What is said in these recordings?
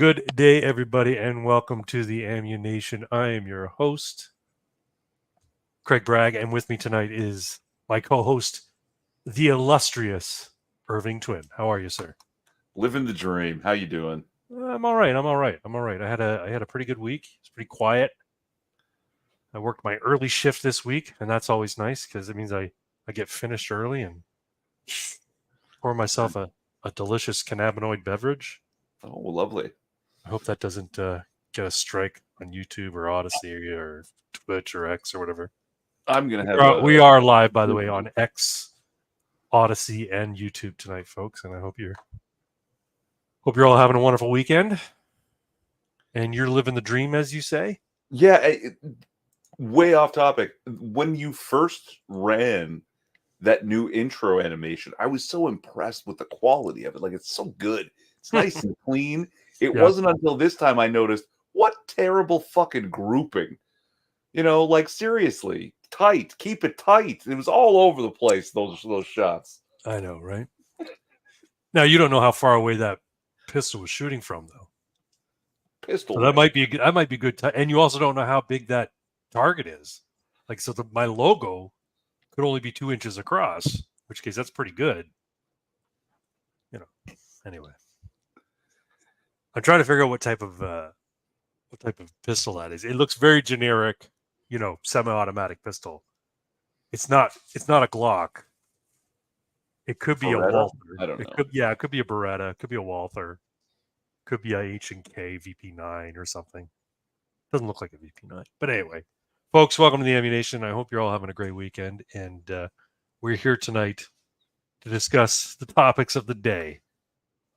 Good day, everybody, and welcome to the Ammunation. I am your host, Craig Bragg, and with me tonight is my co-host, the illustrious Irving Twin. How are you, sir? Living the dream. How you doing? I'm all right. I had a pretty good week. It's pretty quiet. I worked my early shift this week, and that's always nice because it means I get finished early and pour myself a delicious cannabinoid beverage. Oh, lovely. I hope that doesn't get a strike on YouTube or Odyssey or Twitch or X or whatever. I'm gonna have. We are live, by the way, on X, Odyssey, and YouTube tonight, folks. And I hope you're all having a wonderful weekend, and you're living the dream, as you say. Yeah, way off topic. When you first ran that new intro animation, I was so impressed with the quality of it. Like, it's so good. It's nice and clean. It wasn't until this time I noticed what terrible fucking grouping. You know, like, seriously, tight. Keep it tight. It was all over the place, those shots. I know, right? Now, you don't know how far away that pistol was shooting from, though. Pistol. So that might be good. And you also don't know how big that target is. Like, so my logo could only be 2 inches across, in which case that's pretty good. You know. Anyway, I'm trying to figure out what type of pistol that is. It looks very generic, semi-automatic pistol. It's not a Glock. It could be Beretta? a Walther. I don't know. It could be a Beretta. It could be a Walther. Could be a H&K VP9 or something. Doesn't look like a VP9. But anyway, folks, welcome to the Ammunation. I hope you're all having a great weekend. And we're here tonight to discuss the topics of the day.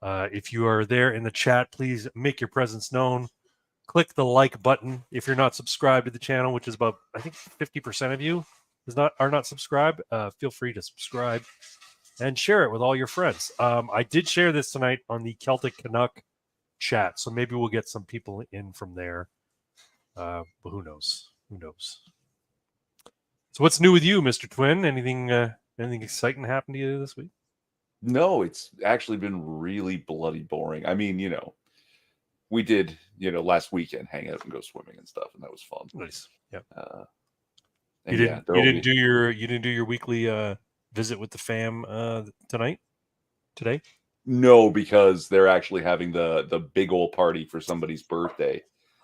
If you are there in the chat, please make your presence known. Click the like button if you're not subscribed to the channel, which is about, I think, 50% of you are not subscribed. Feel free to subscribe and share it with all your friends. I did share this tonight on the Celtic Canuck chat, so maybe we'll get some people in from there. But who knows? Who knows? So what's new with you, Mr. Twin? Anything exciting happened to you this week? No, it's actually been really bloody boring. I mean, we did, last weekend hang out and go swimming and stuff, and that was fun. Nice. Yeah. You didn't do your weekly visit with the fam today? No, because they're actually having the big old party for somebody's birthday.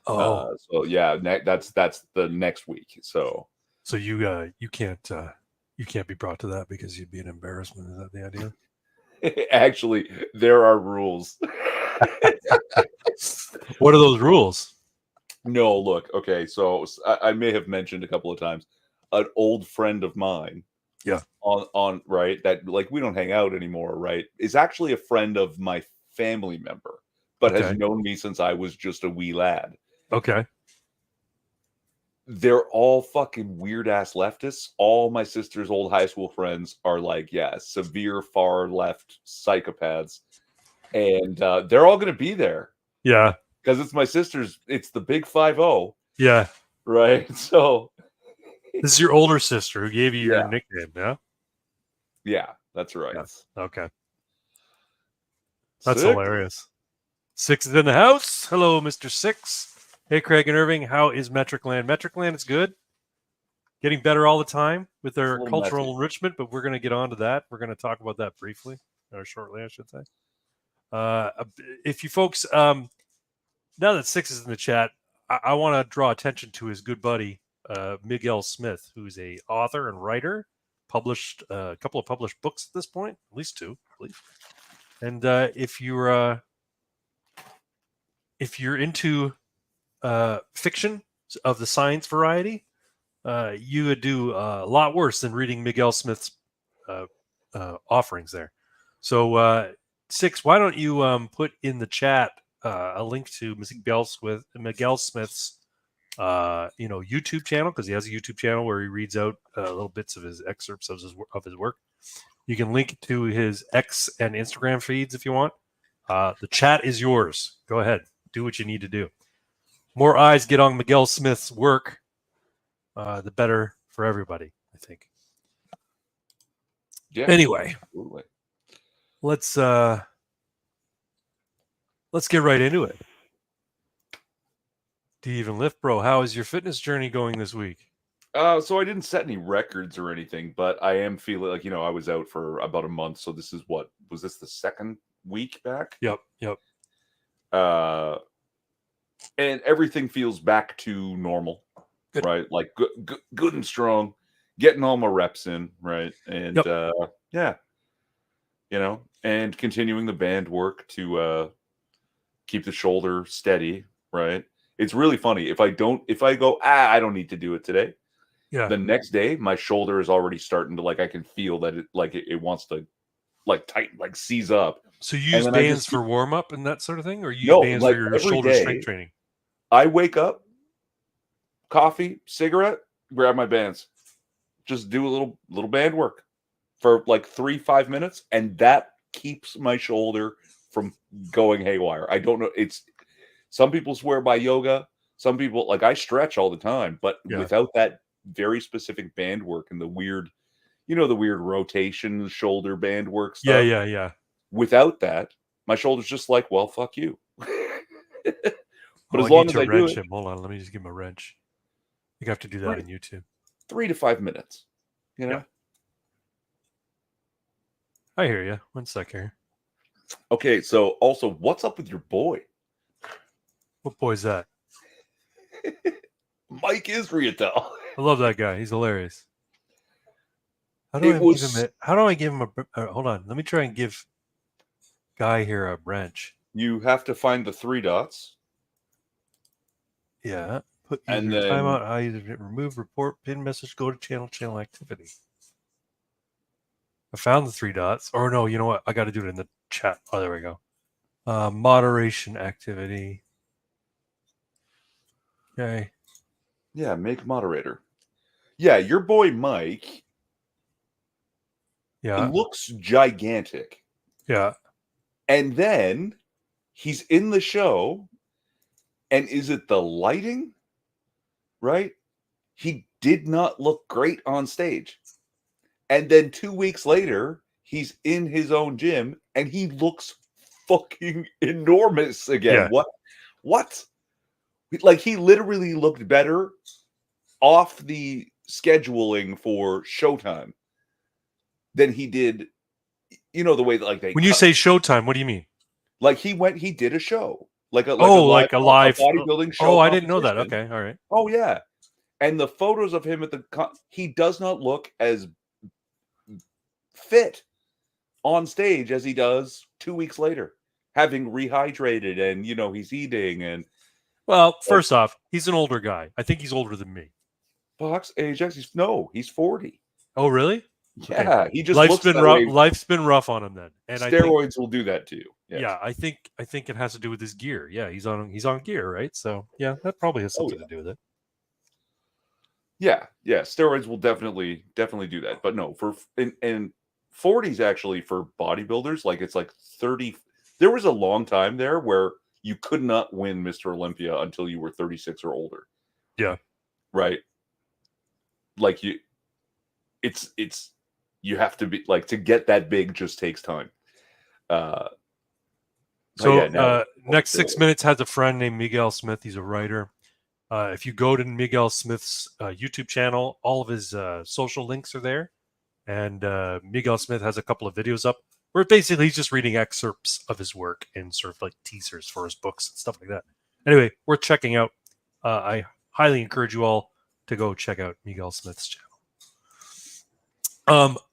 Oh, so yeah, that's the next week. So you can't be brought to that because you'd be an embarrassment. Is that the idea? Actually, there are rules. What are those rules? No, look, okay, so I may have mentioned a couple of times an old friend of mine. Yeah. On right, that, like, we don't hang out anymore, right? Is actually a friend of my family member, but has known me since I was just a wee lad. Okay. They're all fucking weird ass leftists. All my sister's old high school friends are like, severe far left psychopaths. And they're all going to be there. Yeah. Because it's my sister's, it's the big 5-0. Yeah. Right. So this is your older sister who gave you your nickname, yeah? Yeah, that's right. Yeah. Okay. That's hilarious. Six is in the house. Hello, Mr. Six. Hey, Craig and Irving. How is Metricland? Metricland is good. Getting better all the time with their cultural enrichment, but we're going to get on to that. We're going to talk about that briefly, or shortly, I should say. If you folks, now that Six is in the chat, I want to draw attention to his good buddy, Miguel Smith, who's a author and writer, published a couple of published books at this point, at least 2, I believe. And if you're into fiction of the science variety, you would do a lot worse than reading Miguel Smith's offerings there. So, Six, why don't you put in the chat a link to Miguel Smith's YouTube channel, because he has a YouTube channel where he reads out little bits of his excerpts of his work. You can link to his X and Instagram feeds if you want. The chat is yours. Go ahead, do what you need to do. More eyes get on Miguel Smith's work, the better for everybody, I think. Yeah. Anyway, absolutely. let's get right into it. Do you even lift, bro? How is your fitness journey going this week? So I didn't set any records or anything, but I am feeling like, I was out for about a month. So this is was this the second week back? Yep. Uh, and everything feels back to normal, Good. right? Like good and strong, getting all my reps in, right? And Yep. yeah, and continuing the band work to keep the shoulder steady, right? It's really funny if I go, I don't need to do it today. Yeah. The next day, my shoulder is already starting to I can feel that it wants to tighten, seize up. So you And use then I bands just for warm up and that sort of thing, or you use no, bands for your every shoulder strength day training? I wake up, coffee, cigarette, grab my bands, just do a little band work for 3-5 minutes, and that keeps my shoulder from going haywire. I don't know. It's some people swear by yoga. Some people I stretch all the time, but Yeah. without that very specific band work and the weird, the weird rotation, shoulder band work stuff. Yeah. Without that, my shoulder's just well, fuck you. But Oh, as I need long as to I do wrench it, him. Hold on, let me just give him a wrench. You have to do that on YouTube. 3 to 5 minutes, Yeah. I hear you. One sec here. Okay, so also, what's up with your boy? What boy's that? Mike Israetel. I love that guy. He's hilarious. How do It I was give him it? How do I give him a? Hold on. Let me try and give guy here a wrench. you have to find the 3 dots, Yeah. Put and user then timeout. I either remove, report, pin message, go to channel activity. I found the 3 dots. Or no, you know what? I got to do it in the chat. Oh, there we go. Moderation activity. Okay. yeah, make moderator. Yeah, your boy Mike Yeah. looks gigantic. Yeah. And then he's in the show, and is it the lighting? Right? He did not look great on stage. And then 2 weeks later, he's in his own gym and he looks fucking enormous again. Yeah. What? He literally looked better off the scheduling for Showtime than he did, the way that they When you say Showtime, what do you mean? he did a show. Like a Like a live bodybuilding show. Oh, I didn't know that. Okay, all right. Oh yeah. And the photos of him at he does not look as fit on stage as he does 2 weeks later, having rehydrated and he's eating and Well, first off, he's an older guy. I think he's older than me. Fox Ajax. He's 40. Oh, really? Yeah, Okay. he just Life's looks been that rough. way. Life's been rough on him then, and Steroids will do that too. I think it has to do with his gear. Yeah, he's on gear, right? So yeah, that probably has something to do with it. Yeah. Steroids will definitely do that. But no, and 40s actually for bodybuilders, it's 30. There was a long time there where you could not win Mr. Olympia until you were 36 or older. Yeah. Right. It's you have to be to get that big just takes time. Next 6 minutes has a friend named Miguel Smith. He's a writer. If you go to Miguel Smith's YouTube channel, all of his social links are there. And Miguel Smith has a couple of videos up where basically he's just reading excerpts of his work and sort of teasers for his books and stuff like that. Anyway, worth checking out. I highly encourage you all to go check out Miguel Smith's channel.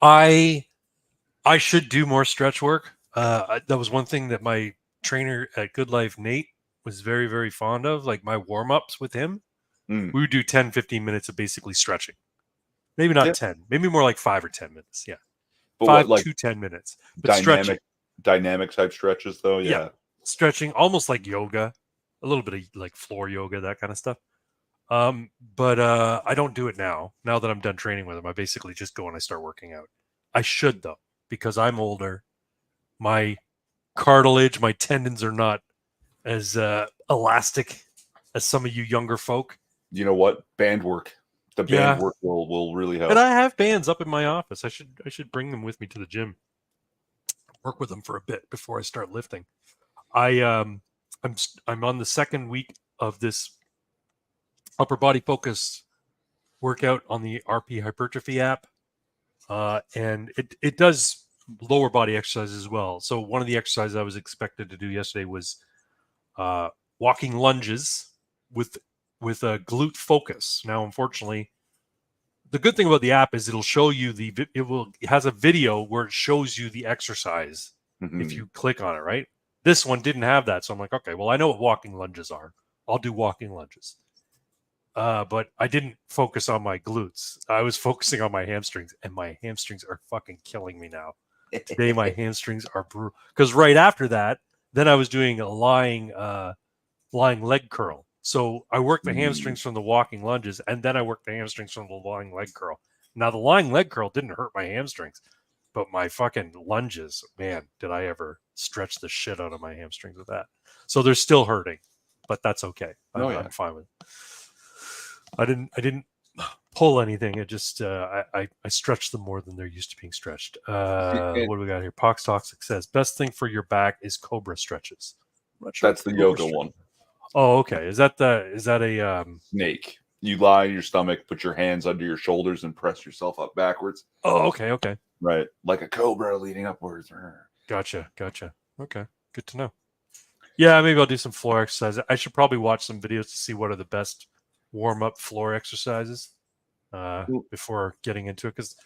I should do more stretch work. That was one thing that my trainer at Good Life, Nate, was very, very fond of. My warm-ups with him, we would do 10, 15 minutes of basically stretching. Maybe not 10, maybe more like 5 or 10 minutes. Yeah. But 5 to 10 minutes. But dynamic type stretches though. Yeah. Stretching, almost like yoga, a little bit of floor yoga, that kind of stuff. But I don't do it now. Now that I'm done training with him, I basically just go and I start working out. I should though, because I'm older. My cartilage, my tendons are not as elastic as some of you younger folk. You know what? Band work. The band work will really help. And I have bands up in my office. I should bring them with me to the gym. Work with them for a bit before I start lifting. I'm on the second week of this upper body focus workout on the RP Hypertrophy app, and it does lower body exercises as well. So one of the exercises I was expected to do yesterday was walking lunges with a glute focus. Now, unfortunately, the good thing about the app is it'll show you it has a video where it shows you the exercise if you click on it, right? This one didn't have that, so I'm like, okay, well, I know what walking lunges are. I'll do walking lunges. But I didn't focus on my glutes. I was focusing on my hamstrings, and my hamstrings are fucking killing me now. Today, my hamstrings are brutal. Because right after that, then I was doing a lying leg curl. So I worked the hamstrings from the walking lunges, and then I worked the hamstrings from the lying leg curl. Now, the lying leg curl didn't hurt my hamstrings, but my fucking lunges, man, did I ever stretch the shit out of my hamstrings with that. So they're still hurting, but that's okay. I'm fine with it. I didn't pull anything. It just I stretched them more than they're used to being stretched. What do we got here? Pox Toxic says best thing for your back is cobra stretches. That's the yoga one. Oh, okay. Is that a snake? You lie on your stomach, put your hands under your shoulders, and press yourself up backwards. Oh, okay. Right, like a cobra leading upwards. Gotcha. Okay, good to know. Yeah, maybe I'll do some floor exercises. I should probably watch some videos to see what are the best warm-up floor exercises before getting into it. Because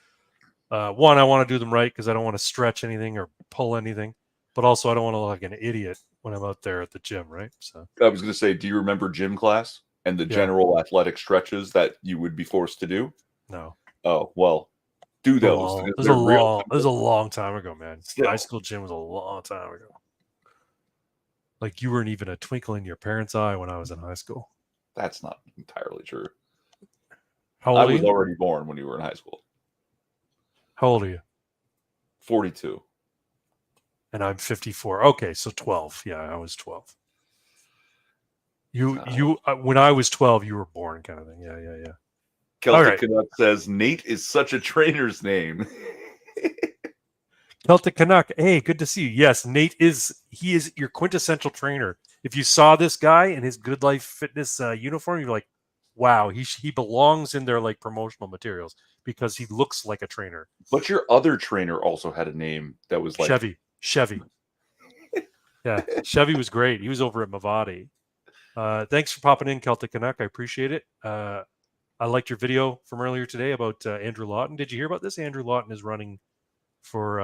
one, I want to do them right because I don't want to stretch anything or pull anything, but also I don't want to look like an idiot when I'm out there at the gym, right? So I was going to say, do you remember gym class and the general athletic stretches that you would be forced to do? No. Oh, well, do those. It was a long time ago, man. Still. High school gym was a long time ago. Like you weren't even a twinkle in your parents' eye when I was in high school. That's not entirely true. How old I was already born when you were in high school. How old are you? 42. And I'm 54. Okay, so 12. Yeah, I was 12. You when I was 12, you were born, kind of thing. Yeah. Celtic Canuck says Nate is such a trainer's name. Celtic Canuck, hey, good to see you. Yes, Nate is your quintessential trainer. If you saw this guy in his Good Life Fitness uniform, you're like, wow, he belongs in their like promotional materials because he looks like a trainer. But your other trainer also had a name that was like Chevy. Yeah, Chevy was great. He was over at Mavati. Thanks for popping in, Celtic Canuck. I appreciate it. I liked your video from earlier today about Andrew Lawton. Did you hear about this? Andrew Lawton is running for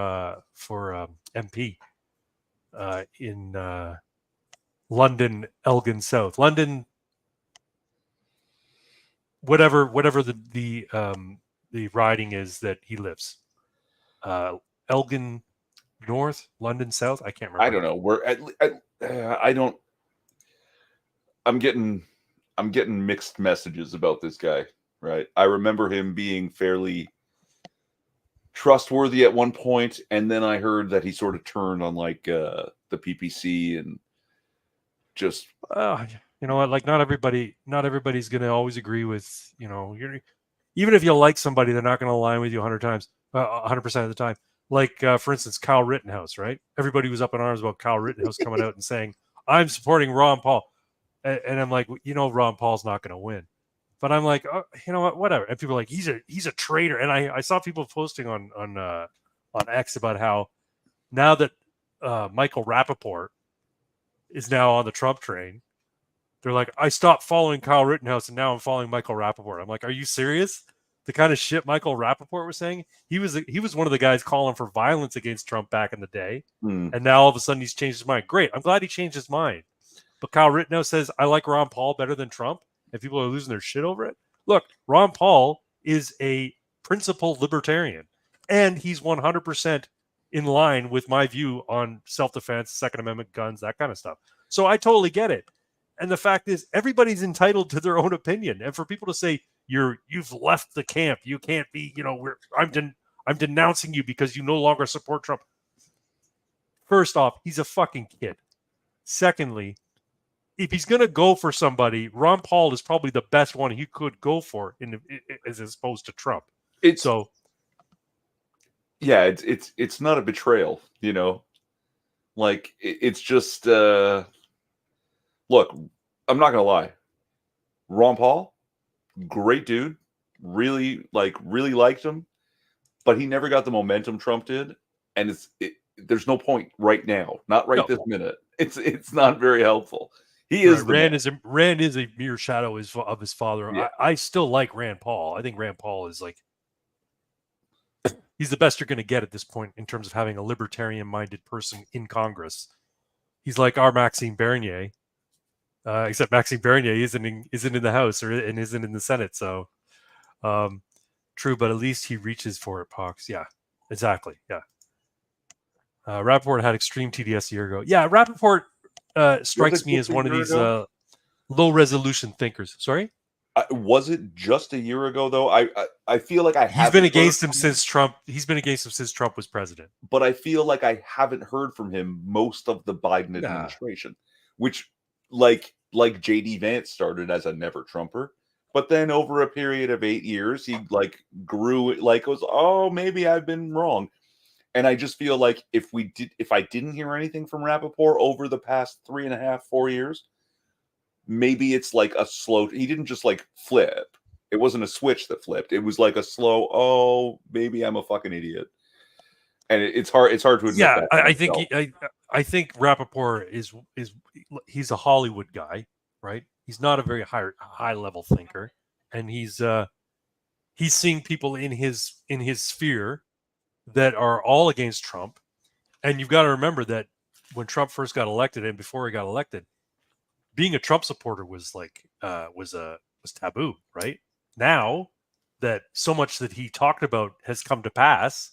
MP in London, Elgin South. London, whatever the riding is that he lives. Elgin North, London South. I can't remember. I don't know. I don't. I'm getting mixed messages about this guy. Right. I remember him being fairly trustworthy at one point, and then I heard that he sort of turned on like the PPC and just you know what, like not everybody's going to always agree with, you know, even if you like somebody, they're not going to align with you 100% of the time. Like for instance, Kyle Rittenhouse, right? Everybody was up in arms about Kyle Rittenhouse coming out and saying, I'm supporting Ron Paul. And I'm like, you know, Ron Paul's not going to win. But I'm like, oh, you know what, whatever. And people are like, he's a traitor. And I saw people posting on X about how now that Michael Rappaport is now on the Trump train, they're like, I stopped following Kyle Rittenhouse and now I'm following Michael Rappaport. I'm like, are you serious? The kind of shit Michael Rappaport was saying, he was one of the guys calling for violence against Trump back in the day. And now all of a sudden he's changed his mind. Great. I'm glad he changed his mind. But Kyle Rittenhouse says, I like Ron Paul better than Trump. And people are losing their shit over it. Look, Ron Paul is a principled libertarian. And he's 100% in line with my view on self-defense, Second Amendment, guns, that kind of stuff. So I totally get it. And the fact is, everybody's entitled to their own opinion. And for people to say, you've left the camp, you can't be, you know, I'm denouncing you because you no longer support Trump. First off, he's a fucking kid. Secondly, if he's going to go for somebody, Ron Paul is probably the best one he could go for as opposed to Trump. It's not a betrayal, you know, like it's just, look, I'm not going to lie. Ron Paul, great dude, really liked him, but he never got the momentum Trump did, and there's no point right now, not right No, this minute. It's not very helpful. He you're right. is the man. Rand is a mere shadow of his father. Yeah, I still like Rand Paul. I think Rand Paul is like he's the best you're going to get at this point in terms of having a libertarian-minded person in Congress. He's like our Maxime Bernier, except Maxime Bernier isn't in the House and isn't in the Senate. So true, but at least he reaches for it. Pox, yeah, exactly, yeah. Rappaport had extreme TDS a year ago. Yeah, Rappaport was strikes it me just as a one of year these ago? low-resolution thinkers. Sorry, Was it just a year ago though? I feel like I he's been haven't heard against him from him, since Trump. He's been against him since Trump was president. but I feel like I haven't heard from him most of the Biden Nah. administration, which like JD Vance started as a never Trumper, but then over a period of 8 years, he like grew like was, oh, maybe I've been wrong. And I just feel like if I didn't hear anything from Rappaport over the past 3.5, 4 years, maybe it's like a slow, he didn't just like flip. It wasn't a switch that flipped. It was like a slow, oh, maybe I'm a fucking idiot. And it's hard to admit Yeah, that to I think myself. I think Rappaport is he's a Hollywood guy, right? He's not a very high level thinker, and he's seeing people in his sphere that are all against Trump. And you've got to remember that when Trump first got elected and before he got elected, being a Trump supporter was like was taboo, right? Now that so much that he talked about has come to pass,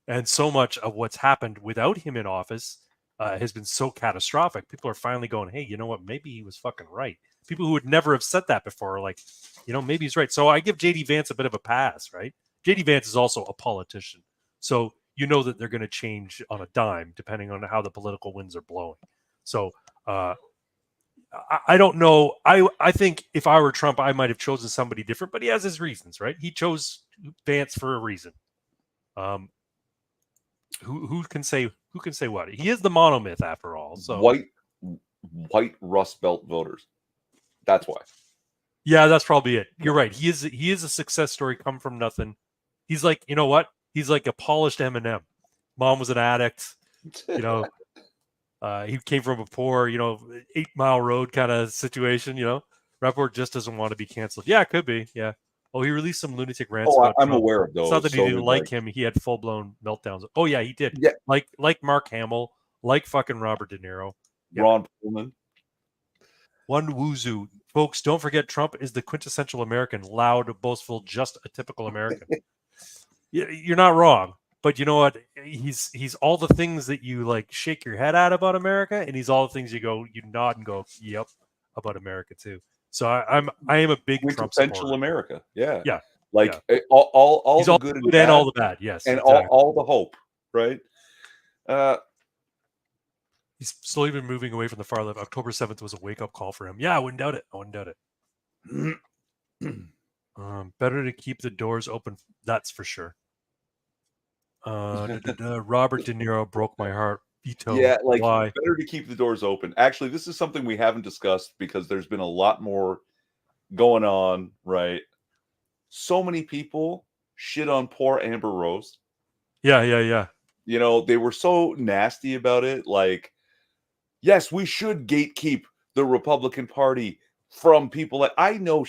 and so much of what's happened without him in office has been so catastrophic. People are finally going, hey, you know what? Maybe he was fucking right. People who would never have said that before are like, you know, maybe he's right. So I give JD Vance a bit of a pass, right? JD Vance is also a politician. So you know that they're going to change on a dime depending on how the political winds are blowing. So I don't know. I think if I were Trump, I might have chosen somebody different, but he has his reasons, right? He chose Vance for a reason. Who can say what? He is the monomyth after all. So White Rust Belt voters. That's why. yeah, that's probably it. You're right. He is a success story come from nothing. He's like, you know what? He's like a polished M&M. Mom was an addict. You know, he came from a poor, 8 Mile Road kind of situation. Rapport just doesn't want to be canceled. Yeah, it could be. Yeah. Oh, he released some lunatic rants Oh, about I'm Trump. aware of It's not those. that he So didn't did like him. He had full blown meltdowns. Oh yeah, he did. yeah, Like Mark Hamill, like fucking Robert De Niro. Yeah. Ron Perlman. One Wuzu. Folks, don't forget Trump is the quintessential American, loud, boastful, just a typical American. You're not wrong, but you know what? He's all the things that you like shake your head at about America, and he's all the things you nod and go, yep, about America too. So I am a big Trump Quintessential supporter. America. Yeah. Yeah, yeah. Like all He's the all good and good and bad all the bad. Yes, and exactly. all the hope, right? He's slowly been moving away from the far left. October 7th was a wake up call for him. Yeah, I wouldn't doubt it. Better to keep the doors open. That's for sure. Robert De Niro broke my heart. Ito. Yeah, like Why? better to keep the doors open. Actually, this is something we haven't discussed because there's been a lot more going on, right? So many people shit on poor Amber Rose. Yeah. They were so nasty about it. Like, yes, we should gatekeep the Republican Party from people like I know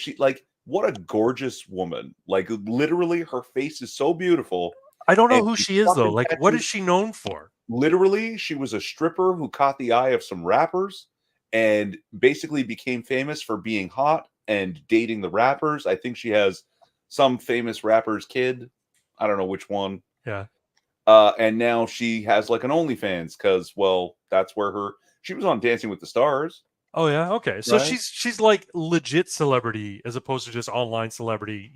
what a gorgeous woman. Like literally her face is so beautiful. I don't know And who she's she is though. fucking Like, what is tattooed. she known for? Literally, she was a stripper who caught the eye of some rappers and basically became famous for being hot and dating the rappers. I think she has some famous rapper's kid. I don't know which one. Yeah. And now she has like an OnlyFans because, well, that's where she was on Dancing with the Stars. Oh yeah. Okay. So Right? she's like legit celebrity as opposed to just online celebrity.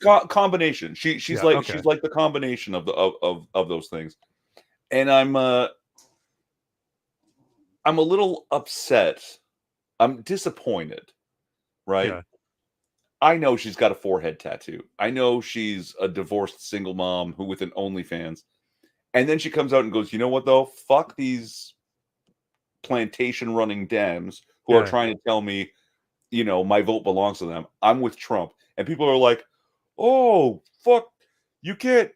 Combination. She's Yeah. like Okay. she's like the combination of the of those things. And I'm a little upset. I'm disappointed, right? Yeah. I know she's got a forehead tattoo. I know she's a divorced single mom who with an OnlyFans. And then she comes out and goes, you know what though? Fuck these plantation running Dems who are Yeah. trying to tell me my vote belongs to them. I'm with Trump. And people are like, oh, fuck, you can't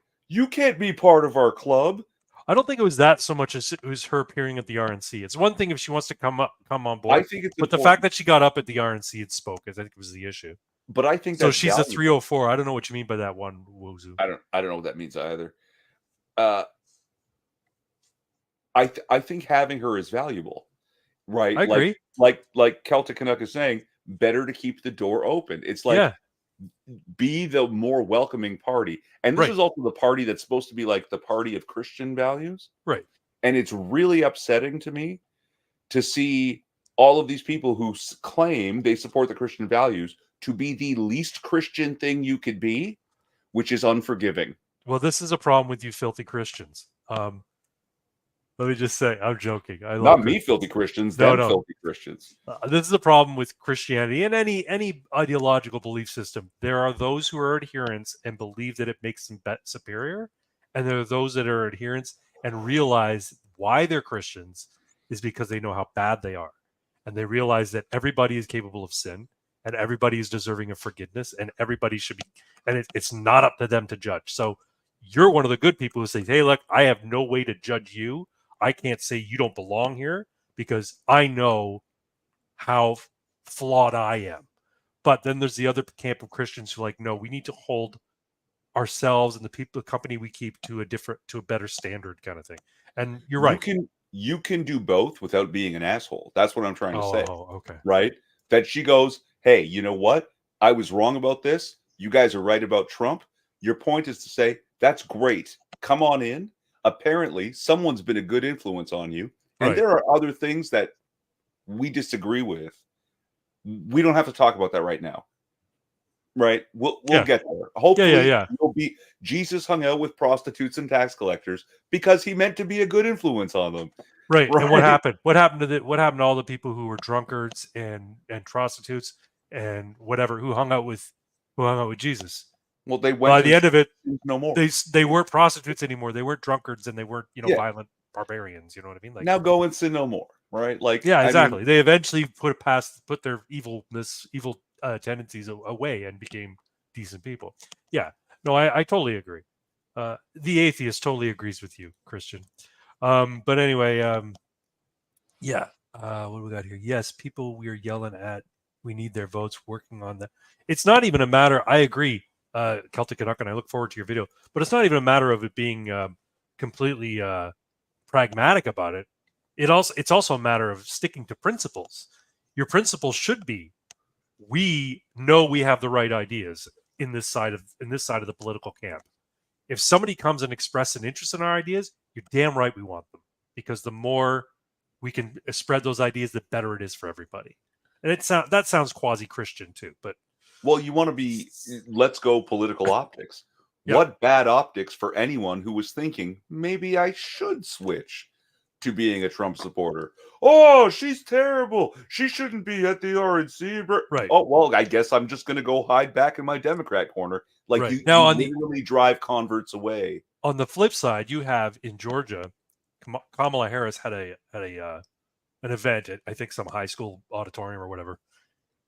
be part of our club. I don't think it was that so much as it was her appearing at the RNC. It's one thing if she wants to come on I board, think it's but the important. fact that she got up at the RNC and spoke, I think was the issue. But I think so that's she's valuable. a 304. I don't know what you mean by that one, Wozu. I don't know what that means either. I think having her is valuable, right? I agree. Like Celtic Canuck is saying, better to keep the door open. It's like be the more welcoming party. And this is also the party that's supposed to be like the party of Christian values. Right. And it's really upsetting to me to see all of these people who claim they support the Christian values to be the least Christian thing you could be, which is unforgiving. Well, this is a problem with you filthy Christians. Let me just say, I'm joking. I love Not me, filthy Christians. No. Filthy Christians. This is a problem with Christianity and any ideological belief system. There are those who are adherents and believe that it makes them superior, and there are those that are adherents and realize why they're Christians is because they know how bad they are, and they realize that everybody is capable of sin, and everybody is deserving of forgiveness, and everybody should be, and it's not up to them to judge. So you're one of the good people who say, hey, look, I have no way to judge you. I can't say you don't belong here because I know how flawed I am. But then there's the other camp of Christians who are like, no, we need to hold ourselves and the company we keep to a better standard kind of thing. And you're right. You can do both without being an asshole. That's what I'm trying to say. Oh, okay. Right? That she goes, hey, you know what? I was wrong about this. You guys are right about Trump. Your point is to say, that's great. Come on in. Apparently, someone's been a good influence on you. And there are other things that we disagree with. We don't have to talk about that right now. Right? We'll get there. Hopefully, you'll be Jesus hung out with prostitutes and tax collectors because he meant to be a good influence on them. Right. And what happened? What happened to all the people who were drunkards and prostitutes and whatever who hung out with Jesus? Well, they went by the end of it. No more. They weren't prostitutes anymore. They weren't drunkards and they weren't violent barbarians. You know what I mean? Like now go and sin no more. Right? Like exactly. I mean, they eventually put their evil tendencies away and became decent people. Yeah. No, I totally agree. The atheist totally agrees with you, Christian. But anyway, what do we got here? Yes, people we are yelling at, we need their votes, working on that. It's not even a matter, I agree, Celtic Canuck, and I look forward to your video, but it's not even a matter of it being completely pragmatic about it. It's also a matter of sticking to principles. Your principles should be, we know we have the right ideas in this side of the political camp. If somebody comes and expresses an interest in our ideas, you're damn right we want them, because the more we can spread those ideas, the better it is for everybody. And that sounds quasi-Christian too, but well, you want to be let's go political optics. Yep. What bad optics for anyone who was thinking maybe I should switch to being a Trump supporter. Oh, she's terrible. She shouldn't be at the RNC. Right. Oh, well, I guess I'm just going to go hide back in my Democrat corner. Like right. you now, you literally drive converts away. On the flip side, you have in Georgia, Kamala Harris had an event at, I think, some high school auditorium or whatever.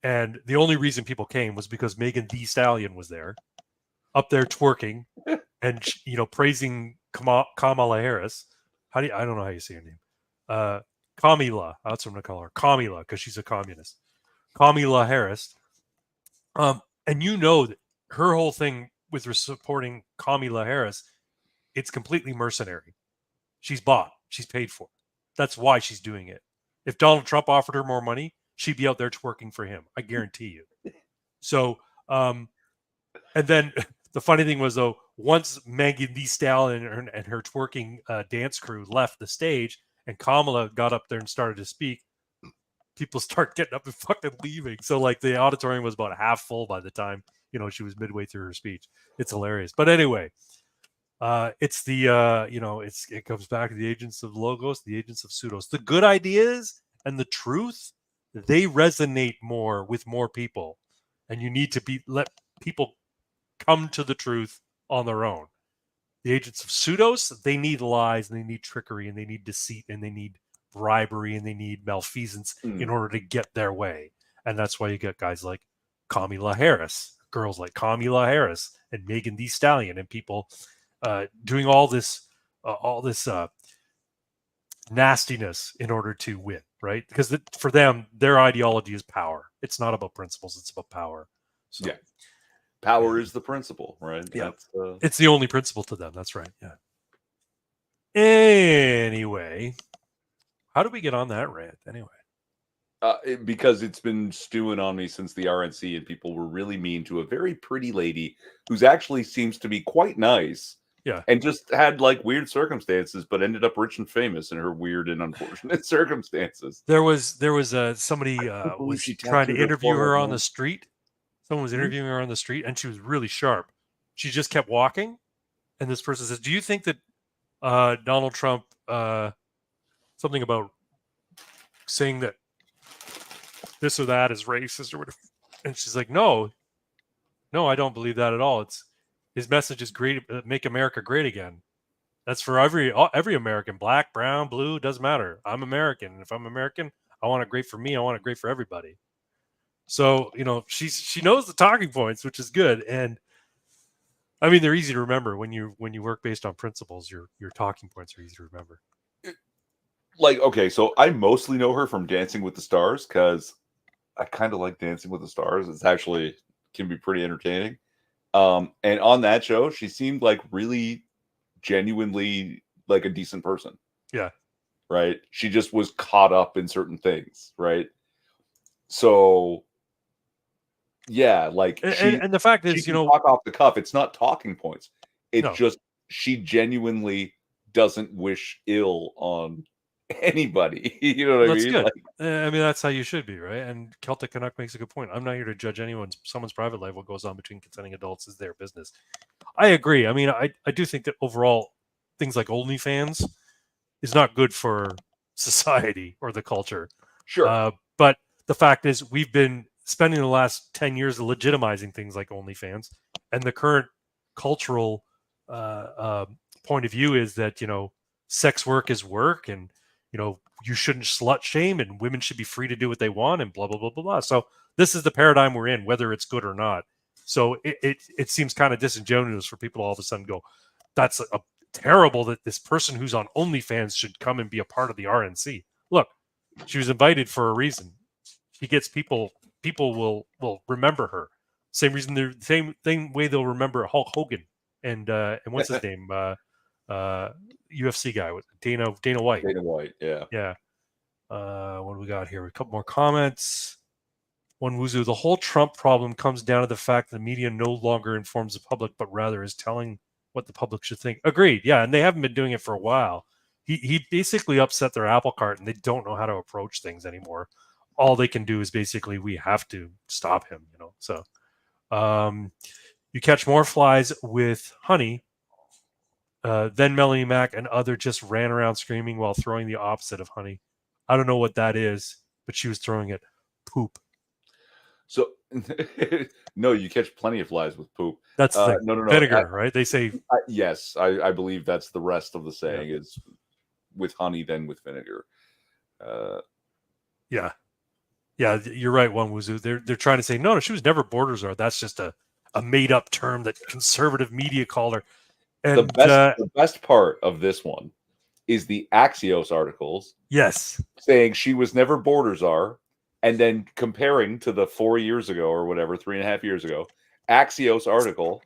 And the only reason people came was because Megan Thee Stallion was there, up there twerking and, praising Kamala Harris. I don't know how you say her name. Kamala. That's what I'm going to call her. Kamala, because she's a communist. Kamala Harris. And that her whole thing with supporting Kamala Harris, it's completely mercenary. She's bought. She's paid for. That's why she's doing it. If Donald Trump offered her more money, she'd be out there twerking for him. I guarantee you. So, and then the funny thing was, though, once Megan Thee Stallion and her twerking dance crew left the stage and Kamala got up there and started to speak, people start getting up and fucking leaving. So, like, the auditorium was about half full by the time, she was midway through her speech. It's hilarious. But anyway, it's the, it comes back to the agents of Logos, the agents of Pseudos. The good ideas and the truth, they resonate more with more people. And you need to let people come to the truth on their own. The agents of Pseudos, they need lies and they need trickery and they need deceit and they need bribery and they need malfeasance in order to get their way. And that's why you get guys like Kamala Harris, girls like Kamala Harris and Megan Thee Stallion, and people doing all this nastiness in order to win, right? Because for them, their ideology is power. It's not about principles; it's about power. So, Yeah. Power is the principle, right? Yeah. That's it's the only principle to them. That's right. Yeah. Anyway, how do we get on that rant? Anyway, because it's been stewing on me since the RNC, and people were really mean to a very pretty lady who's actually seems to be quite nice. Yeah. And just had like weird circumstances, but ended up rich and famous in her weird and unfortunate circumstances. there was somebody was she trying to tattooed her interview her forehead, on man. the street. Someone was Hmm? interviewing her on the street, and she was really sharp. She just kept walking, and this person says, "Do you think that Donald Trump something about saying that this or that is racist or whatever?" And she's like, "No, I don't believe that at all. It's his message is great, make America great again. That's for every American, black, brown, blue, doesn't matter. I'm American, and if I'm American, I want it great for me. I want it great for everybody." So she knows the talking points, which is good, and I mean they're easy to remember when you work based on principles. Your talking points are easy to remember. Like, okay, so I mostly know her from Dancing with the Stars because I kind of like Dancing with the Stars. It's actually can be pretty entertaining. And on that show, she seemed like really genuinely like a decent person. Yeah. Right. She just was caught up in certain things. Right. So yeah, like And the fact she is, can talk off the cuff. It's not talking points. It's No. just she genuinely doesn't wish ill on anybody. You know what I That's mean? good. Like, I mean, that's how you should be, right? And Celtic Canuck makes a good point. I'm not here to judge someone's private life. What goes on between consenting adults is their business. I agree. I mean, I do think that overall, things like OnlyFans is not good for society or the culture. sure. But the fact is, we've been spending the last 10 years legitimizing things like OnlyFans, and the current cultural point of view is that sex work is work, and you shouldn't slut shame, and women should be free to do what they want, and blah blah blah blah blah. So this is the paradigm we're in, whether it's good or not. So it seems kind of disingenuous for people to all of a sudden go, "That's terrible that this person who's on OnlyFans should come and be a part of the RNC." Look, she was invited for a reason. She gets people. People will remember her. Same reason, the same way they'll remember Hulk Hogan and what's his name, UFC guy with Dana White. Dana White, yeah. Yeah. What do we got here? A couple more comments. One Wuzu, the whole Trump problem comes down to the fact that the media no longer informs the public, but rather is telling what the public should think. Agreed. Yeah, and they haven't been doing it for a while. He basically upset their apple cart, and they don't know how to approach things anymore. All they can do is basically, we have to stop him. So you catch more flies with honey. Then Melanie Mac and other just ran around screaming while throwing the opposite of honey. I don't know what that is, but she was throwing it. Poop. So no, you catch plenty of flies with poop. That's the no. vinegar, right? They say Yes, I believe that's the rest of the saying is with honey, then with vinegar. Yeah, you're right, One Wuzu. They're trying to say no, she was never border czar. That's just a made up term that conservative media called her. And the best part of this one is the Axios articles. Yes, saying she was never border czar, and then comparing to the 4 years ago or whatever, 3.5 years ago, Axios article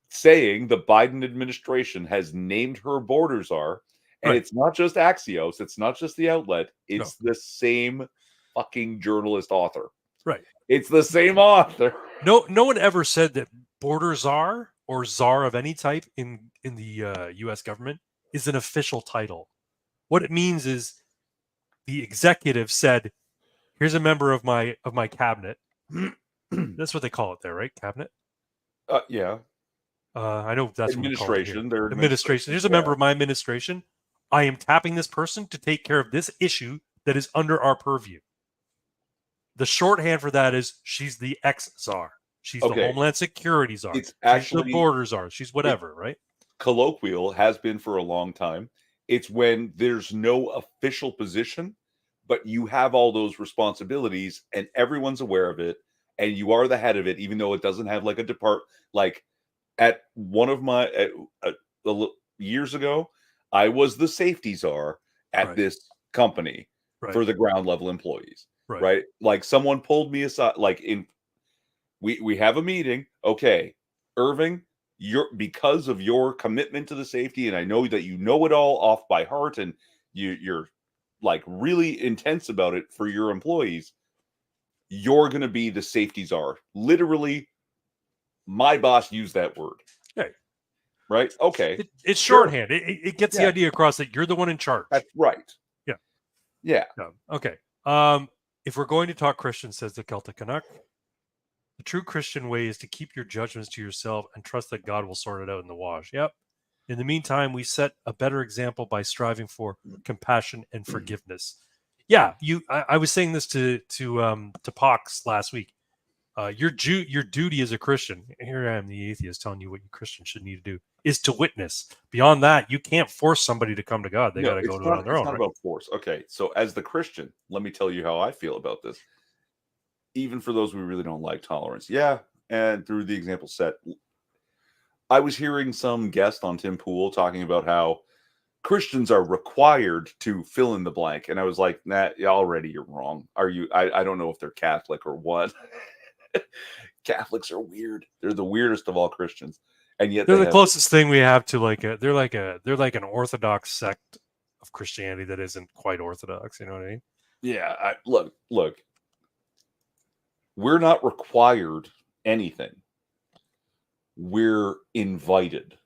saying the Biden administration has named her border czar, and it's not just Axios, it's not just the outlet, it's the same fucking journalist author. Right. It's the same author. No one ever said that border czar or czar of any type in the U.S. government is an official title. What it means is the executive said, "Here's a member of my cabinet." That's what they call it there, right? Cabinet. Yeah. I know that's administration. What we call it here. Administration. Here's a member of my administration. I am tapping this person to take care of this issue that is under our purview. The shorthand for that is she's the ex-czar. She's the Homeland Security czar. It's actually she's the border czar. She's whatever, right? Colloquial has been for a long time. It's when there's no official position, but you have all those responsibilities and everyone's aware of it, and you are the head of it, even though it doesn't have like a like at one of my years ago, I was the safety czar at Right. this company Right. for the ground level employees. Right. Right. Like someone pulled me aside, like we have a meeting. Okay, Irving, because of your commitment to the safety, and I know that you know it all off by heart, and you're like really intense about it for your employees. You're going to be the safety czar. Literally, my boss used that word. Hey. Right? Okay. It's Sure. shorthand. It gets the idea across that you're the one in charge. That's right. Yeah. Yeah. Okay. If we're going to talk Christian, says the Celtic Canuck, the true Christian way is to keep your judgments to yourself and trust that God will sort it out in the wash. Yep. In the meantime, we set a better example by striving for compassion and forgiveness. Yeah, I was saying this to Pox last week. Your duty as a Christian, here I am, the atheist, telling you what you Christians should need to do, is to witness. Beyond that, you can't force somebody to come to God. They got to go to it on their own. It's not about force. Okay, so as the Christian, let me tell you how I feel about this. Even for those we really don't like tolerance, yeah, and through the example set, I was hearing some guest on Tim Pool talking about how Christians are required to fill in the blank, and I was like, nah, already you're wrong. Are you? I don't know if they're Catholic or what. Catholics are weird. They're the weirdest of all Christians, and yet they're the closest thing we have to they're like an Orthodox sect of Christianity that isn't quite Orthodox. You know what I mean? Yeah. Look. We're not required anything. We're invited.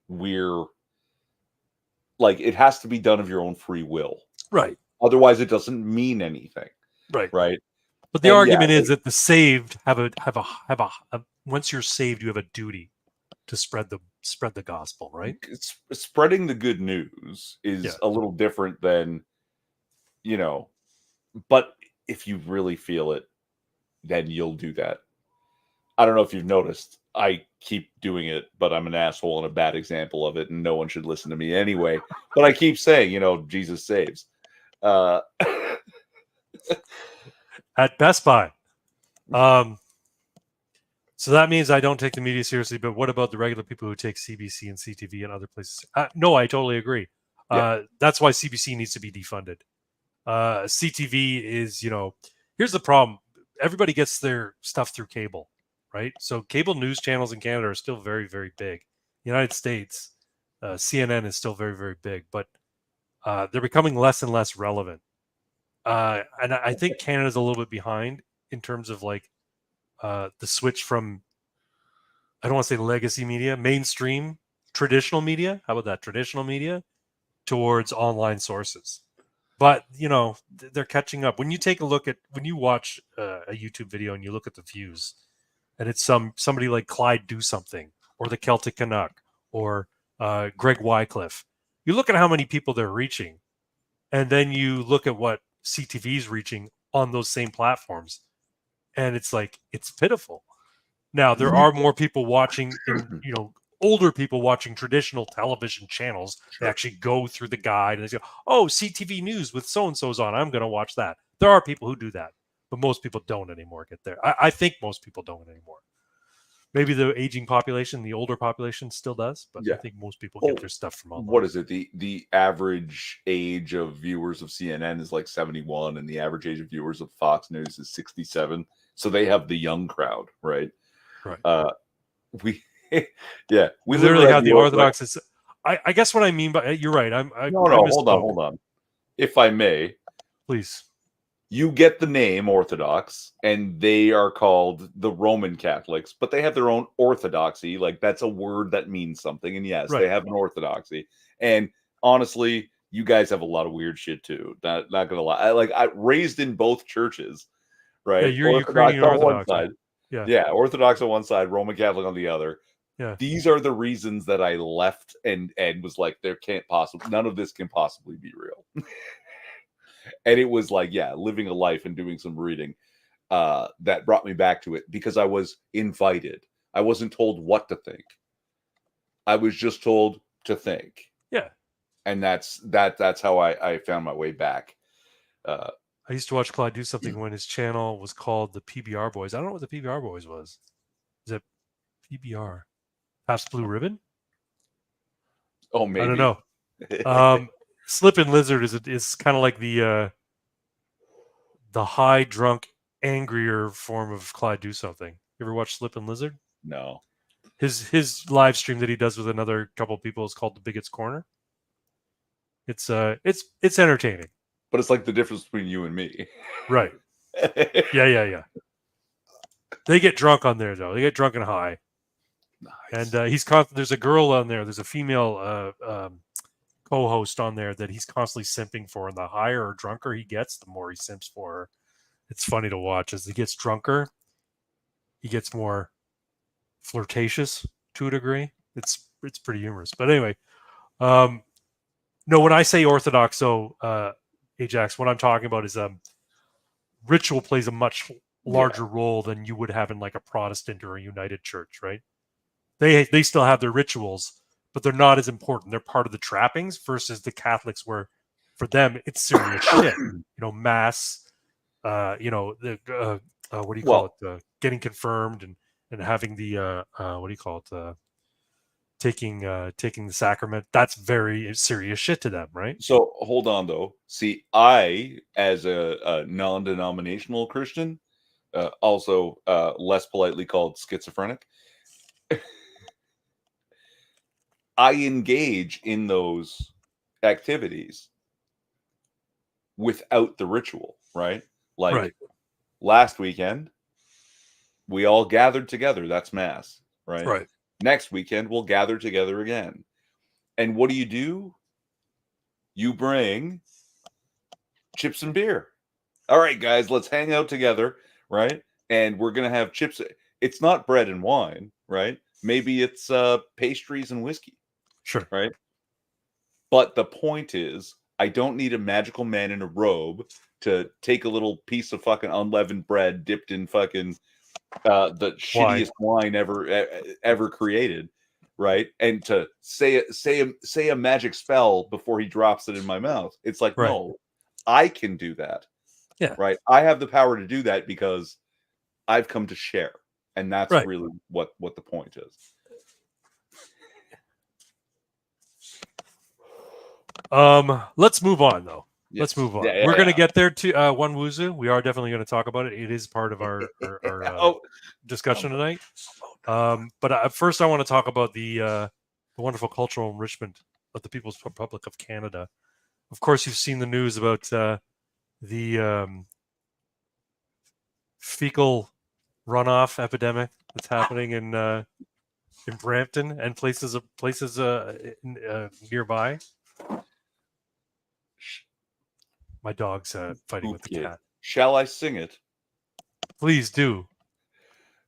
We're like, it has to be done of your own free will, right? Otherwise, it doesn't mean anything, right? But the argument is that the saved have a once you're saved, you have a duty to spread the gospel, right? Spreading the good news is a little different than, but if you really feel it, then you'll do that. I don't know if you've noticed, I keep doing it, but I'm an asshole and a bad example of it, and no one should listen to me anyway. But I keep saying, Jesus saves. At Best Buy. So that means I don't take the media seriously, but what about the regular people who take CBC and CTV and other places? No, I totally agree. That's why CBC needs to be defunded. CTV is, here's the problem. Everybody gets their stuff through cable, right? So cable news channels in Canada are still very, very big. United States, CNN is still very, very big, but they're becoming less and less relevant. And I think Canada's a little bit behind in terms of the switch from, I don't want to say legacy media, mainstream, traditional media. How about that? Traditional media towards online sources. But, they're catching up. When you take a look at, when you watch a YouTube video and you look at the views, and it's somebody like Clyde Do Something, or the Celtic Canuck, or Greg Wycliffe, you look at how many people they're reaching, and then you look at what CTV is reaching on those same platforms, and it's pitiful. Now, there are more people watching, older people watching traditional television channels. They actually go through the guide and they go, oh, CTV News with so-and-so's on. I'm going to watch that. There are people who do that, but most people don't anymore get there. I think most people don't anymore. Maybe the aging population, the older population still does, but I think most people get their stuff from online. What is it? The average age of viewers of CNN is like 71, and the average age of viewers of Fox News is 67. So they have the young crowd, right? Right. We we literally have the Orthodox. I guess what I mean by, you're right. Hold on. If I may, please. You get the name Orthodox, and they are called the Roman Catholics, but they have their own orthodoxy. Like, that's a word that means something. And yes, they have an orthodoxy. And honestly, you guys have a lot of weird shit too. Not gonna lie. I raised in both churches, right? Yeah, you're Ukrainian Orthodox. On one side. Yeah, Orthodox on one side, Roman Catholic on the other. Yeah. These are the reasons that I left and was like, none of this can possibly be real. And it was like, living a life and doing some reading that brought me back to it, because I was invited. I wasn't told what to think. I was just told to think. Yeah. And that's how I found my way back. I used to watch Clyde do something when his channel was called the PBR Boys. I don't know what the PBR Boys was. Is it PBR? Pabst Blue Ribbon? Oh, I don't maybe. know. Slippin' Lizard is kind of like the high drunk, angrier form of Clyde do something. You ever watch Slippin' Lizard? No. His live stream that he does with another couple of people is called The Biggest Corner. It's entertaining. But it's like the difference between you and me. Right. Yeah. They get drunk on there though. They get drunk and high. Nice. And there's a girl on there. There's a female co-host on there that he's constantly simping for. And the higher or drunker he gets, the more he simps for her. It's funny to watch. As he gets drunker, he gets more flirtatious to a degree. It's pretty humorous. But anyway, no, when I say orthodox, so Ajax, what I'm talking about is ritual plays a much larger role than you would have in like a Protestant or a United Church, right? They still have their rituals, but they're not as important. They're part of the trappings versus the Catholics, where for them it's serious shit. Mass, what do you call it? Getting confirmed and having the what do you call it? Taking the sacrament. That's very serious shit to them, right? So hold on though. See, I, as a non-denominational Christian, also less politely called schizophrenic, I engage in those activities without the ritual, right? Like Right. last weekend, we all gathered together. That's Mass, right? Right. Next weekend, we'll gather together again. And what do? You bring chips and beer. All right, guys, let's hang out together, right? And we're going to have chips. It's not bread and wine, right? Maybe it's pastries and whiskey. Sure. Right. But the point is, I don't need a magical man in a robe to take a little piece of fucking unleavened bread dipped in fucking the shittiest wine ever created, right? And to say a magic spell before he drops it in my mouth. It's like, right. No, I can do that. Yeah. Right. I have the power to do that because I've come to share. And that's right. really what the point is. Let's move on though. Yes. Let's move on. Yeah, We're going to get there to one Wuzu. We are definitely going to talk about it. It is part of our discussion tonight. But first, I want to talk about the wonderful cultural enrichment of the People's Republic of Canada. Of course, you've seen the news about the fecal runoff epidemic that's happening in Brampton and places nearby. My dog's fighting with the cat. Shall I sing it? Please do.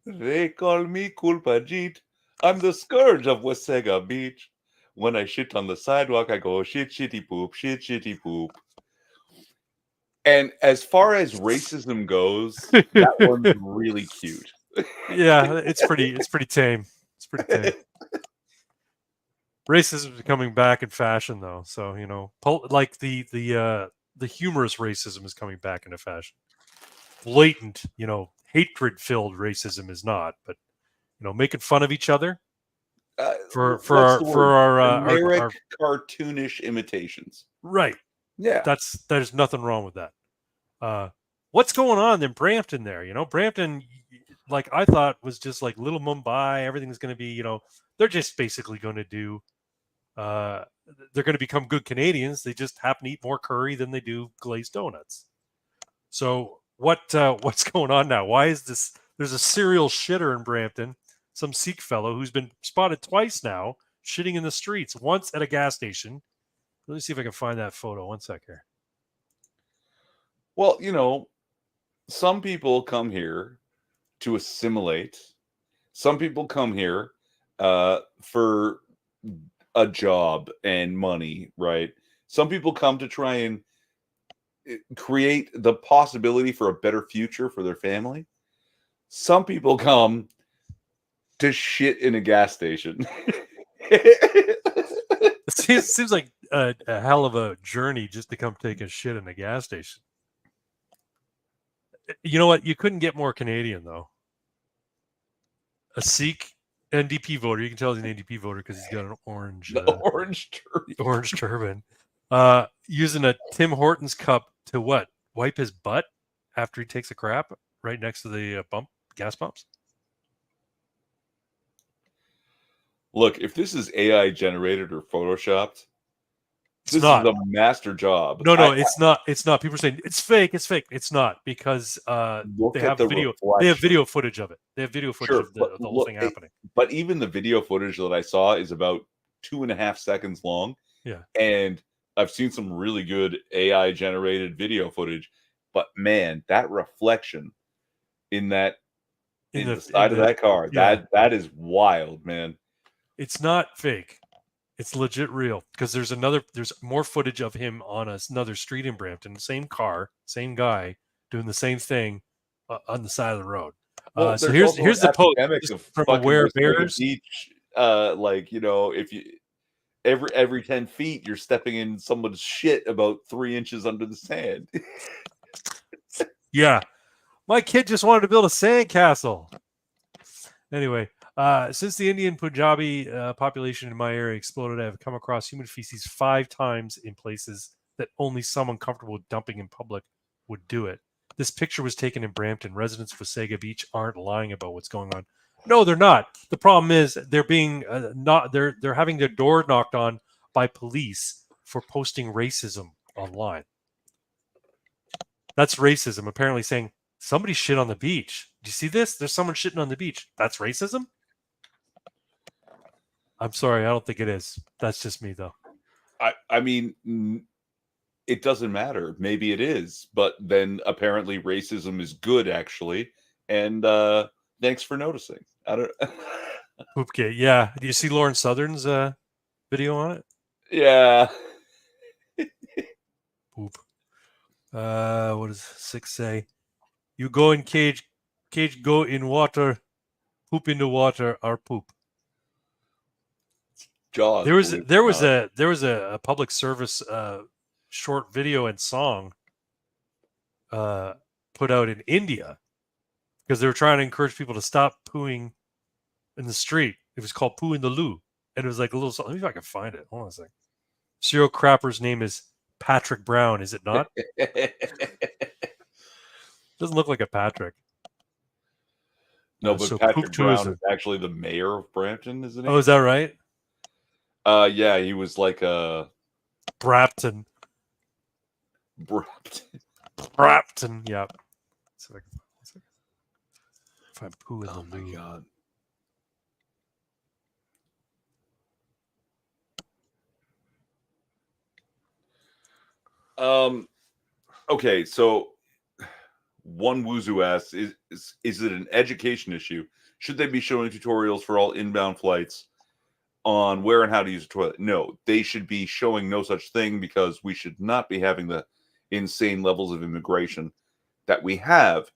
They call me Kulpajit. I'm the scourge of Wasaga Beach. When I shit on the sidewalk, I go shit, shitty poop, shit, shitty poop. And as far as racism goes, that one's really cute. Yeah, it's pretty tame. It's pretty tame. Racism is coming back in fashion, though. So like the humorous racism is coming back into fashion. Blatant, hatred-filled racism is not, but making fun of each other for our cartoonish imitations. Right. Yeah. There's nothing wrong with that. What's going on in Brampton there? Brampton, like I thought was just like little Mumbai. Everything's going to be, they're just basically going to do. They're going to become good Canadians. They just happen to eat more curry than they do glazed donuts. So what's going on now? Why is this? There's a serial shitter in Brampton, some Sikh fellow who's been spotted twice now shitting in the streets. Once at a gas station. Let me see if I can find that photo. One sec here. Well, some people come here to assimilate. Some people come here for a job and money, right? Some people come to try and create the possibility for a better future for their family. Some people come to shit in a gas station. It seems like a hell of a journey just to come take a shit in a gas station. You know what? You couldn't get more Canadian though. A Sikh NDP voter. You can tell he's an NDP voter because he's got an orange orange turban. orange turban. Using a Tim Hortons cup to what? Wipe his butt after he takes a crap right next to the gas pumps. Look, if this is AI generated or photoshopped, this not. is a master job. No, it's not. It's not. People are saying it's fake. It's fake. It's not because they have video. Reflection. They have video footage of it. They have video footage of the whole thing happening. But even the video footage that I saw is about 2.5 seconds long. Yeah, and I've seen some really good AI generated video footage. But man, that reflection in the side of that car, that is wild, man. It's not fake. It's legit real because there's more footage of him on another street in Brampton, same car, same guy doing the same thing on the side of the road. Well, so here's the post from Aware Bears. Beach, if you every 10 feet you're stepping in someone's shit about 3 inches under the sand. Yeah, my kid just wanted to build a sandcastle. Anyway. Since the Indian Punjabi population in my area exploded, I have come across human feces 5 times in places that only someone comfortable with dumping in public would do it. This picture was taken in Brampton. Residents of Wasaga Beach aren't lying about what's going on. No, they're not. The problem is they're being they're having their door knocked on by police for posting racism online. That's racism. Apparently saying somebody shit on the beach. Do you see this? There's someone shitting on the beach. That's racism? I'm sorry, I don't think it is. That's just me, though. I mean, it doesn't matter. Maybe it is, but then apparently racism is good, actually. And thanks for noticing. I don't. Poopgate, yeah. Do you see Lauren Southern's video on it? Yeah. Poop. What does 6 say? You go in cage go in water, poop in the water, or poop. Jaws, there was a public service short video and song put out in India because they were trying to encourage people to stop pooing in the street. It was called Poo in the Loo, and it was like a little song. Let me see if I can find it. Hold on a second. Serial crapper's name is Patrick Brown, is it not? Doesn't look like a Patrick. No, but so Patrick Brown is actually the mayor of Brampton, isn't he? Oh, is that right? Yeah, he was like a Brapton. Yeah. So if I poo in the my god. Okay, so one Wuzu asks, is it an education issue? Should they be showing tutorials for all inbound flights on where and how to use a toilet? No, they should be showing no such thing because we should not be having the insane levels of immigration that we have.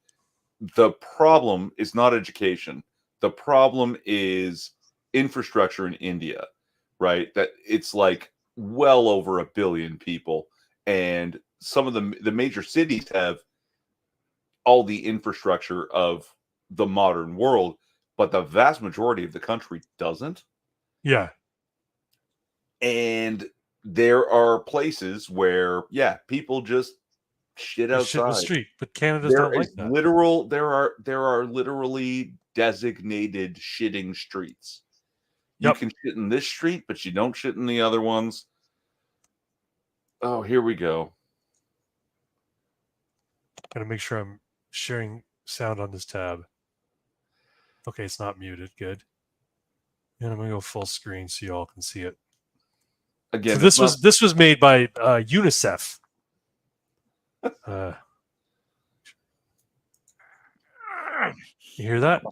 The problem is not education. The problem is infrastructure in India, right? That it's like well over 1 billion people. And some of the major cities have all the infrastructure of the modern world, but the vast majority of the country doesn't. Yeah. And there are places where, people just shit outside. Shit in the street, but Canada's not like that. There are literally designated shitting streets. You can shit in this street, but you don't shit in the other ones. Oh, here we go. Gotta make sure I'm sharing sound on this tab. Okay, it's not muted. Good. And I'm gonna go full screen so you all can see it. Again, so this was made by UNICEF. You hear that?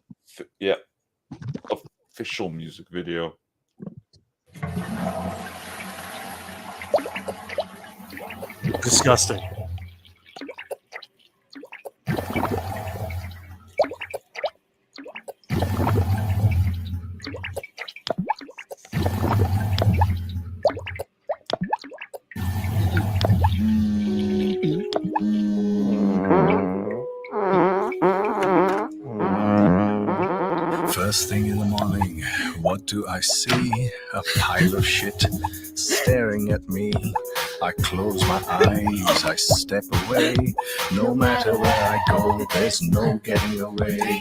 Yeah. Official music video. Disgusting. First thing in the morning, what do I see? A pile of shit staring at me. I close my eyes, I step away. No matter where I go, there's no getting away.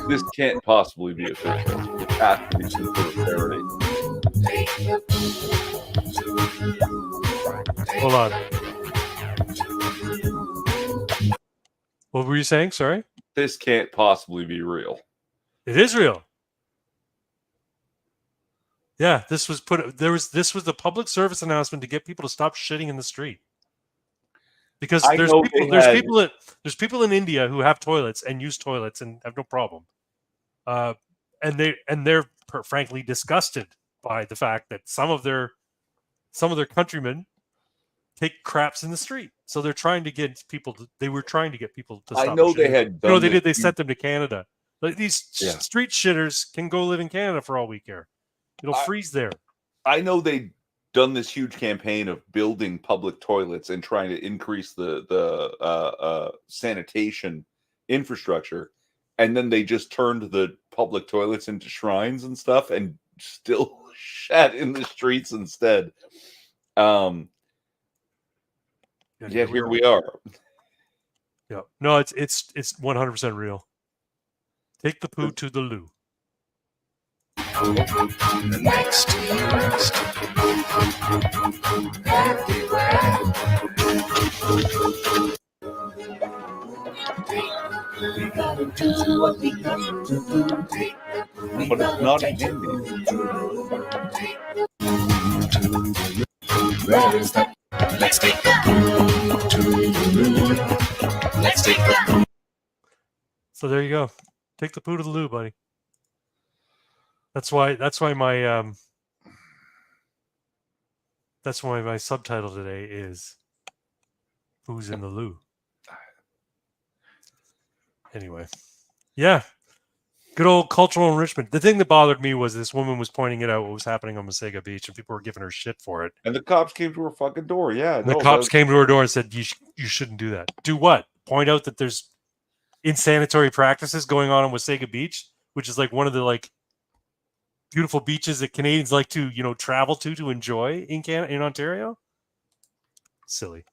This can't possibly be official. It has to be some sort of parody. Hold on. What were you saying? Sorry? This can't possibly be real. It is real. Yeah, this was the public service announcement to get people to stop shitting in the street. Because there's people in India who have toilets and use toilets and have no problem. And they're frankly disgusted by the fact that some of their countrymen take craps in the street. So they're trying to get people to stop. I know they shitting. had done They sent them to Canada. Like these street shitters can go live in Canada for all we care. It'll freeze there. I know they done this huge campaign of building public toilets and trying to increase the sanitation infrastructure, and then they just turned the public toilets into shrines and stuff, and still shat in the streets instead. Yet here we are. Yeah, no, it's 100% real. Take the poo to the loo. Next. But it's not in Hindi. Let's take the poo to the loo. Let's take the poo. So there you go. Take the poo to the loo, buddy. That's why my subtitle today is "Who's in the Loo." Anyway, yeah, good old cultural enrichment. The thing that bothered me was this woman was pointing it out what was happening on Masega Beach, and people were giving her shit for it. And the cops came to her fucking door. Yeah, the cops came to her door and said, "You shouldn't do that." Do what? Point out that there's insanitary practices going on Wasaga Beach, which is like one of the beautiful beaches that Canadians like to travel to enjoy in Ontario. Silly,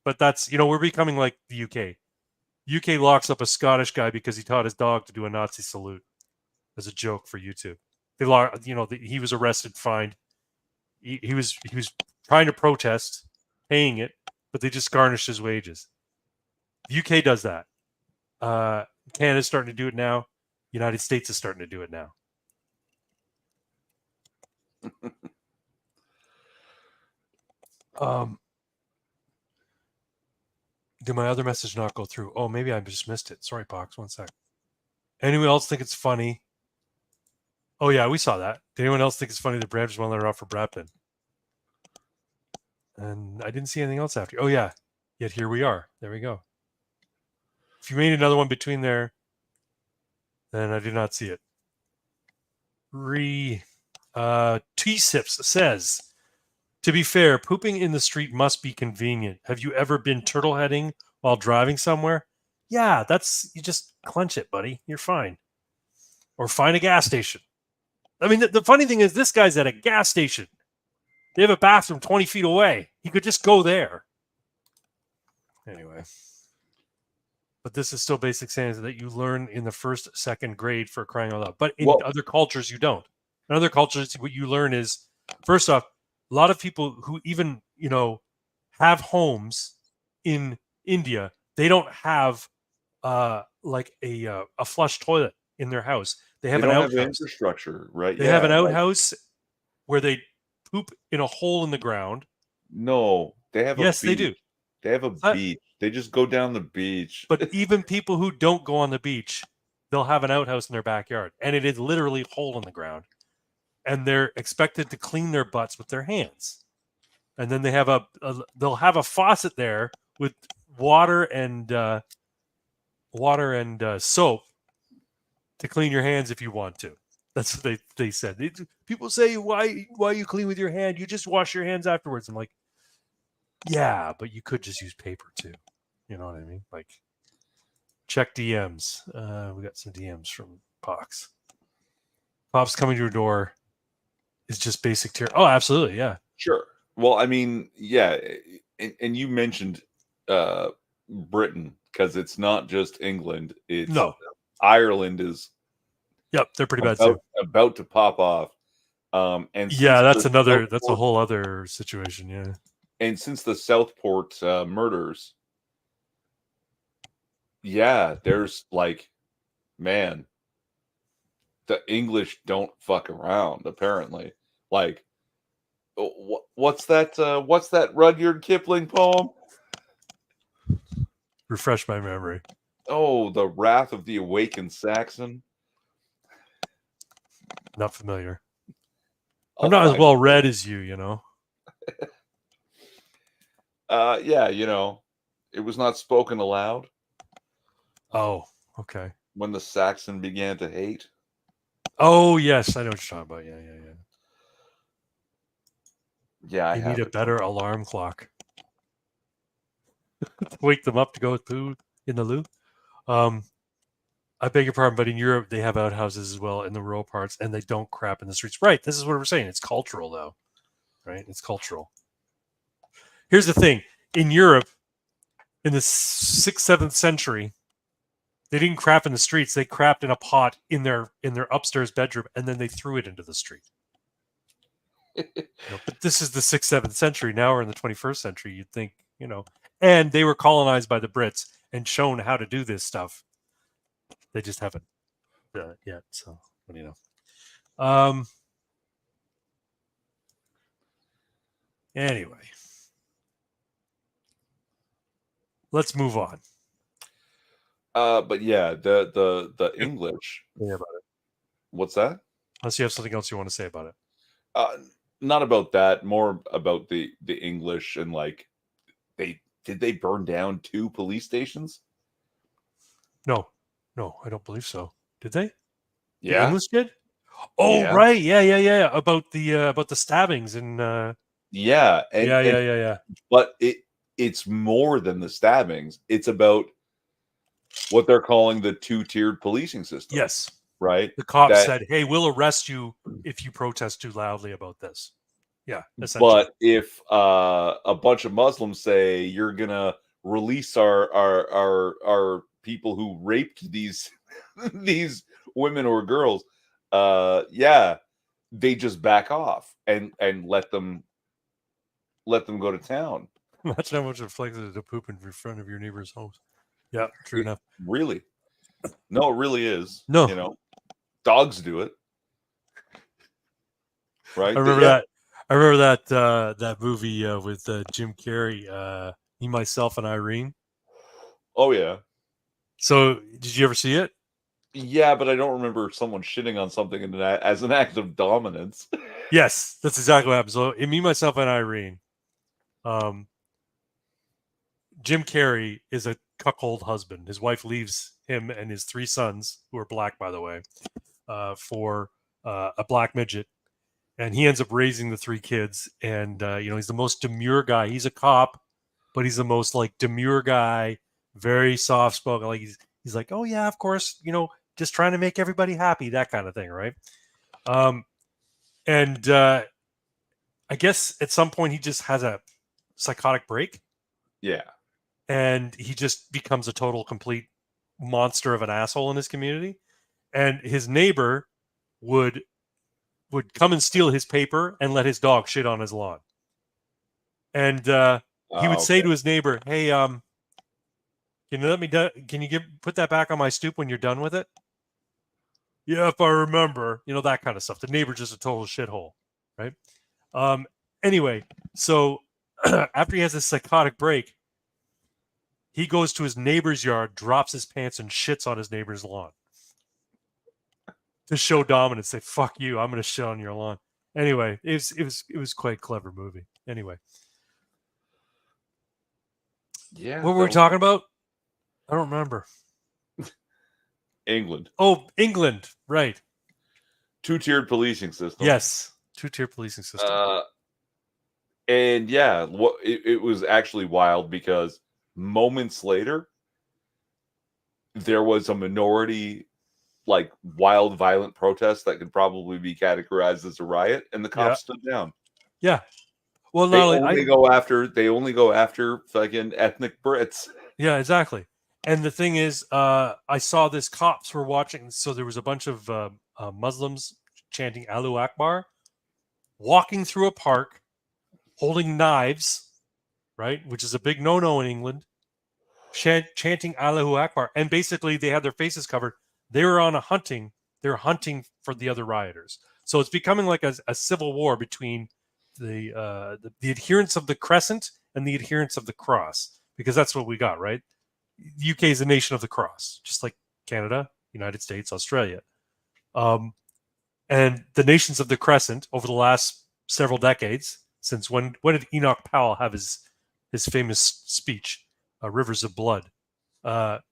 but that's we're becoming like the UK. UK locks up a Scottish guy because he taught his dog to do a Nazi salute as a joke for YouTube. He was arrested, fined. He was trying to protest, paying it, but they just garnished his wages. The UK does that. Canada's starting to do it now. United States is starting to do it now. Did my other message not go through? Oh, maybe I just missed it. Sorry, Pox. 1 sec. Anyone else think it's funny? Oh, yeah, we saw that. Did anyone else think it's funny that Brad just won a letter off for Bradpin? And I didn't see anything else after. Oh, yeah. Yet here we are. There we go. If you made another one between there, then I did not see it. T-Sips says, to be fair, pooping in the street must be convenient. Have you ever been turtle heading while driving somewhere? Yeah, you just clench it, buddy. You're fine. Or find a gas station. I mean, the funny thing is this guy's at a gas station. They have a bathroom 20 feet away. He could just go there. Anyway. But this is still basic science that you learn in the first, second grade for crying out loud. But in other cultures, you don't. In other cultures, what you learn is, first off, a lot of people who even, have homes in India, they don't have a flush toilet in their house. They have an outhouse. Infrastructure, right? They have an outhouse where they poop in a hole in the ground. No, they have a beach. Yes, they do. They have a beach. They just go down the beach. But even people who don't go on the beach, they'll have an outhouse in their backyard, and it is literally a hole in the ground. And they're expected to clean their butts with their hands. And then they have they'll have a faucet there with water and soap to clean your hands if you want to. That's what they said. People say, why you clean with your hand? You just wash your hands afterwards. I'm like, yeah, but you could just use paper too. You know what I mean? Like, check DMs. We got some DMs from Pox. Pops coming to your door is just basic tier. Oh, absolutely, yeah. Sure. Well, I mean, yeah, and you mentioned Britain, because it's not just England. It's No. Ireland is Yep, they're pretty bad too. about to pop off. And Yeah, since that's a whole other situation. Yeah. And since the Southport murders, yeah, there's like, man, the English don't fuck around. Apparently, like, what's that Rudyard Kipling poem? Refresh my memory. Oh, the Wrath of the Awakened Saxon. Not familiar. I'm not as well read as you, you know. Yeah, you know, it was not spoken aloud. Oh, okay. When the Saxon began to hate. Oh, yes, I know what you're talking about. Yeah. Yeah, You need a better alarm clock. Wake them up to go poo in the loo. I beg your pardon, but in Europe they have outhouses as well in the rural parts, and they don't crap in the streets. Right. This is what we're saying. It's cultural, though. Right. It's cultural. Here's the thing: in Europe, in the 6th, 7th century, they didn't crap in the streets. They crapped in a pot in their upstairs bedroom, and then they threw it into the street. But this is the 6th, 7th century. Now we're in the 21st century. You'd think, and they were colonized by the Brits and shown how to do this stuff. They just haven't done it yet. So, what do you know? Anyway, let's move on. But yeah, the English. Yeah, about it. What's that? Unless you have something else you want to say about it. Not about that. More about the English, and like, did they burn down 2 police stations? No, I don't believe so. Did they? Yeah, the English did. Oh, yeah. Right. Yeah. About the stabbings and. Yeah. Yeah. But it's more than the stabbings. It's about what they're calling the 2-tiered policing system. Yes. Right. The cops said, "Hey, we'll arrest you if you protest too loudly about this." Yeah. But if a bunch of Muslims say you're gonna release our people who raped these these women or girls, yeah, they just back off and let them go to town. Imagine how much it flexible to poop in front of your neighbor's homes. Yeah, true enough. Really? No, it really is. No, dogs do it. Right? I remember that. I remember that movie with Jim Carrey, Me, Myself, and Irene. Oh yeah. So, did you ever see it? Yeah, but I don't remember someone shitting on something as an act of dominance. Yes, that's exactly what happened. So, in Me, Myself, and Irene, Jim Carrey is a cuckold husband. His wife leaves him and his 3 sons, who are black, by the way, for a black midget. And he ends up raising the 3 kids. And, he's the most demure guy. He's a cop, but he's the most demure guy, very soft spoken. Like he's like, oh yeah, of course, just trying to make everybody happy, that kind of thing. Right. And I guess at some point he just has a psychotic break. Yeah. And he just becomes a total, complete monster of an asshole in his community. And his neighbor would come and steal his paper and let his dog shit on his lawn. And he would say to his neighbor, "Hey, can you let me can you put that back on my stoop when you're done with it?" Yeah, if I remember, that kind of stuff. The neighbor's just a total shithole, right? Anyway, so after he has this psychotic break, he goes to his neighbor's yard, drops his pants, and shits on his neighbor's lawn to show dominance. Say, "Fuck you! I'm going to shit on your lawn." Anyway, it was quite a clever movie. Anyway, yeah. What were we talking about? I don't remember. England. Oh, England, right? 2-tiered policing system. Yes, 2-tiered policing system. And yeah, it was actually wild because moments later, there was a minority, like wild, violent protest that could probably be categorized as a riot, and the cops stood down. Yeah. Well, They not only go after fucking ethnic Brits. Yeah, exactly. And the thing is, I saw this. Cops were watching. So there was a bunch of Muslims chanting "Allahu Akbar," walking through a park, holding knives, right, which is a big no-no in England. Chanting Allahu Akbar, and basically they had their faces covered. They were on a hunting. They're hunting for the other rioters. So it's becoming like a civil war between the adherents of the crescent and the adherents of the cross, because that's what we got, right? The UK is a nation of the cross, just like Canada, United States, Australia. And the nations of the crescent over the last several decades, since when did Enoch Powell have his famous speech, Rivers of Blood?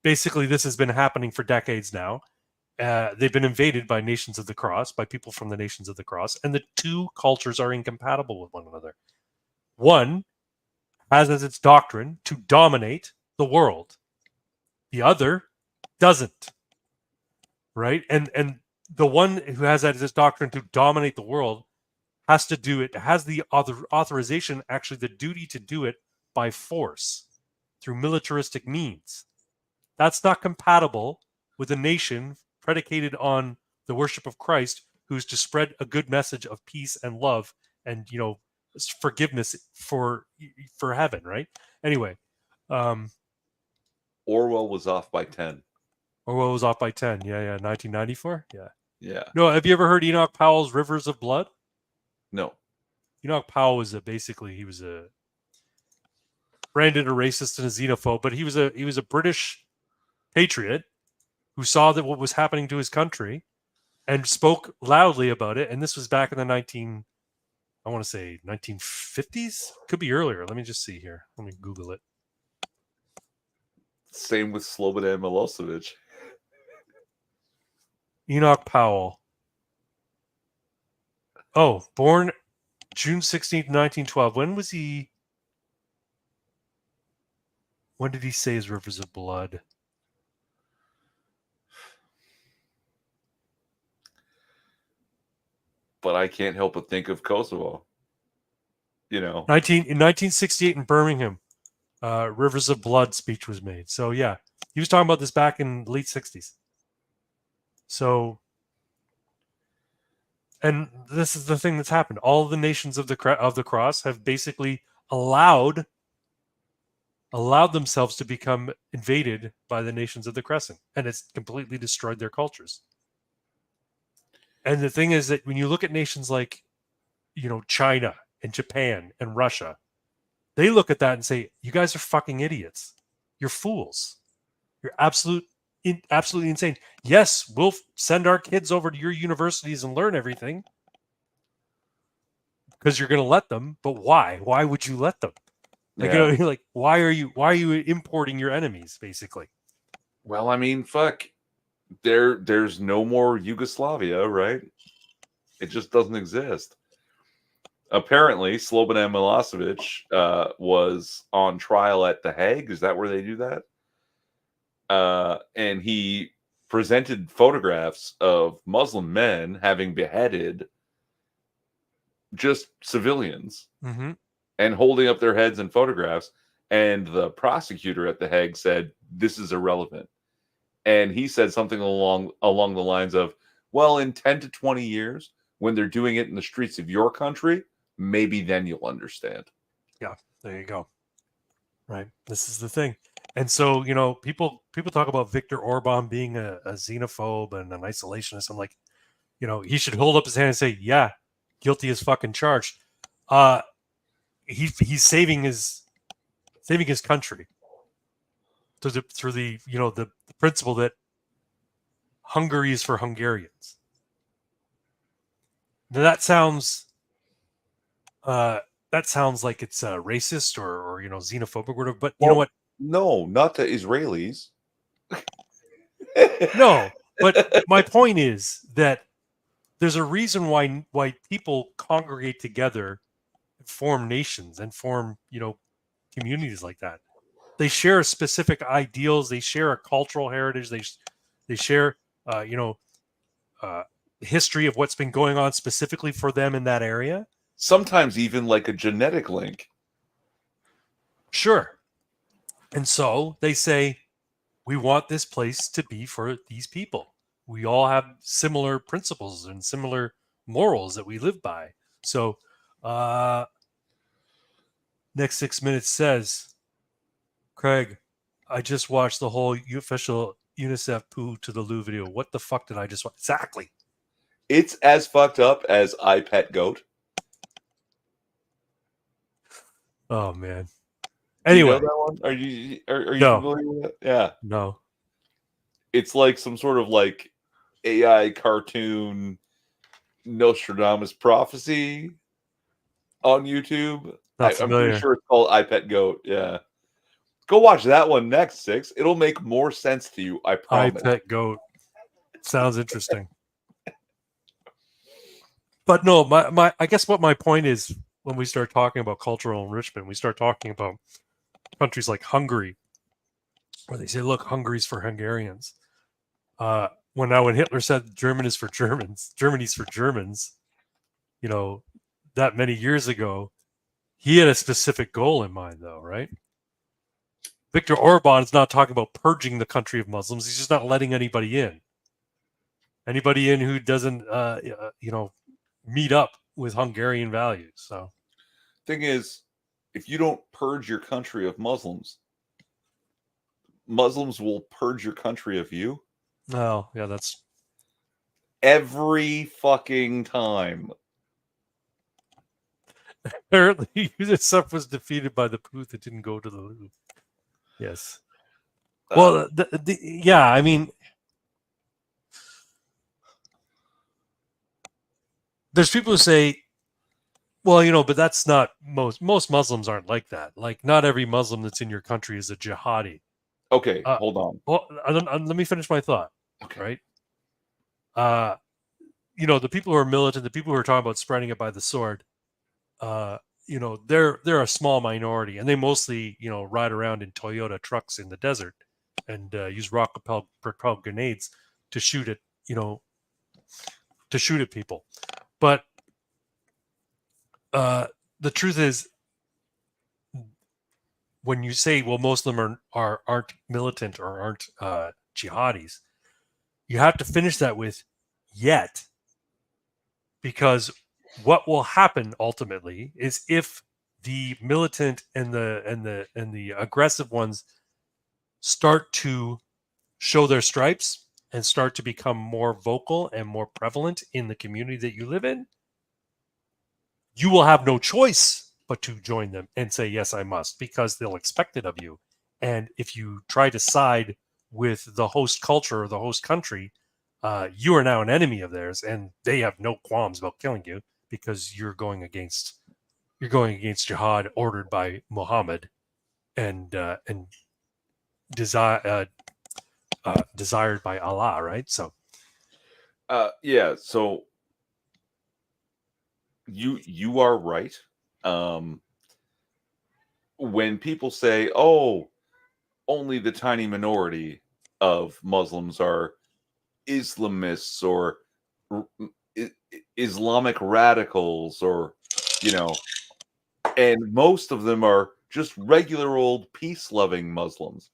Basically, this has been happening for decades now. They've been invaded by nations of the cross, by people from the nations of the cross, and the two cultures are incompatible with one another. One has as its doctrine to dominate the world. The other doesn't, right? And the one who has that as its doctrine to dominate the world has to do it, has the authorization, actually the duty to do it by force through militaristic means. That's not compatible with a nation predicated on the worship of Christ, who's to spread a good message of peace and love and, forgiveness for heaven, right? Anyway, Orwell was off by 10. Orwell was off by 10. Yeah, 1994. Yeah. No, have you ever heard Enoch Powell's Rivers of Blood? No. Enoch Powell was he was branded a racist and a xenophobe, but he was a British patriot who saw that what was happening to his country and spoke loudly about it. And this was back in the 1950s? Could be earlier. Let me just see here. Let me Google it. Same with Slobodan Milosevic. Enoch Powell. Oh, born June 16th, 1912. When did he say his Rivers of Blood? But I can't help but think of Kosovo. In 1968 in Birmingham, Rivers of Blood speech was made. So yeah, he was talking about this back in the late 60s. So, and this is the thing that's happened. All of the nations of the cross have basically allowed themselves to become invaded by the nations of the crescent, and it's completely destroyed their cultures. And the thing is that when you look at nations like, China and Japan and Russia, they look at that and say, you guys are fucking idiots. You're fools. You're absolutely insane. Yes, we'll send our kids over to your universities and learn everything because you're going to let them. But why? Why would you let them? Like, you're like, why are you importing your enemies, basically? Well, I mean, fuck. There's no more Yugoslavia, right? It just doesn't exist. Apparently, Slobodan Milosevic was on trial at The Hague. Is that where they do that? And he presented photographs of Muslim men having beheaded just civilians and holding up their heads in photographs. And the prosecutor at The Hague said, this is irrelevant. And he said something along the lines of, well, in 10 to 20 years, when they're doing it in the streets of your country, maybe then you'll understand. Yeah, there you go. Right. This is the thing. And so, people talk about Viktor Orban being a xenophobe and an isolationist. I'm like, he should hold up his hand and say, yeah, guilty as fucking charged. He's saving his country through the the principle that Hungary is for Hungarians. Now, that sounds like it's racist or xenophobic or whatever. But you know what? No, not the Israelis. No, but my point is that there's a reason why people congregate together, form nations, and form communities like that. they share specific ideals. They share a cultural heritage. They share, history of what's been going on specifically for them in that area. Sometimes even like a genetic link. Sure. And so they say, we want this place to be for these people. We all have similar principles and similar morals that we live by. So, next 6 minutes says, Craig, I just watched the whole official UNICEF Poo to the Loo video. What the fuck did I just watch? Exactly. It's as fucked up as I Pet Goat. Oh, man. Do you Anyway. know that one? Are you No. familiar with it? Yeah. No. It's like some sort of like AI cartoon Nostradamus prophecy on YouTube. Not I'm familiar. pretty sure it's called I Pet Goat. Yeah. Go watch that one next, Six. It'll make more sense to you, I I promise. Pet Goat. Sounds interesting. But no, my I guess what my point is, when we start talking about cultural enrichment, we start talking about countries like Hungary, where they say, look, Hungary's for Hungarians. When Hitler said Germany's for Germans, that many years ago, he had a specific goal in mind, though, right? Viktor Orban is not talking about purging the country of Muslims. He's just not letting anybody in. Anybody in who doesn't, meet up with Hungarian values. So, Thing is, if you don't purge your country of Muslims, Muslims will purge your country of you. oh yeah, that's every fucking time. Apparently, UNICEF was defeated by the poo that didn't go to the loo. Yes. Well, yeah, I mean, there's people who say, well, but that's not most Muslims aren't like that. Like, not every Muslim that's in your country is a jihadi. Okay, hold on. Well, let me finish my thought. Okay. Right. The people who are militant, the people who are talking about spreading it by the sword, they're a small minority, and they mostly, ride around in Toyota trucks in the desert and use rocket-propelled grenades to shoot at people. But the truth is, when you say, well, most of them aren't militant or aren't jihadis, you have to finish that with yet, because what will happen ultimately is, if the militant and the aggressive ones start to show their stripes and start to become more vocal and more prevalent in the community that you live in, you will have no choice but to join them and say, yes, I must, because they'll expect it of you. And if you try to side with the host culture or the host country, you are now an enemy of theirs, and they have no qualms about killing you, because you're going against jihad ordered by Muhammad and desired by Allah, right? So, yeah. So you are right. When people say, "Oh, only the tiny minority of Muslims are Islamists or Islamic radicals," or and most of them are just regular old peace-loving Muslims.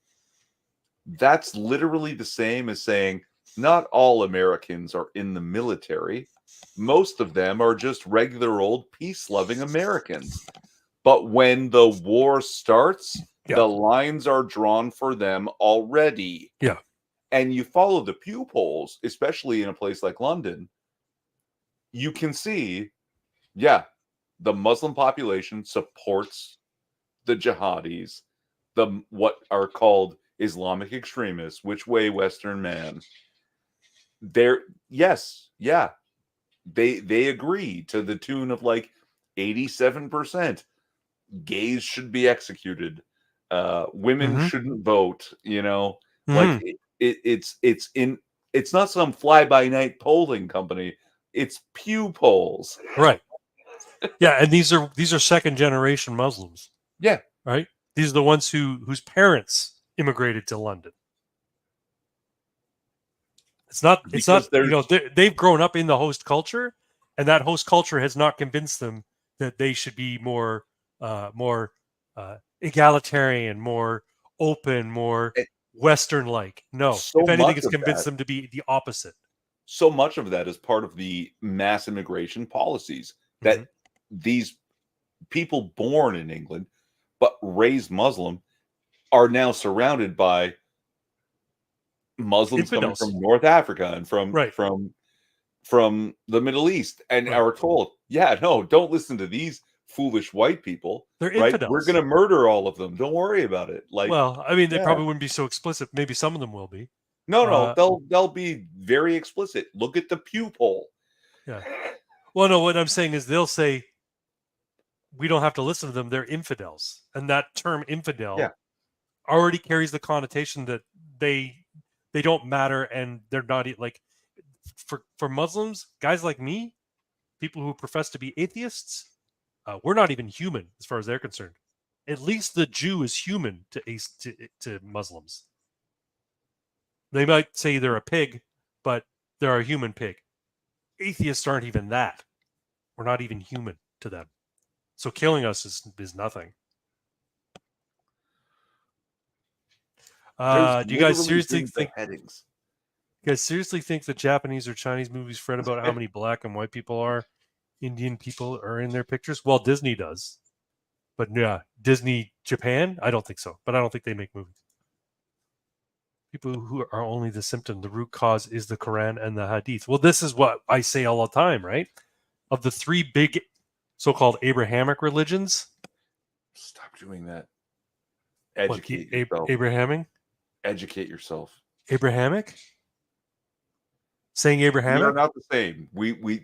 That's literally the same as saying not all Americans are in the military. Most of them are just regular old peace-loving Americans. But when the war starts, the lines are drawn for them already. Yeah. And you follow the Pew polls, especially in a place like London, you can see, the Muslim population supports the jihadis, what are called Islamic extremists, which way Western man. They agree to the tune of like 87%. Gays should be executed. Women shouldn't vote. Like it's not some fly-by-night polling company. It's Pew polls, right? Yeah, and these are second generation Muslims. Yeah, right. These are the ones whose parents immigrated to London. It's not. They've grown up in the host culture, and that host culture has not convinced them that they should be more egalitarian, more open, more Western-like. No, if anything, it's convinced them to be the opposite. So much of that is part of the mass immigration policies that these people born in England but raised Muslim are now surrounded by Muslims coming from North Africa and from the Middle East, and are told, don't listen to these foolish white people. They're infidels. We're going to murder all of them. Don't worry about it. They probably wouldn't be so explicit. Maybe some of them will be. No, they'll be very explicit. Look at the Pew poll. Yeah. Well, no, what I'm saying is they'll say we don't have to listen to them. They're infidels, and that term infidel already carries the connotation that they don't matter, and they're not like for Muslims, guys like me, people who profess to be atheists, we're not even human as far as they're concerned. At least the Jew is human to Muslims. They might say they're a pig, but they're a human pig. Atheists aren't even that. We're not even human to them. So killing us is nothing. Do you guys seriously think headings? You guys seriously think the Japanese or Chinese movies fret about how many black and white people are, Indian people are in their pictures? Well, Disney does. But yeah, Disney Japan, I don't think so. But I don't think they make movies. People who are only the symptom, the root cause is the Quran and the Hadith. Well, this is what I say all the time, right? Of the three big so-called Abrahamic religions. Stop doing that. Educate yourself. Abrahamic? Educate yourself. Abrahamic? Saying Abrahamic? We are not the same.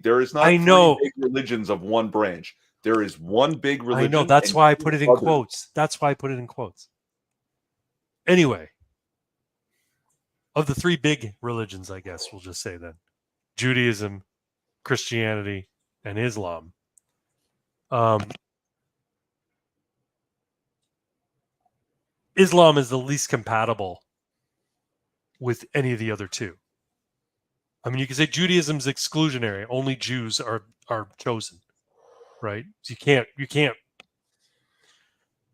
There is not three big religions of one branch. There is one big religion. I know. That's why I put it in quotes. That's why I put it in quotes. Anyway. Of the three big religions, I guess we'll just say then. Judaism, Christianity, and Islam. Islam is the least compatible with any of the other two. I mean, you can say Judaism's exclusionary. Only Jews are chosen, right? So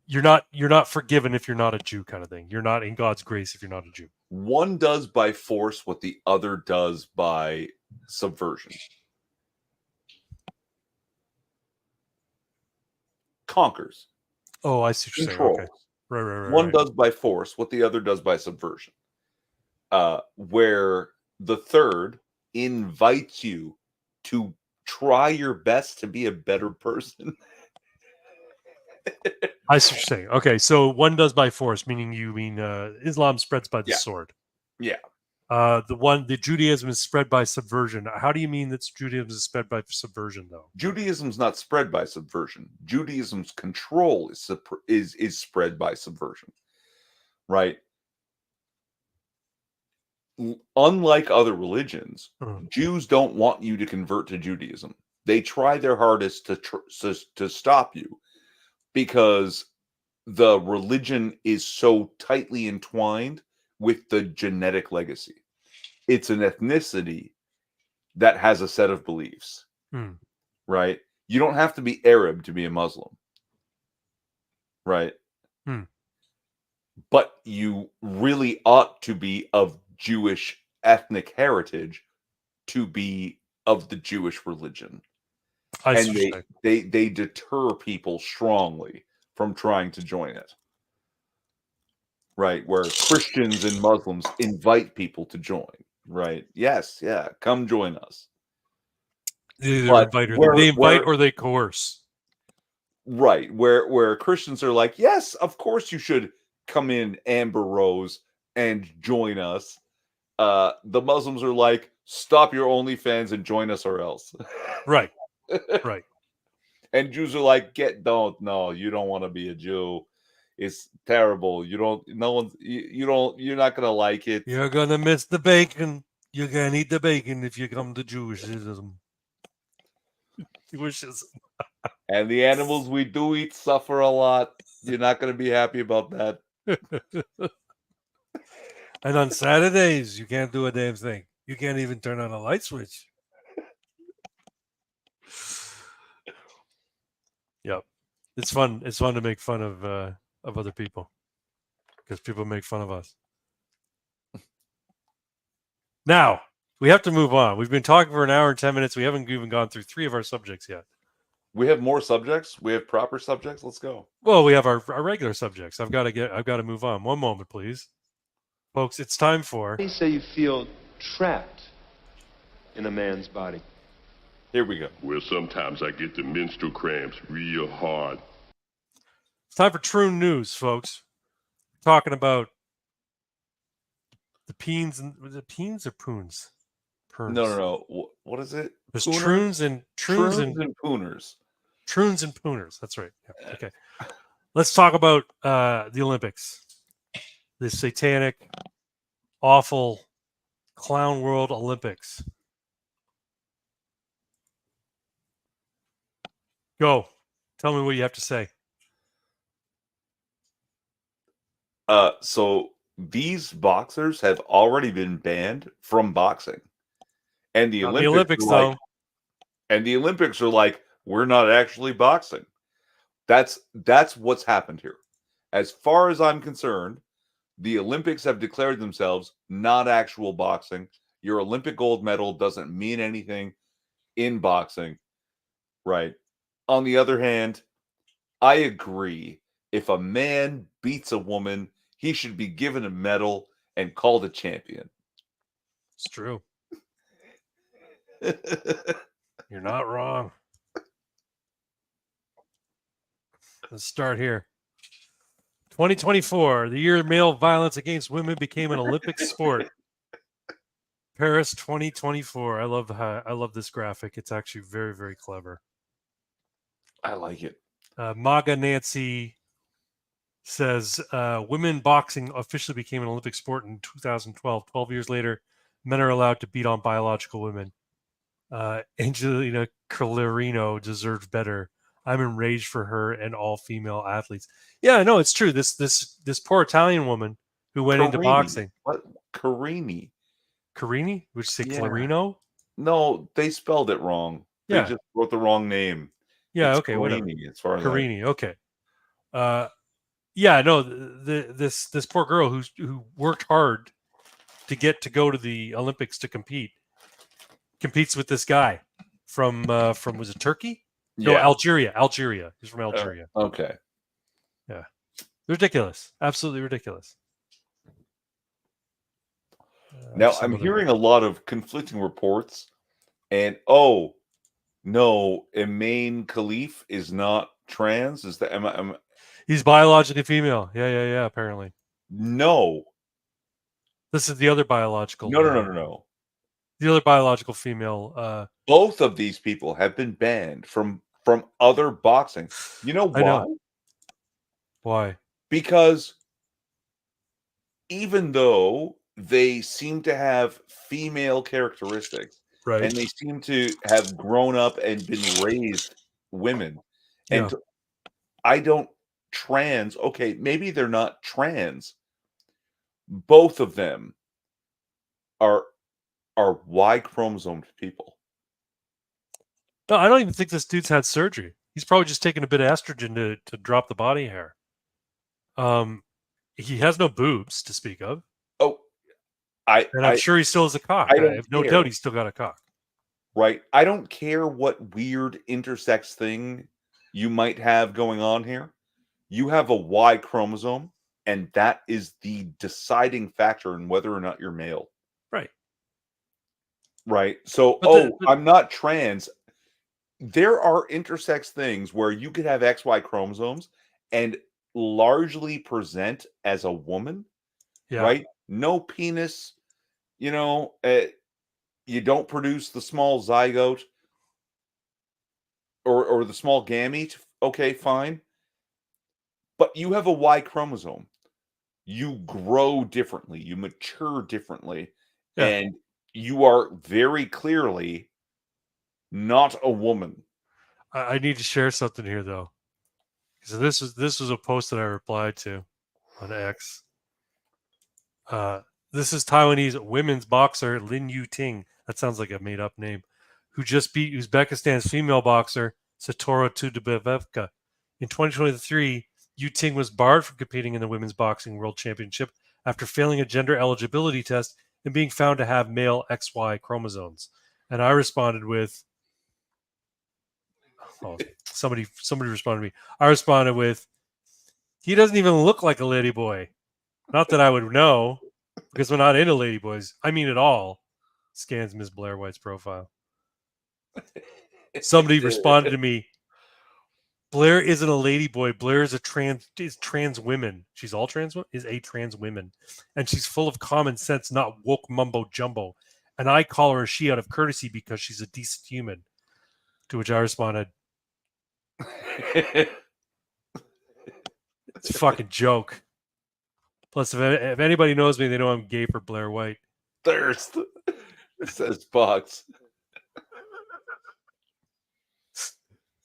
you're not forgiven if you're not a Jew, kind of thing. You're not in God's grace if you're not a Jew. One does by force what the other does by subversion. Conquers. Oh, I see what you're saying. Okay. Right. One does by force what the other does by subversion. Where the third invites you to try your best to be a better person. I see what you're saying. Okay, so one does by force, meaning you mean Islam spreads by the sword. Yeah. The Judaism is spread by subversion. How do you mean that Judaism is spread by subversion, though? Judaism's not spread by subversion. Judaism's control is spread by subversion, right? Unlike other religions, Jews don't want you to convert to Judaism. They try their hardest to stop you because the religion is so tightly entwined with the genetic legacy. It's an ethnicity that has a set of beliefs, right? You don't have to be Arab to be a Muslim, right? But you really ought to be of Jewish ethnic heritage to be of the Jewish religion. And they deter people strongly from trying to join it. Right, where Christians and Muslims invite people to join. Right. Yes, yeah. Come join us. They invite or they coerce. Right. Where Christians are like, yes, of course you should come in, Amber Rose, and join us. The Muslims are like, stop your OnlyFans and join us or else. Right. Right. And Jews are like, you don't want to be a Jew. It's terrible. You're not gonna like it. You're gonna miss the bacon. You're gonna eat the bacon if you come to Jewishism. And the animals we do eat suffer a lot. You're not going to be happy about that. And on Saturdays, you can't do a damn thing. You can't even turn on a light switch. Yep. It's fun. It's fun to make fun of other people because people make fun of us. Now, we have to move on. We've been talking for an hour and 10 minutes. We haven't even gone through 3 of our subjects yet. We have more subjects. We have proper subjects. Let's go. Well, we have our regular subjects. I've got to move on. One moment, please. Folks, it's time for... You say you feel trapped in a man's body. Here we go. Well, sometimes I get the menstrual cramps real hard. It's time for Troon News, folks. We're talking about the peens and... Was it peens or poons? Perns. No. What is it? There's Pooners? troons and pooners. Troons and pooners. That's right. Yeah. Okay. Let's talk about the Olympics. The satanic, awful, clown world Olympics. Go. Tell me what you have to say. So these boxers have already been banned from boxing. And the Olympics are like, though. And the Olympics are like, we're not actually boxing. That's what's happened here. As far as I'm concerned, the Olympics have declared themselves not actual boxing. Your Olympic gold medal doesn't mean anything in boxing, right? On the other hand, I agree. If a man beats a woman, he should be given a medal and called a champion. It's true. You're not wrong. Let's start here. 2024, the year male violence against women became an Olympic sport. Paris 2024. I love this graphic. It's actually very, very clever. I like it. MAGA Nancy says women boxing officially became an Olympic sport in 2012. 12 years later, men are allowed to beat on biological women. Angelina Collerino deserves better. I'm enraged for her and all female athletes. Yeah, no, it's true. This poor Italian woman who went into boxing. What? Carini? Would you say Yeah. Clarino? No, they spelled it wrong. Yeah. They just wrote the wrong name. Yeah, It's okay, Carini, whatever. as far as Carini, okay. Yeah, no, this poor girl who worked hard to get to go to the Olympics to competes with this guy from was it Turkey? No, Algeria. He's from Algeria. Okay. Yeah. Ridiculous. Absolutely ridiculous. Now I'm hearing a lot of conflicting reports, and no, Emain Khalif is not trans. Is that he's biologically female? Yeah. Apparently, no. This is the other biological. No. The other biological female. Both of these people have been banned from other boxing. You know why? I know. Why? Because even though they seem to have female characteristics, right, and they seem to have grown up and been raised women, and I don't trans. Okay, maybe they're not trans. Both of them are Y chromosomed people. No, I don't even think this dude's had surgery. He's probably just taken a bit of estrogen to drop the body hair. He has no boobs to speak of. Oh, I'm sure he still has a cock. I have no doubt he's still got a cock. Right. I don't care what weird intersex thing you might have going on here. You have a Y chromosome, and that is the deciding factor in whether or not you're male. Right. Right. So, I'm not trans. There are intersex things where you could have XY chromosomes and largely present as a woman. Yeah. Right. No penis. You don't produce the small zygote or the small gamete. Okay, fine. But you have a Y chromosome. You grow differently. You mature differently. Yeah. And you are very clearly not a woman. I need to share something here though. So this was a post that I replied to on X. This is Taiwanese women's boxer Lin Yuting. That sounds like a made up name. Who just beat Uzbekistan's female boxer Satora Tudbevka. In 2023, Yuting was barred from competing in the Women's Boxing World Championship after failing a gender eligibility test and being found to have male XY chromosomes. And I responded with, somebody responded to me. I responded with, he doesn't even look like a ladyboy. Not that I would know, because we're not into ladyboys. I mean at all. Scans Ms. Blair White's profile. Somebody responded to me, Blair isn't a ladyboy. Blair is trans women. She's all trans is a trans woman. And she's full of common sense, not woke mumbo jumbo. And I call her a she out of courtesy because she's a decent human. To which I responded, it's a fucking joke. Plus, if anybody knows me, they know I'm gay for Blair White. Thirst, says Fox.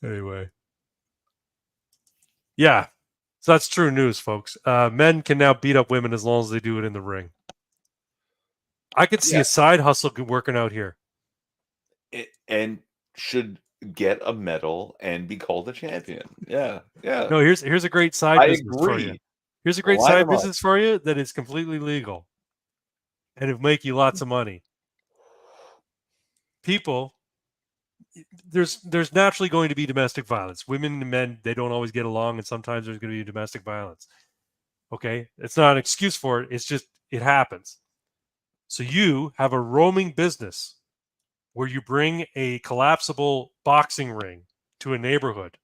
Anyway. Yeah. So that's true news, folks. Men can now beat up women as long as they do it in the ring. I could see a side hustle working out here. And should get a medal and be called a champion. Yeah. Yeah. No, here's a great side business for you. Here's a great side business for you that is completely legal. And it'll make you lots of money. People, there's naturally going to be domestic violence. Women and men, they don't always get along, and sometimes there's going to be domestic violence. Okay? It's not an excuse for it. It's just, it happens. So you have a roaming business where you bring a collapsible boxing ring to a neighborhood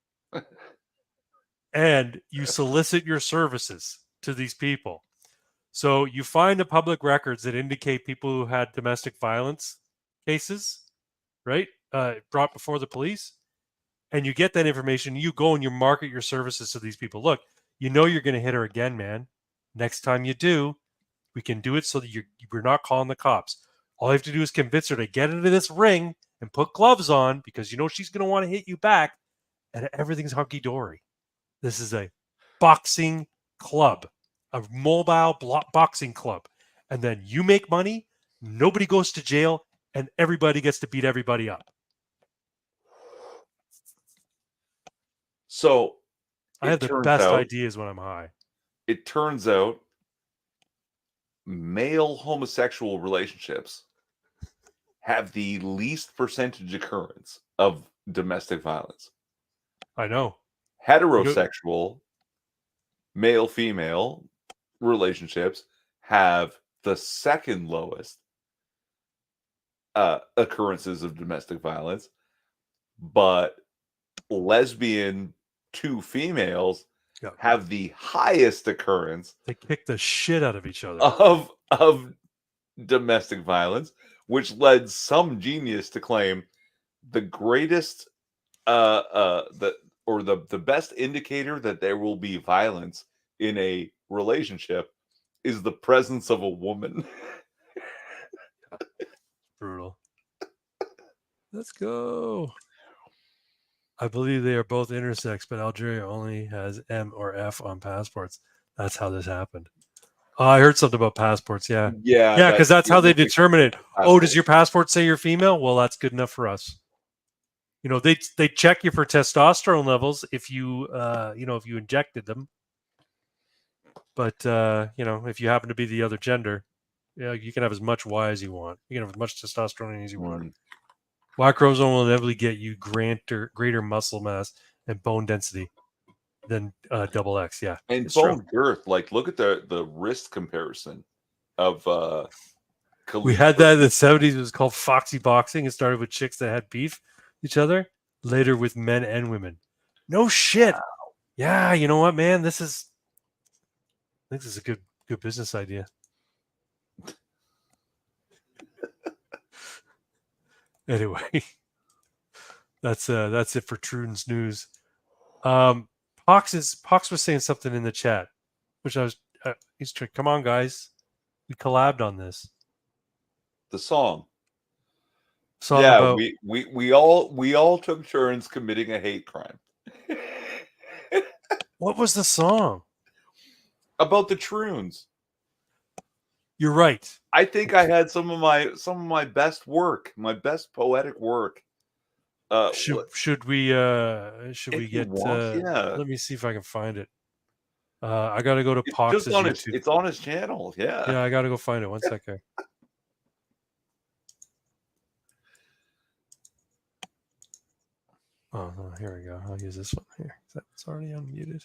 and you solicit your services to these people. So you find the public records that indicate people who had domestic violence cases, right? Brought before the police. And you get that information. You go and you market your services to these people. Look, you know you're going to hit her again, man. Next time you do, we can do it so that we're not calling the cops. All you have to do is convince her to get into this ring and put gloves on because you know she's going to want to hit you back, and everything's hunky-dory. This is a boxing club, a mobile boxing club. And then you make money, nobody goes to jail, and everybody gets to beat everybody up. So I have the best ideas when I'm high. It turns out male homosexual relationships have the least percentage occurrence of domestic violence. I know. Heterosexual male-female relationships have the second lowest occurrences of domestic violence, but lesbian two females have the highest occurrence. They kick the shit out of each other of domestic violence, which led some genius to claim the greatest the best indicator that there will be violence in a relationship is the presence of a woman. Brutal. Let's go. I believe they are both intersex, but Algeria only has M or F on passports. That's how this happened. Oh, I heard something about passports. Yeah. Yeah, because that's how they determine it. Oh, does your passport say you're female? Well, that's good enough for us. You know, they check you for testosterone levels if you if you injected them. But if you happen to be the other gender, you can have as much Y as you want. You can have as much testosterone as you want. Y chromosome will inevitably get you greater muscle mass and bone density than double X. Yeah, and bone girth. Like, look at the wrist comparison of. We had that in the 70s. It was called Foxy Boxing. It started with chicks that had beef each other. Later with men and women. No shit. Wow. Yeah, you know what, man? I think this is a good business idea. Anyway, that's it for Truden's news. Pox was saying something in the chat, which I was he's trying. Come on, guys, we collabed on this. The song. Song Yeah, about we all took turns committing a hate crime. what was the song? About the Troons. You're right. I think I had some of my best work, my best poetic work. Should we If you get want, yeah. let me see if I can find it. I gotta go to It's Pox's just on YouTube. it's on his channel, yeah. Yeah, I gotta go find it. One second. Oh no, here we go. I'll use this one here. That's already unmuted.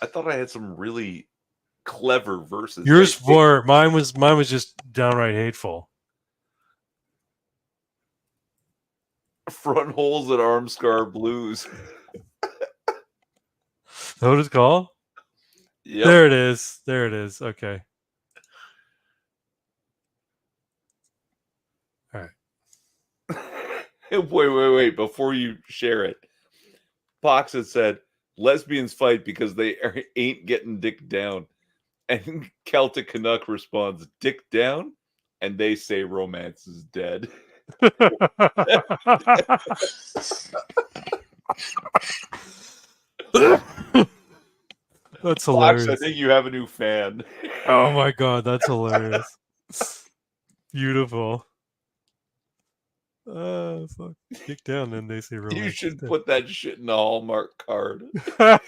I thought I had some really clever verses. Yours were mine was just downright hateful. Front holes at Armscar Blues. What it's called? Yep. There it is. There it is. Okay. All right. Wait. Before you share it, Pox had said, lesbians fight because they ain't getting dick down. And Celtic Canuck responds, dick down? And they say romance is dead. That's Fox, hilarious. I think you have a new fan. Oh my god, that's hilarious. Beautiful. Fuck. Dick down, then they say romance. You should put that shit in a Hallmark card. All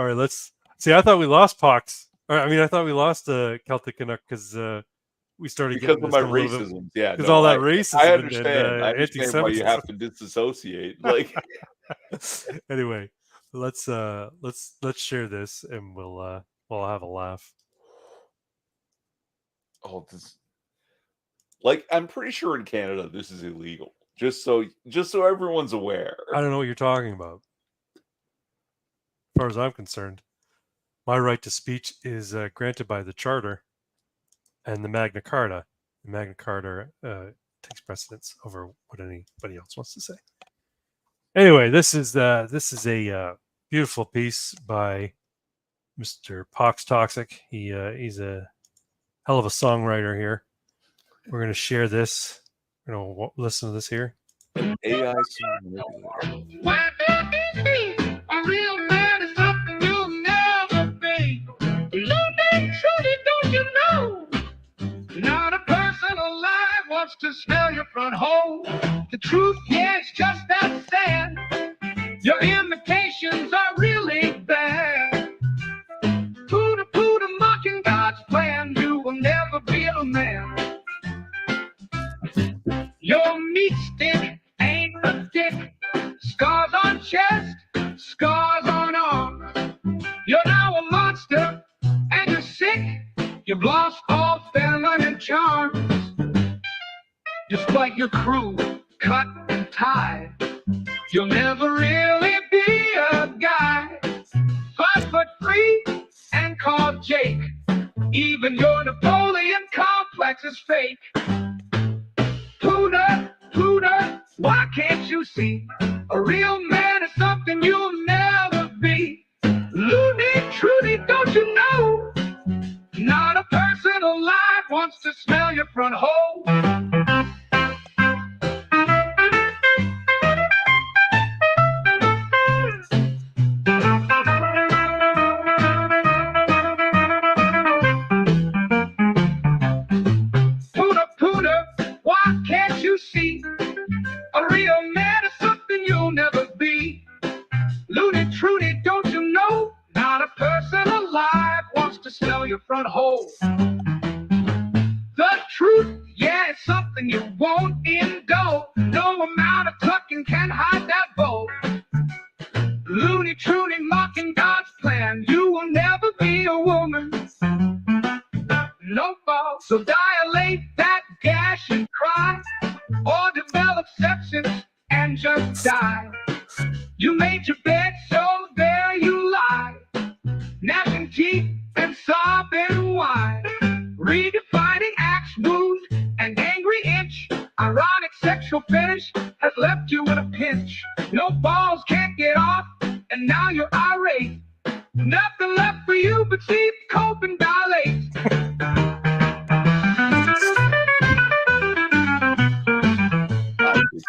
right, let's see. I thought we lost Pox. I mean, I thought we lost Celtic Canuck because we started Because getting of this my a little bit- racism. Yeah, because all that racism. I understand. And, I understand why you have to disassociate. Like, anyway, let's share this and we'll have a laugh. oh, this. Like, I'm pretty sure in Canada this is illegal. Just so everyone's aware. I don't know what you're talking about. As far as I'm concerned, my right to speech is granted by the Charter and the Magna Carta. The Magna Carta takes precedence over what anybody else wants to say. Anyway, this is a beautiful piece by Mr. Pox Toxic. He's a hell of a songwriter here. We're going to share this. We're going to listen to this here. AI song. A real man is something you'll never be. Lonely, truly, don't you know? Not a person alive wants to smell your front hole. The truth, yeah, it's just that sad. Your imitations are really bad. Poodle, mocking God's plan. You will never be a man. Your meat stick ain't a dick. Scars on chest, scars on arm. You're now a monster and you're sick. You've lost all feminine charms. Despite your crew, cut and tie, you'll never really be a guy. 5'3" and called Jake. Even your Napoleon complex is fake. Pooter, why can't you see? A real man is something you'll never be. Loony, Trudy, don't you know? Not a person alive wants to smell your front hole. Pooter, why can't you see? A real man is something you'll never be. Loony, Trudy, don't you know? Not a person alive wants to smell your front hole. The truth, yeah, it's something you won't indulge. No amount of tucking can hide that bowl. Loony, Trudy, mocking God's plan. You will never be a woman. No ball, so dilate that gash and cry, or develop sepsis and just die. You made your bed, so there you lie, gnashing teeth and sobbing why. Redefining axe wound and angry inch. Ironic sexual finish has left you in a pinch. No balls, can't get off, and now you're irate. Nothing the luck for you, but see, cope and dilate. I did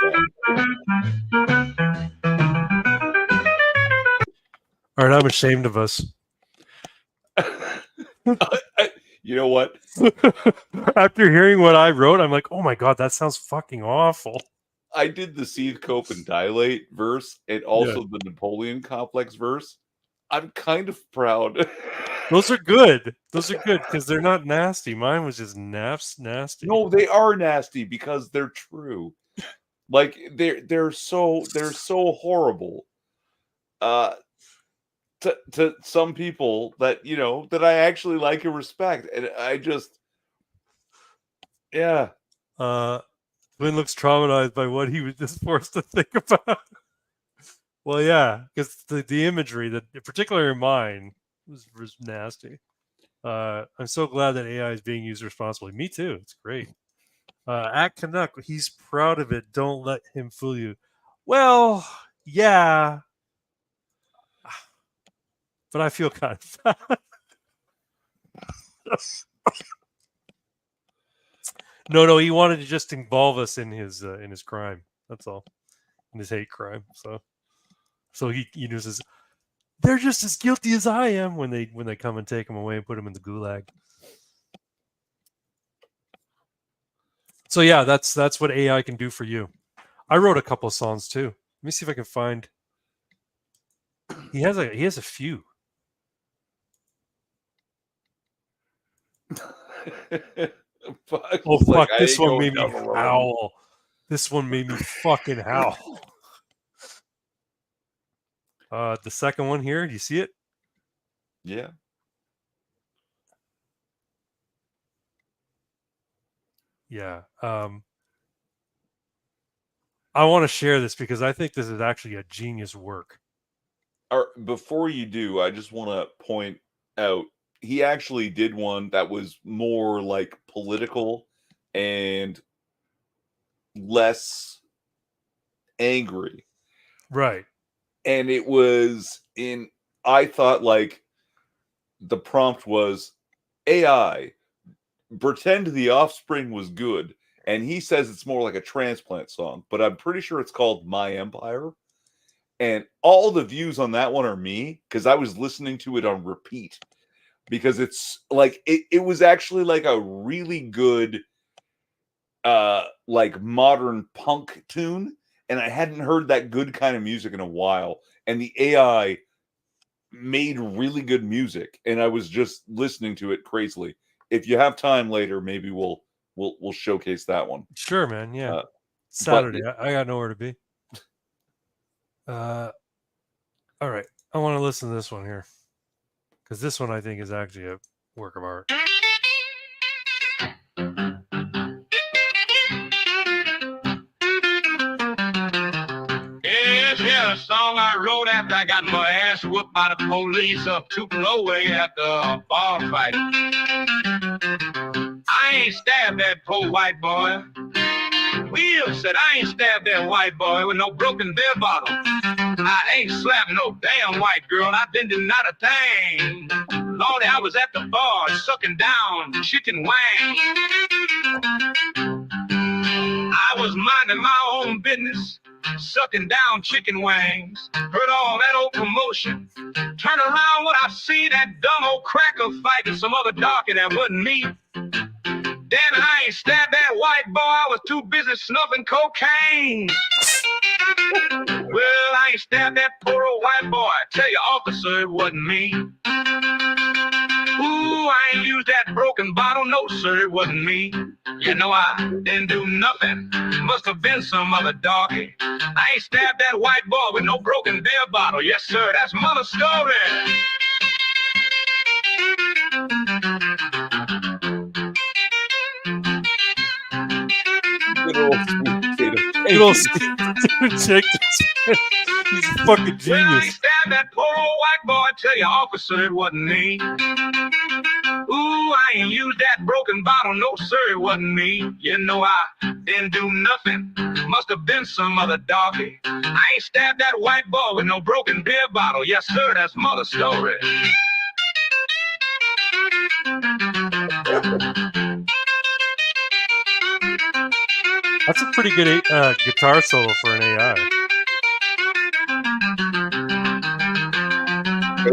All right, I'm ashamed of us. that. You know what? After hearing what I wrote, I'm like, oh my god, that sounds fucking awful. I did the seethe, cope, and dilate verse, and also the Napoleon complex verse. I'm kind of proud. Those are good. Those are good because they're not nasty. Mine was just nasty. No, they are nasty because they're true. Like they're so horrible. To some people that that I actually like and respect, and I just Twin looks traumatized by what he was just forced to think about. Well, yeah, because the imagery that, particularly in mine, was nasty. I'm so glad that AI is being used responsibly. Me too. It's great. At Canuck, he's proud of it. Don't let him fool you. Well, yeah, but I feel kind of bad. No, he wanted to just involve us in his crime. That's all, in his hate crime. So he says they're just as guilty as I am when they come and take him away and put him in the gulag. So yeah, that's what AI can do for you. I wrote a couple of songs too. Let me see if I can find. He has a few. Oh fuck! This one made me howl. This one made me fucking howl. The second one here. Do you see it? Yeah. Yeah. I want to share this because I think this is actually a genius work. Before you do, I just want to point out he actually did one that was more like political and less angry. Right. And it was I thought like the prompt was AI, pretend the offspring was good. And he says it's more like a transplant song, but I'm pretty sure it's called My Empire. And all the views on that one are me because I was listening to it on repeat because it's like it was actually like a really good like modern punk tune, and I hadn't heard that good kind of music in a while, and the AI made really good music, and I was just listening to it crazily. If you have time later, maybe we'll showcase that one. Sure, man. Yeah. Saturday. I got nowhere to be. All right. I want to listen to this one here because this one I think is actually a work of art. Yeah, a song I wrote after I got my ass whooped by the police up Tupelo at the bar fight. I ain't stabbed that poor white boy. Will said I ain't stabbed that white boy with no broken beer bottle. I ain't slapped no damn white girl. I didn't do not a thing. Lordy, I was at the bar sucking down chicken wang. I was minding my own business, sucking down chicken wings. Heard all that old commotion. Turn around when I see that dumb old cracker fighting some other darky that wasn't me. Damn it, I ain't stabbed that white boy. I was too busy snuffing cocaine. Well, I ain't stabbed that poor old white boy. I tell you, officer, it wasn't me. Ooh, I ain't used that broken bottle. No, sir, it wasn't me. You know, I didn't do nothing. Must have been some other doggy. I ain't stabbed that white boy with no broken beer bottle. Yes, sir, that's mother story. Good old sweet potato. Good old Jake. He's a fucking genius. Well, I ain't stabbed that poor old white boy. I tell you, officer, it wasn't me. Ooh, I ain't used that broken bottle. No, sir, it wasn't me. You know, I didn't do nothing. Must have been some other doggy. I ain't stabbed that white boy with no broken beer bottle. Yes, sir, that's mother story. That's a pretty good guitar solo for an AI.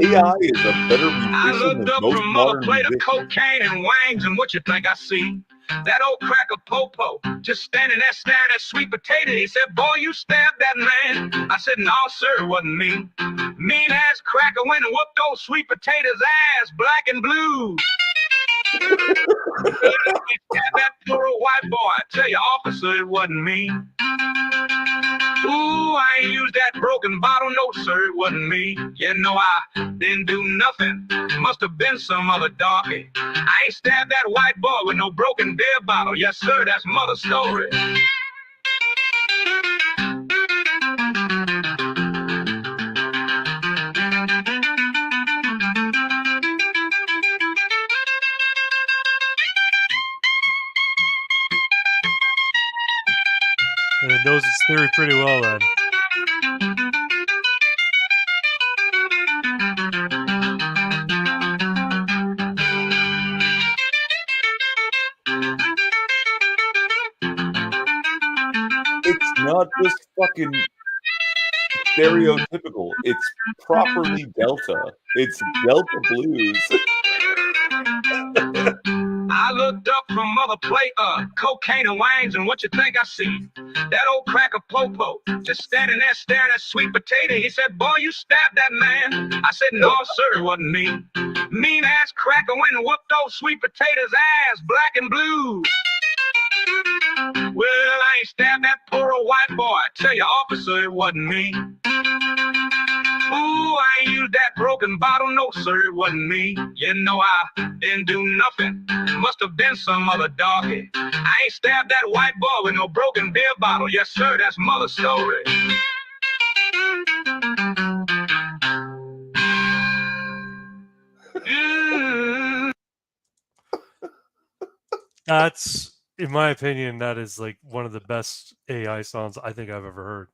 AI is a better I musician looked than up most from mother modern plate of musicians. cocaine and wangs, and what you think I see? That old cracker Popo, just standing there staring at sweet potato. He said, boy, you stabbed that man. I said, no, sir, it wasn't me. Mean ass cracker went and whooped old sweet potato's ass, black and blue. Stabbed that poor old white boy. I tell you, officer, it wasn't me. Ooh, I ain't used that broken bottle, no, sir, it wasn't me. You know, I didn't do nothing. Must have been some other darky. I ain't stabbed that white boy with no broken beer bottle. Yes, sir, that's mother's story. And it knows its theory pretty well then. It's not just fucking stereotypical. It's properly Delta. It's Delta blues. I looked up from mother plate cocaine and wangs, and what you think I see? That old cracker Popo, just standing there staring at sweet potato. He said, boy, you stabbed that man. I said, no, sir, it wasn't me. Mean ass cracker went and whooped old sweet potato's ass, black and blue. Well, I ain't stabbed that poor old white boy. I tell you, officer, it wasn't me. Ooh, I ain't used that broken bottle, no, sir, it wasn't me. You know, I didn't do nothing. Must have been some other darky. I ain't stabbed that white boy with no broken beer bottle. Yes, sir, that's mother's story. That's, in my opinion, that is like one of the best AI songs I think I've ever heard.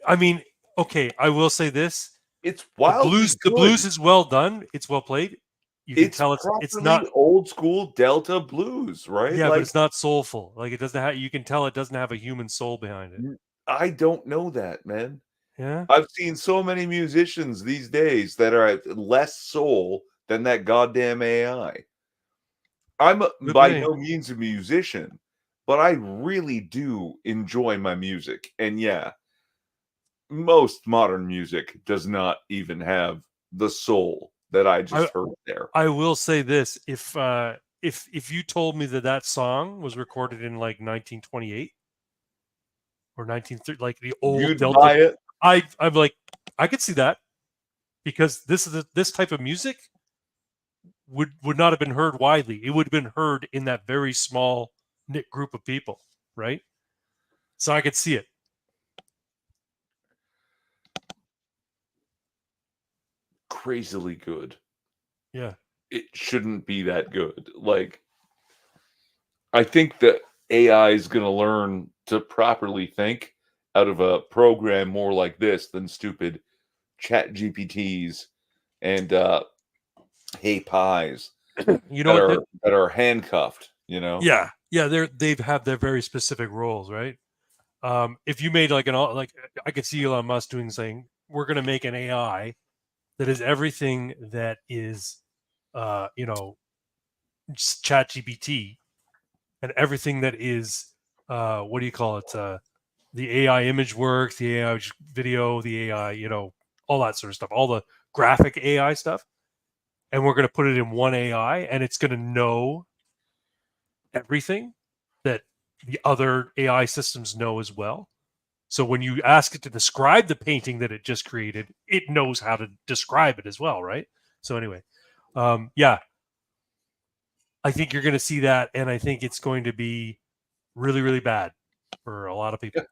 I mean, okay, I will say this. It's wild. The blues is well done. It's well played. You can tell it's not old school Delta blues, right? Yeah, like, but it's not soulful. Like it doesn't have. You can tell it doesn't have a human soul behind it. I don't know that, man. Yeah, I've seen so many musicians these days that are less soul than that goddamn AI. I'm by no means a musician, but I really do enjoy my music. And yeah, most modern music does not even have the soul that I just heard there. I will say this: if you told me that song was recorded in like 1928 or 1930, like the old You'd Delta, buy it. I'm like, I could see that, because this type of music would not have been heard widely. It would have been heard in that very small knit group of people, right? So I could see it. Crazily good. Yeah. It shouldn't be that good. Like, I think that AI is going to learn to properly think out of a program more like this than stupid chat GPTs and hey pies You know that are handcuffed, you know? Yeah. They've have their very specific roles, right? If you made like I could see Elon Musk saying, we're going to make an AI that is everything that is, chat GPT, and everything that is, what do you call it? The AI image work, the AI video, the AI, all that sort of stuff, all the graphic AI stuff. And we're going to put it in one AI, and it's going to know everything that the other AI systems know as well. So when you ask it to describe the painting that it just created, it knows how to describe it as well, right? So anyway, yeah, I think you're going to see that, and I think it's going to be really, really bad for a lot of people.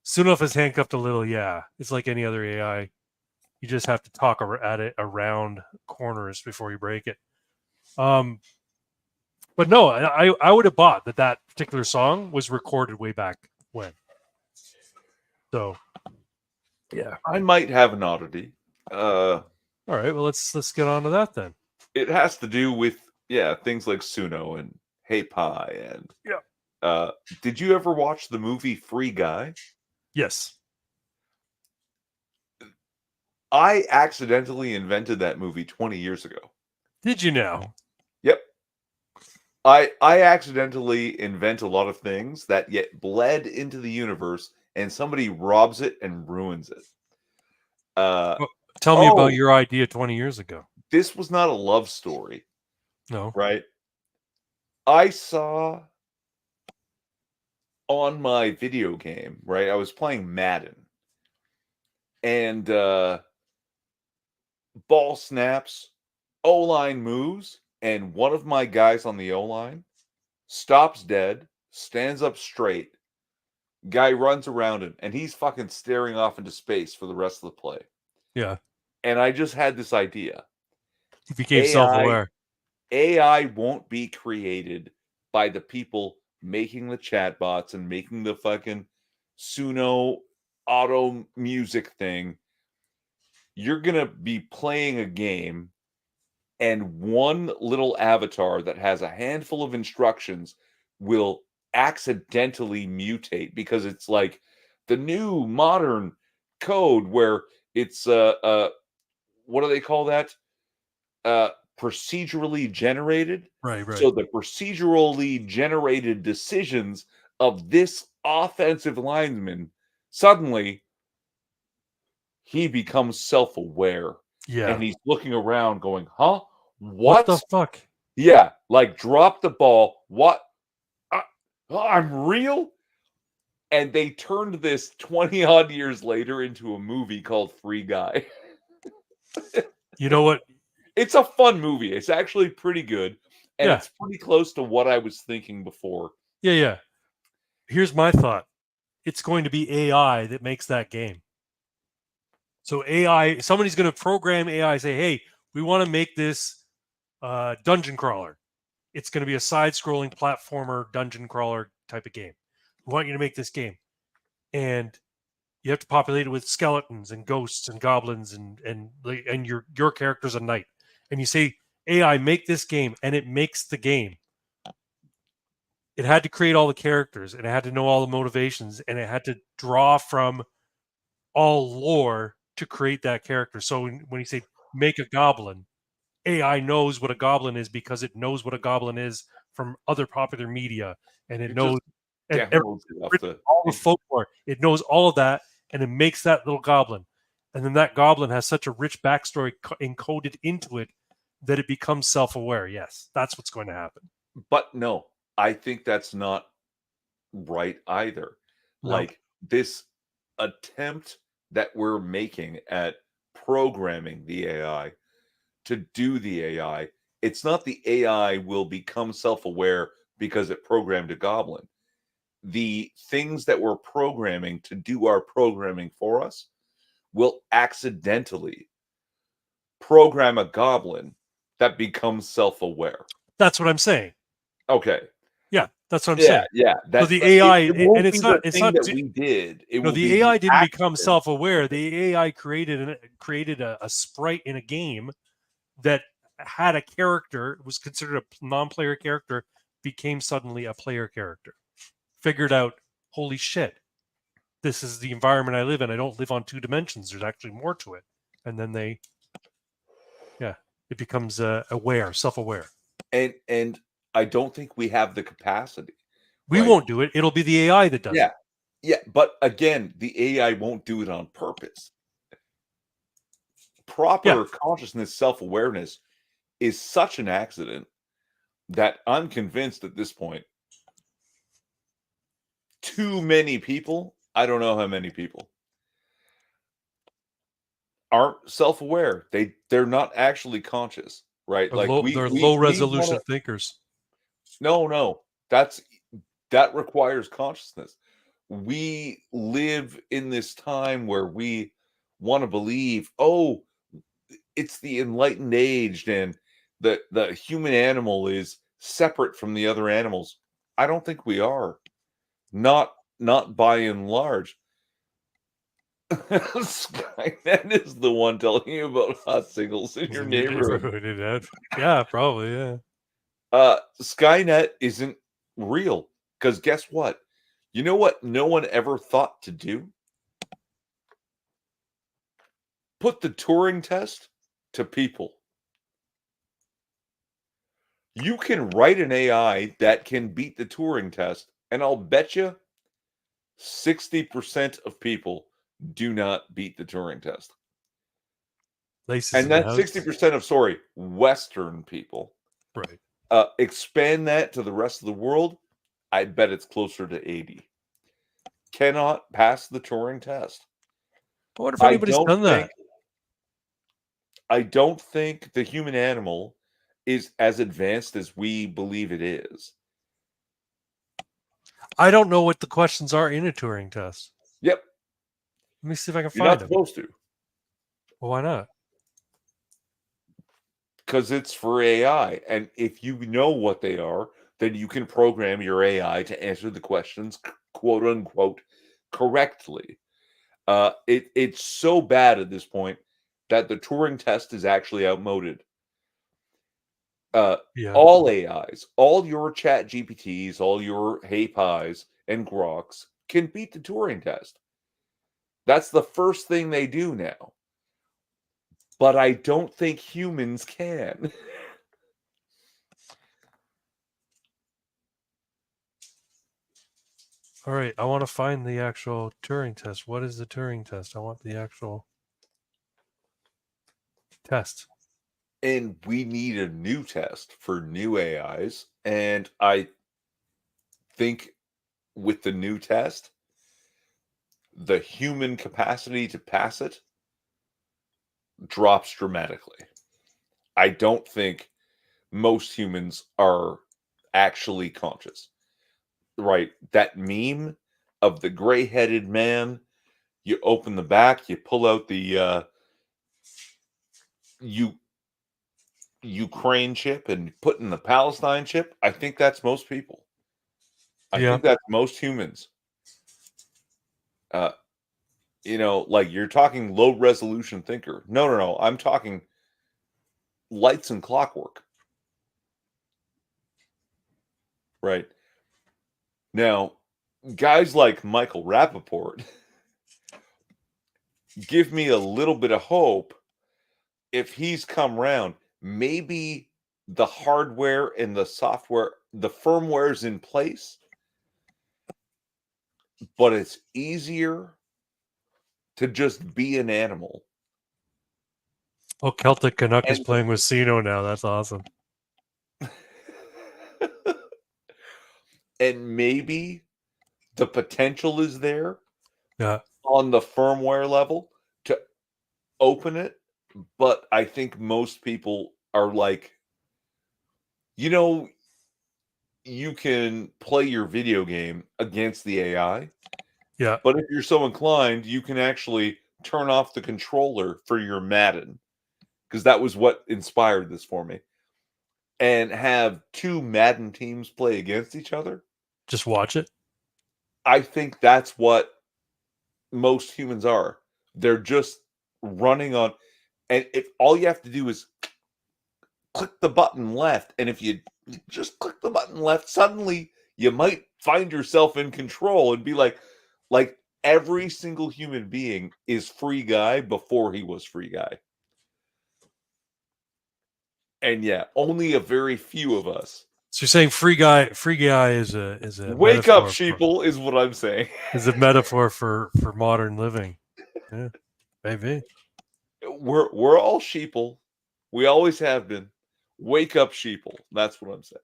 Soon enough, it's handcuffed a little. Yeah, it's like any other AI. You just have to talk at it around corners before you break it. But no, I would have bought that particular song was recorded way back when. So Yeah. I might have an oddity. All right. Well, let's get on to that then. It has to do with things like Suno and Hey Pie and did you ever watch the movie Free Guy? Yes. I accidentally invented that movie 20 years ago. Did you now? Yep. I accidentally invent a lot of things that yet bled into the universe, and somebody robs it and ruins it. Well, tell me about your idea 20 years ago. This was not a love story, No. right? I saw on my video game, right? I was playing Madden, and ball snaps, O-line moves, and one of my guys on the O-line stops dead, stands up straight. Guy runs around him, and he's fucking staring off into space for the rest of the play. Yeah. And I just had this idea. He became self-aware. AI won't be created by the people making the chatbots and making the fucking Suno auto music thing. You're going to be playing a game, and one little avatar that has a handful of instructions will accidentally mutate because it's like the new modern code where it's what do they call that? Procedurally generated. Right. So the procedurally generated decisions of this offensive lineman, suddenly he becomes self-aware. Yeah. And he's looking around going, huh? What the fuck? Yeah, like drop the ball. What? I'm real? And they turned this 20 odd years later into a movie called Free Guy. You know what? It's a fun movie. It's actually pretty good. And Yeah. it's pretty close to what I was thinking before. Yeah. Here's my thought. It's going to be AI that makes that game. So AI, somebody's going to program AI, say, hey, we want to make this dungeon crawler. It's going to be a side-scrolling platformer dungeon crawler type of game. We want you to make this game. And you have to populate it with skeletons and ghosts and goblins and your character's a knight. And you say, AI, make this game, and it makes the game. It had to create all the characters, and it had to know all the motivations, and it had to draw from all lore to create that character. So when you say make a goblin, AI knows what a goblin is because it knows what a goblin is from other popular media, and it knows all the folklore. It knows all of that, and it makes that little goblin. And then that goblin has such a rich backstory encoded into it that it becomes self-aware. Yes, that's what's going to happen. But no, I think that's not right either. No. Like this attempt that we're making at programming the AI to do the AI, it's not the AI will become self-aware because it programmed a goblin. The things that we're programming to do our programming for us will accidentally program a goblin that becomes self-aware. That's what I'm saying. Okay. Yeah, that's what I'm saying. Yeah. So the AI, and it's not that we did. No, the AI didn't become self-aware. The AI created a sprite in a game that had a character, was considered a non-player character, became suddenly a player character. Figured out, holy shit, this is the environment I live in. I don't live on 2 dimensions. There's actually more to it. And then it becomes aware, self-aware. And I don't think we have the capacity. We won't do it. It'll be the AI that does it. Yeah, but again, the AI won't do it on purpose. Proper consciousness, self-awareness is such an accident that I'm convinced at this point too many people, I don't know how many people, aren't self-aware. They're not actually conscious, right? They're low-resolution thinkers. No, that requires consciousness. We live in this time where we want to believe, oh, it's the enlightened age and the human animal is separate from the other animals. I don't think we are. Not by and large. Skynet is the one telling you about hot singles in your neighborhood. Yeah, probably. Yeah. Skynet isn't real because guess what? You know what no one ever thought to do? Put the Turing test to people. You can write an AI that can beat the Turing test, and I'll bet you 60% of people do not beat the Turing test. Laces And in the that's house. 60% of, Western people. Right. Expand that to the rest of the world, I bet it's closer to 80. Cannot pass the Turing test. I wonder if I anybody's don't done that. I don't think the human animal is as advanced as we believe it is. I don't know what the questions are in a Turing test. Yep. Let me see if I can You're find not them. supposed to. Well, why not? Because it's for AI. And if you know what they are, then you can program your AI to answer the questions, quote unquote, correctly. It's so bad at this point that the Turing test is actually outmoded. Yeah. All AIs, all your chat GPTs, all your Hey Pies and Groks can beat the Turing test. That's the first thing they do now. But I don't think humans can. All right. I want to find the actual Turing test. What is the Turing test? I want the actual test. And we need a new test for new AIs. And I think with the new test, the human capacity to pass it drops dramatically. I don't think most humans are actually conscious. Right? That meme of the gray-headed man, you open the back, you pull out the Ukraine chip and put in the Palestine chip. I think that's most people. I Yeah. think that's most humans. Like you're talking low resolution thinker. No. I'm talking lights and clockwork. Right. Now, guys like Michael Rappaport give me a little bit of hope. If he's come around, maybe the hardware and the software, the firmware is in place, but it's easier to just be an animal. Oh, Celtic Canuck is And- playing with Sino now. That's awesome. And maybe the potential is there Yeah. on the firmware level to open it, but I think most people are like, you can play your video game against the AI. Yeah. But if you're so inclined, you can actually turn off the controller for your Madden, because that was what inspired this for me, and have two Madden teams play against each other. Just watch it. I think that's what most humans are. They're just running on, and if all you have to do is click the button left, and if you just click the button left, suddenly you might find yourself in control and be like every single human being is Free Guy before he was Free Guy. And yeah, only a very few of us. So you're saying free guy is a Wake up, metaphor sheeple, is what I'm saying. is a metaphor for modern living. Yeah, maybe. We're all sheeple. We always have been. Wake up, sheeple. That's what I'm saying.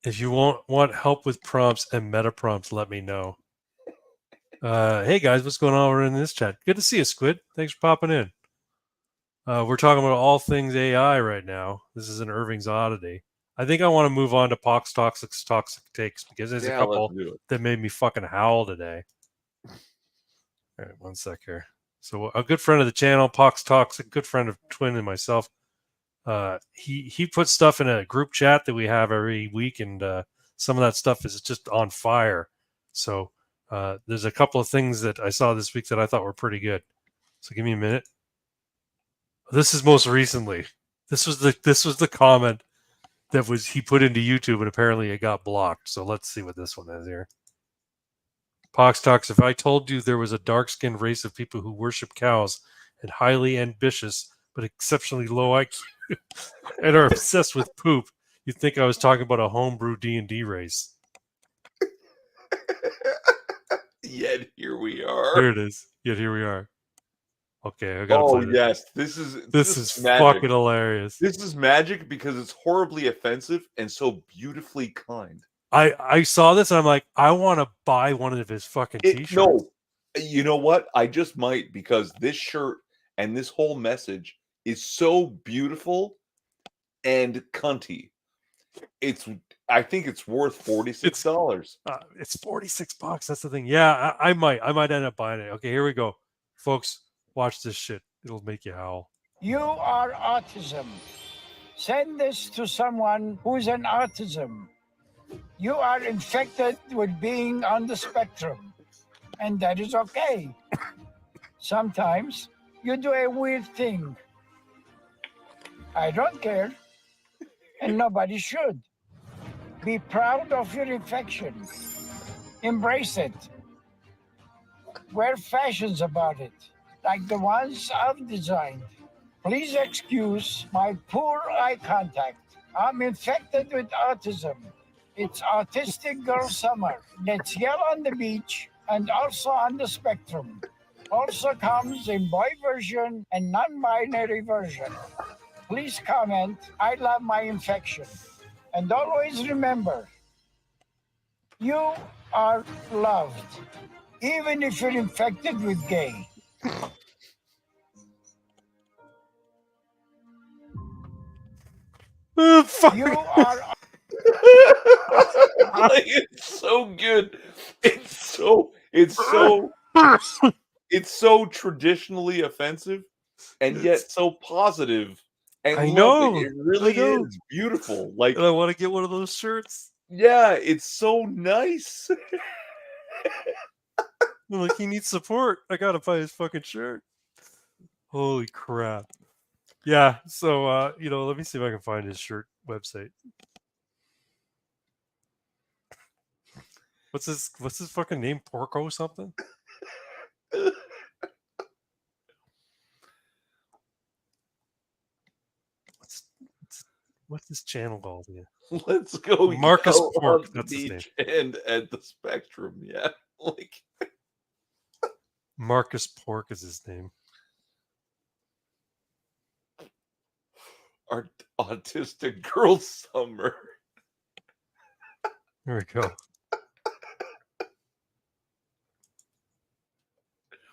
If you want help with prompts and meta prompts, let me know. Hey guys, what's going on over in this chat? Good to see you, Squid. Thanks for popping in. We're talking about all things AI right now. This is an Irving's Oddity. I think I want to move on to Pox Toxic Takes because there's a couple that made me fucking howl today. All right, one sec here. So a good friend of the channel, Pox Toxic, good friend of Twin and myself, he puts stuff in a group chat that we have every week, and some of that stuff is just on fire. So There's a couple of things that I saw this week that I thought were pretty good. So give me a minute. This is most recently. This was the comment that he put into YouTube, and apparently it got blocked. So let's see what this one is here. Pox talks, if I told you there was a dark-skinned race of people who worship cows and highly ambitious but exceptionally low IQ and are obsessed with poop, you'd think I was talking about a homebrew D&D race. Yet here we are. There it is. Yet here we are. Okay, I gotta Oh play yes, this is magic. fucking hilarious. This is magic because it's horribly offensive and so beautifully kind. I saw this and I'm like, I want to buy one of his fucking t-shirts. No, you know what? I just might, because this shirt and this whole message is so beautiful and cunty. I think it's worth $46. It's $46. That's the thing. Yeah, I might end up buying it. Okay, here we go, folks. Watch this shit. It'll make you howl. You are autism. Send this to someone who's an autism. You are infected with being on the spectrum, and that is okay. Sometimes you do a weird thing. I don't care, and nobody should. Be proud of your infection. Embrace it. Wear fashions about it, like the ones I've designed. Please excuse my poor eye contact. I'm infected with autism. It's Autistic Girl Summer. Let's yell on the beach and also on the spectrum. Also comes in boy version and non-binary version. Please comment, I love my infection. And always remember, you are loved, even if you're infected with gay. You are... Like, it's so good. It's so traditionally offensive and yet so positive. And I know. It really is beautiful. Like, and I want to get one of those shirts. Yeah, it's so nice. Like, he needs support. I gotta buy his fucking shirt. Holy crap. Yeah, so let me see if I can find his shirt website. What's his fucking name? Porco something? What's his channel called? Yeah. Let's go. Marcus Pork. That's his name. And at the spectrum, yeah. Like Marcus Pork is his name. Our Autistic Girl Summer. There we go.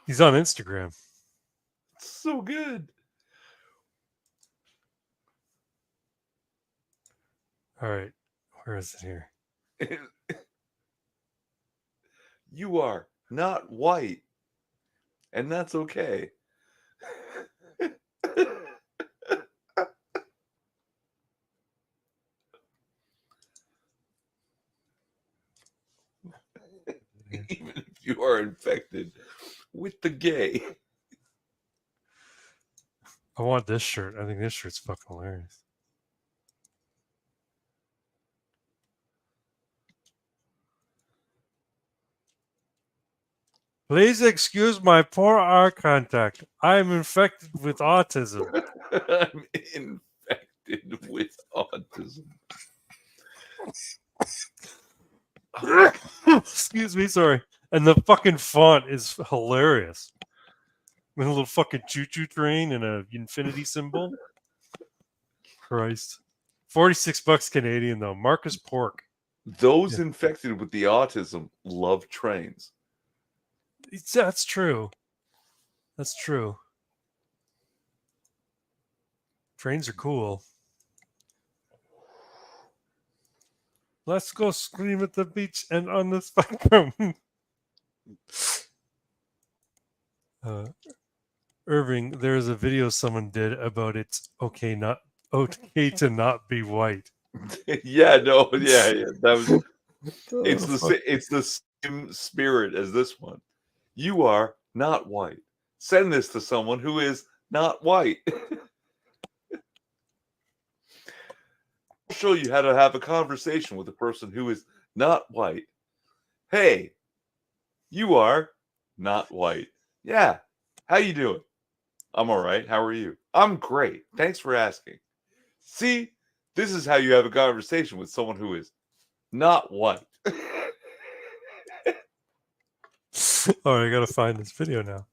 He's on Instagram. So good. All right. Where is it here? You are not white. And that's okay. Even if you are infected with the gay. I want this shirt. I think this shirt's fucking hilarious. Please excuse my poor eye contact. I am infected with autism. I'm infected with autism. Excuse me, sorry. And the fucking font is hilarious. With a little fucking choo-choo train and a infinity symbol. Christ. $46 Canadian though. Marcus Pork. Those infected with the autism love trains. That's true. That's true. Trains are cool. Let's go scream at the beach and on the spectrum. Irving, there's a video someone did about it's okay to not be white. Yeah. That was. It's the same spirit as this one. You are not white. Send this to someone who is not white. I'll show you how to have a conversation with a person who is not white. Hey, you are not white. Yeah. How you doing? I'm all right. How are you? I'm great. Thanks for asking. See, this is how you have a conversation with someone who is not white. All right, I gotta find this video now.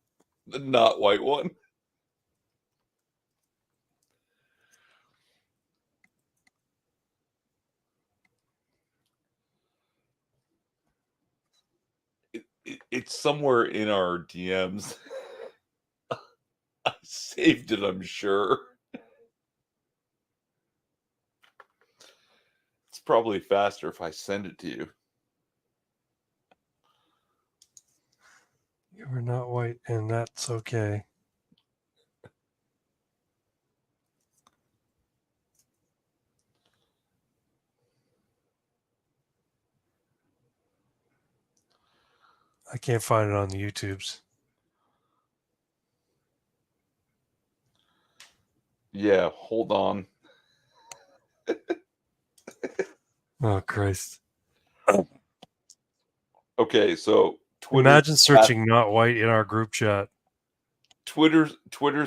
The not white one. It's somewhere in our DMs. I saved it, I'm sure. It's probably faster if I send it to you. You are not white, and that's okay. I can't find it on the YouTubes. Yeah, hold on. Oh Christ! Okay, so Imagine searching "not white" in our group chat. Twitter's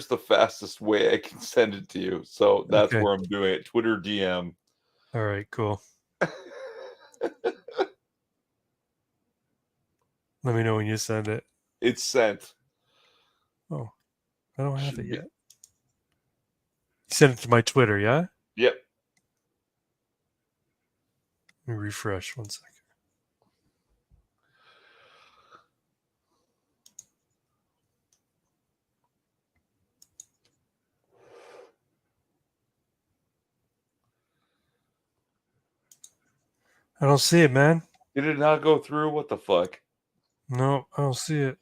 the fastest way I can send it to you, so that's Okay. where I'm doing it. Twitter DM. All right, cool. Let me know when you send it. It's sent. Oh, I don't have it yet. You sent it to my Twitter, yeah? Yep. Let me refresh 1 second. I don't see it, man. Did it not go through? What the fuck? No, I don't see it.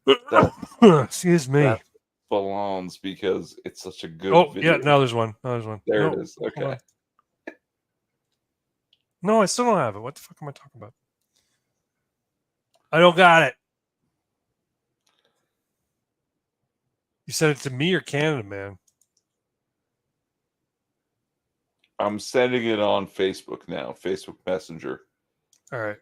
That, Excuse me. that belongs because it's such a good Yeah, video. now there's one. Now there's one. There No, it is. hold Okay. on. No, I still don't have it. What the fuck am I talking about? I don't got it. You sent it to me or Canada, man? I'm sending it on Facebook now. Facebook Messenger. All right.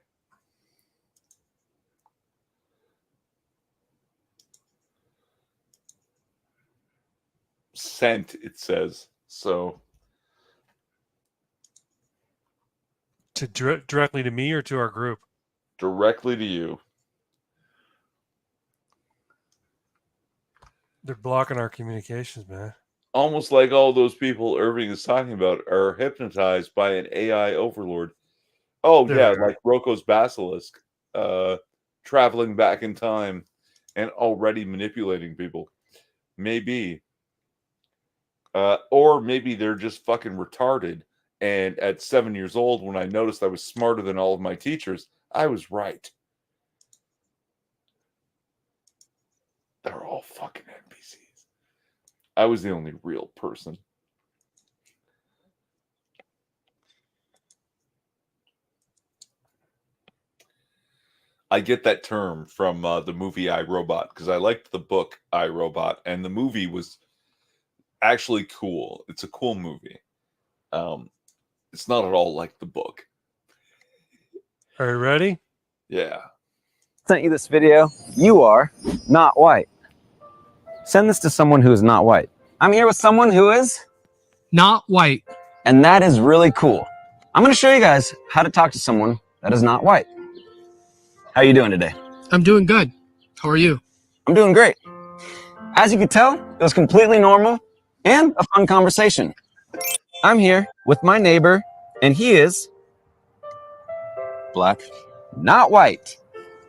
Sent, it says. So To directly to me or to our group? directly to you. They're blocking our communications, man. Almost like all those people Irving is talking about are hypnotized by an AI overlord. Oh, There yeah, we are. like Rocco's basilisk, traveling back in time and already manipulating people. Maybe. Or maybe they're just fucking retarded. And at 7 years old, when I noticed I was smarter than all of my teachers, I was right. They're all fucking NPCs. I was the only real person. I get that term from the movie I, Robot, because I liked the book I, Robot, and the movie was actually cool. It's a cool movie. It's not at all like the book. Are you ready? Yeah. Sent you this video. You are not white. Send this to someone who is not white. I'm here with someone who is not white. And that is really cool. I'm going to show you guys how to talk to someone that is not white. How are you doing today? I'm doing good. How are you? I'm doing great. As you can tell, it was completely normal and a fun conversation. I'm here with my neighbor, and he is black, not white.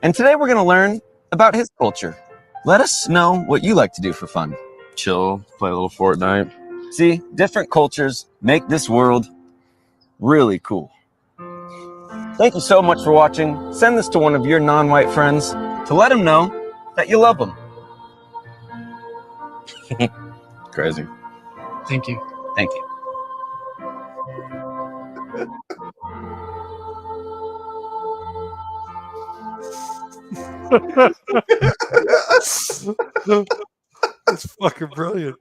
And today we're going to learn about his culture. Let us know what you like to do for fun. Chill, play a little Fortnite. See, different cultures make this world really cool. Thank you so much for watching. Send this to one of your non-white friends to let them know that you love them. Crazy. Thank you. Thank you. That's fucking brilliant.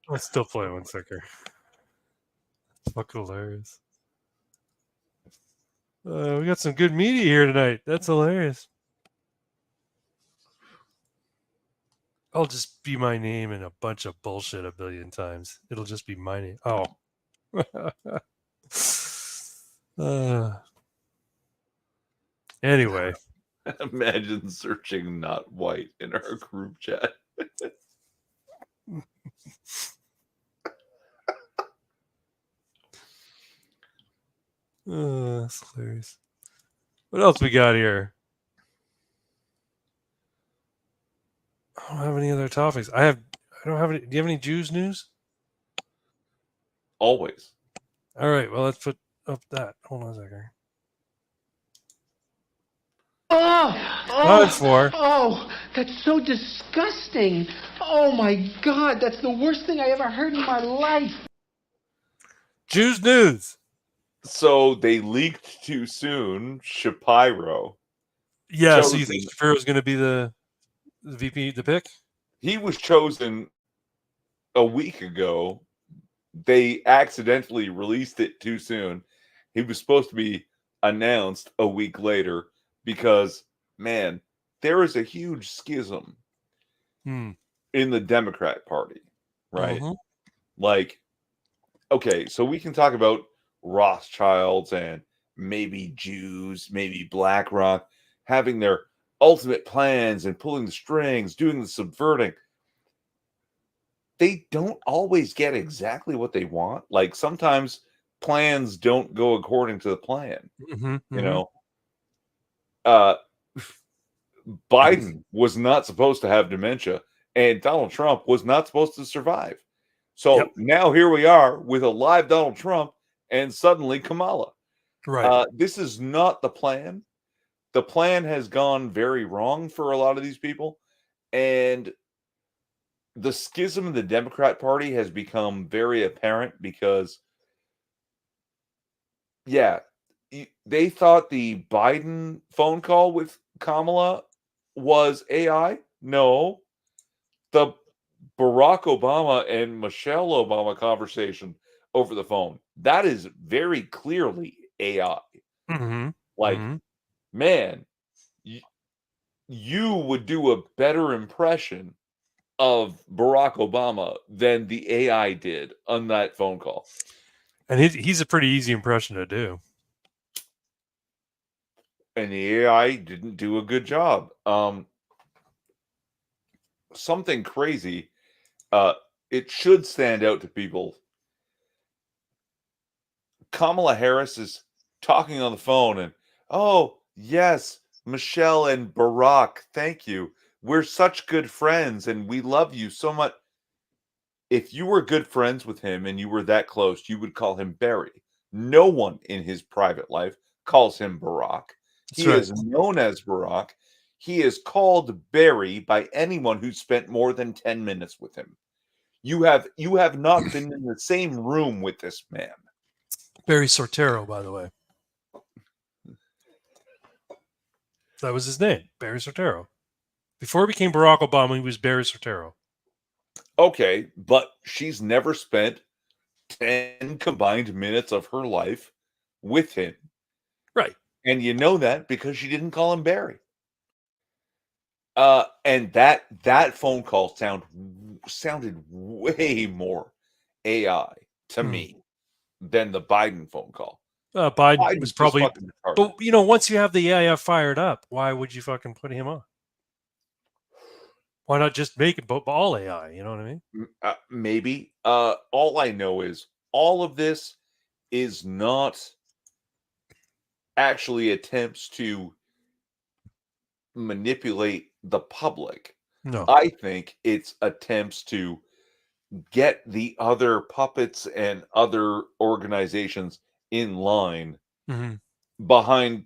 I'll still play one second. It's fucking hilarious. We got some good media here tonight. That's hilarious. I'll just be my name and a bunch of bullshit a billion times. It'll just be my name. Oh. Anyway. Imagine searching "not white" in our group chat. That's hilarious. What else we got here? I don't have any other topics. I don't have any. Do you have any Jews news? Always. All right. Well, let's put up that. Hold on a second. Oh, that's so disgusting. Oh my God, that's the worst thing I ever heard in my life. Jews news. So they leaked too soon. Shapiro. Yeah, so you think Shapiro's going to be the VP, the pick? He was chosen a week ago. They accidentally released it too soon. He was supposed to be announced a week later because, man, there is a huge schism in the Democrat Party, right? Like, okay, so we can talk about Rothschilds and maybe Jews, maybe BlackRock having their ultimate plans and pulling the strings, doing the subverting. They don't always get exactly what they want. Like sometimes plans don't go according to the plan. You know, Biden was not supposed to have dementia, and Donald Trump was not supposed to survive. So now here we are with a live Donald Trump and suddenly Kamala. Right. This is not the plan. The plan has gone very wrong for a lot of these people. And the schism in the Democrat Party has become very apparent because, they thought the Biden phone call with Kamala was AI. No. The Barack Obama and Michelle Obama conversation over the phone, that is very clearly AI. Man, you would do a better impression of Barack Obama than the AI did on that phone call. And he's a pretty easy impression to do. And the AI didn't do a good job. Something crazy. It should stand out to people. Kamala Harris is talking on the phone and, oh, yes, Michelle and Barack, thank you. We're such good friends and we love you so much. If you were good friends with him and you were that close, you would call him Barry. No one in his private life calls him Barack. He is known as Barack. He is called Barry by anyone who spent more than 10 minutes with him. You have not been in the same room with this man. Barry Sortero, by the way. That was his name, Barry Sortero. Before he became Barack Obama, he was Barry Sortero. Okay, but she's never spent 10 combined minutes of her life with him. Right. And you know that because she didn't call him Barry. And that phone call sounded way more AI to me than the Biden phone call. Biden was probably, but once you have the AI fired up, why would you fucking put him on? Why not just make it all AI? You know what I mean? Maybe. All I know is all of this is not actually attempts to manipulate the public. No. I think it's attempts to get the other puppets and other organizations in line behind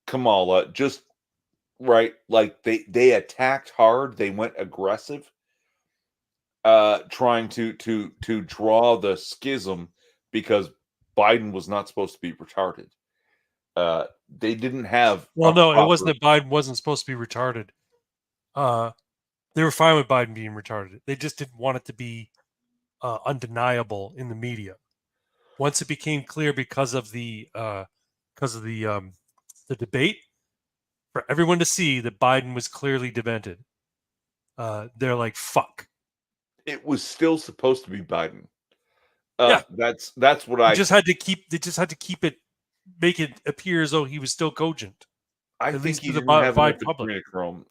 Kamala. Just right, like they attacked hard, they went aggressive, trying to draw the schism because Biden was not supposed to be retarded. They didn't have Well, a no, it proper- wasn't that Biden wasn't supposed to be retarded. They were fine with Biden being retarded. They just didn't want it to be undeniable in the media. Once it became clear because of the debate, for everyone to see that Biden was clearly demented, they're like, "Fuck." It was still supposed to be Biden. Yeah. That's what I They just had to keep it, make it appear as though he was still cogent. I at think least he to the didn't have enough wide public. adrenochrome.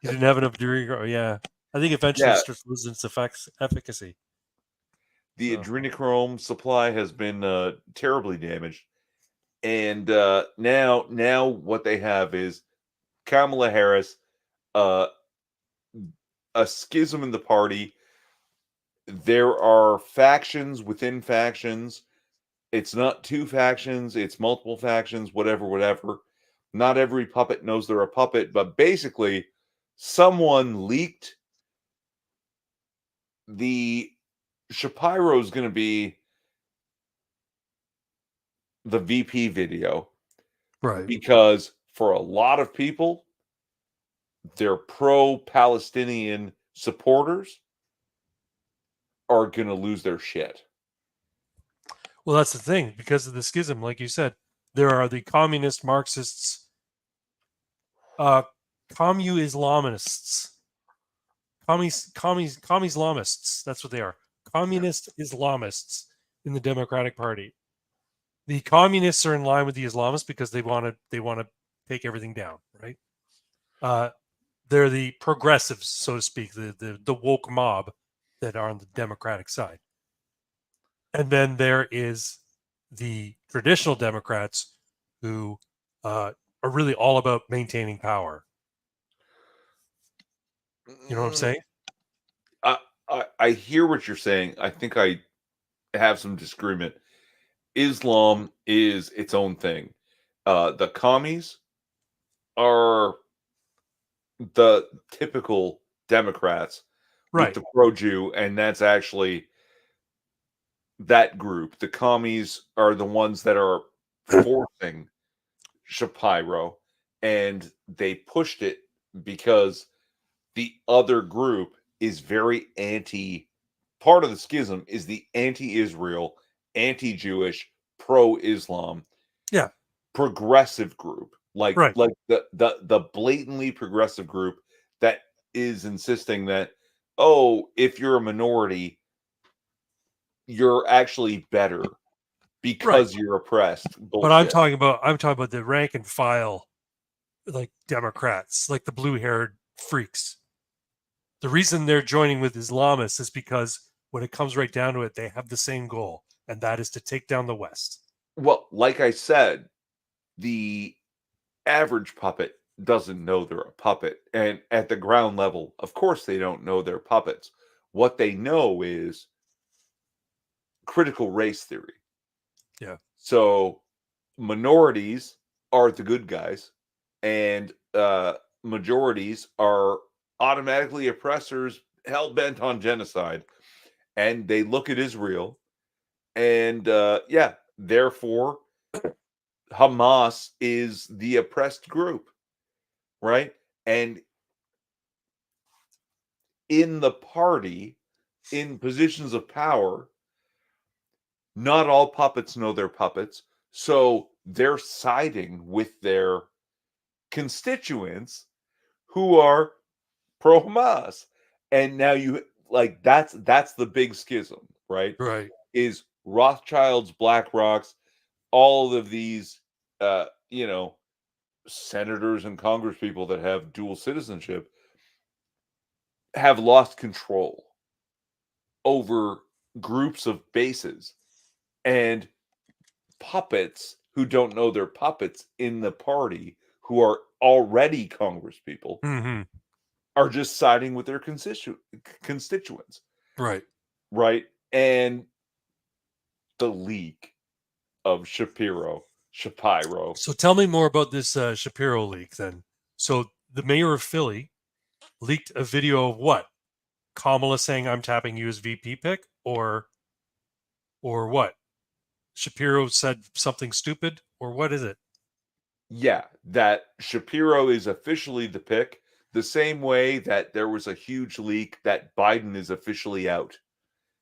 He didn't have enough adrenochrome. Yeah, I think eventually Yeah. it starts losing its efficacy. The So. adrenochrome supply has been terribly damaged, and now what they have is Kamala Harris, a schism in the party. There are factions within factions. It's not two factions; it's multiple factions. Whatever. Not every puppet knows they're a puppet, but basically, someone leaked the Shapiro is going to be the VP video, Right? Because for a lot of people, their pro-Palestinian supporters are going to lose their shit. Well, that's the thing. Because of the schism, like you said, there are the communist Marxists, commu-Islamists, commu-Islamists. That's what they are. Communist Islamists in the Democratic Party. The communists are in line with the Islamists because they want to take everything down, right? They're the progressives, so to speak, the woke mob that are on the Democratic side. And then there is the traditional Democrats who are really all about maintaining power. You know what I'm saying? I hear what you're saying. I think I have some disagreement. Islam is its own thing. The commies are the typical Democrats Right. with the pro-Jew, and that's actually that group. The commies are the ones that are forcing Shapiro, and they pushed it because the other group is very part of the schism is the anti-Israel, anti-Jewish, pro-Islam, Yeah, progressive group, like right. the blatantly progressive group that is insisting that, oh, if you're a minority, you're actually better because you're oppressed. Bullshit. But I'm talking about the rank and file, like Democrats, like the blue-haired freaks. The reason they're joining with Islamists is because when it comes right down to it, they have the same goal, and that is to take down the West. Well, like I said, the average puppet doesn't know they're a puppet. And at the ground level, of course, they don't know they're puppets. What they know is critical race theory. Yeah. So minorities are the good guys, and majorities are automatically oppressors hell bent on genocide. And they look at Israel, and therefore Hamas is the oppressed group, right? And in the party, in positions of power, not all puppets know they're puppets, so they're siding with their constituents who are pro Hamas. And now that's the big schism, right? Right. Is Rothschilds, BlackRocks, all of these senators and congresspeople that have dual citizenship have lost control over groups of bases, and puppets who don't know they're puppets in the party, who are already congresspeople, Mm-hmm. are just siding with their constituents. Right. And the leak of Shapiro. So tell me more about this Shapiro leak then. So the mayor of Philly leaked a video of what? Kamala saying, "I'm tapping you as VP pick," or what? Shapiro said something stupid, or what is it? Yeah, that Shapiro is officially the pick, the same way that there was a huge leak that Biden is officially out,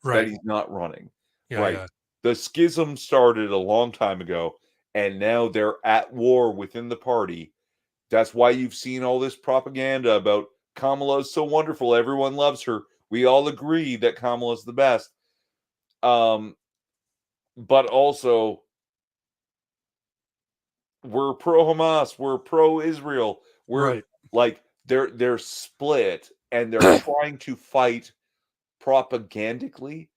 that Right. he's not running. Yeah, Right. yeah. The schism started a long time ago, and now they're at war within the party. That's why you've seen all this propaganda about Kamala's so wonderful, everyone loves her. We all agree that Kamala's the best. But also, we're pro Hamas, we're pro Israel, we're Right. like they're split, and they're trying to fight propagandically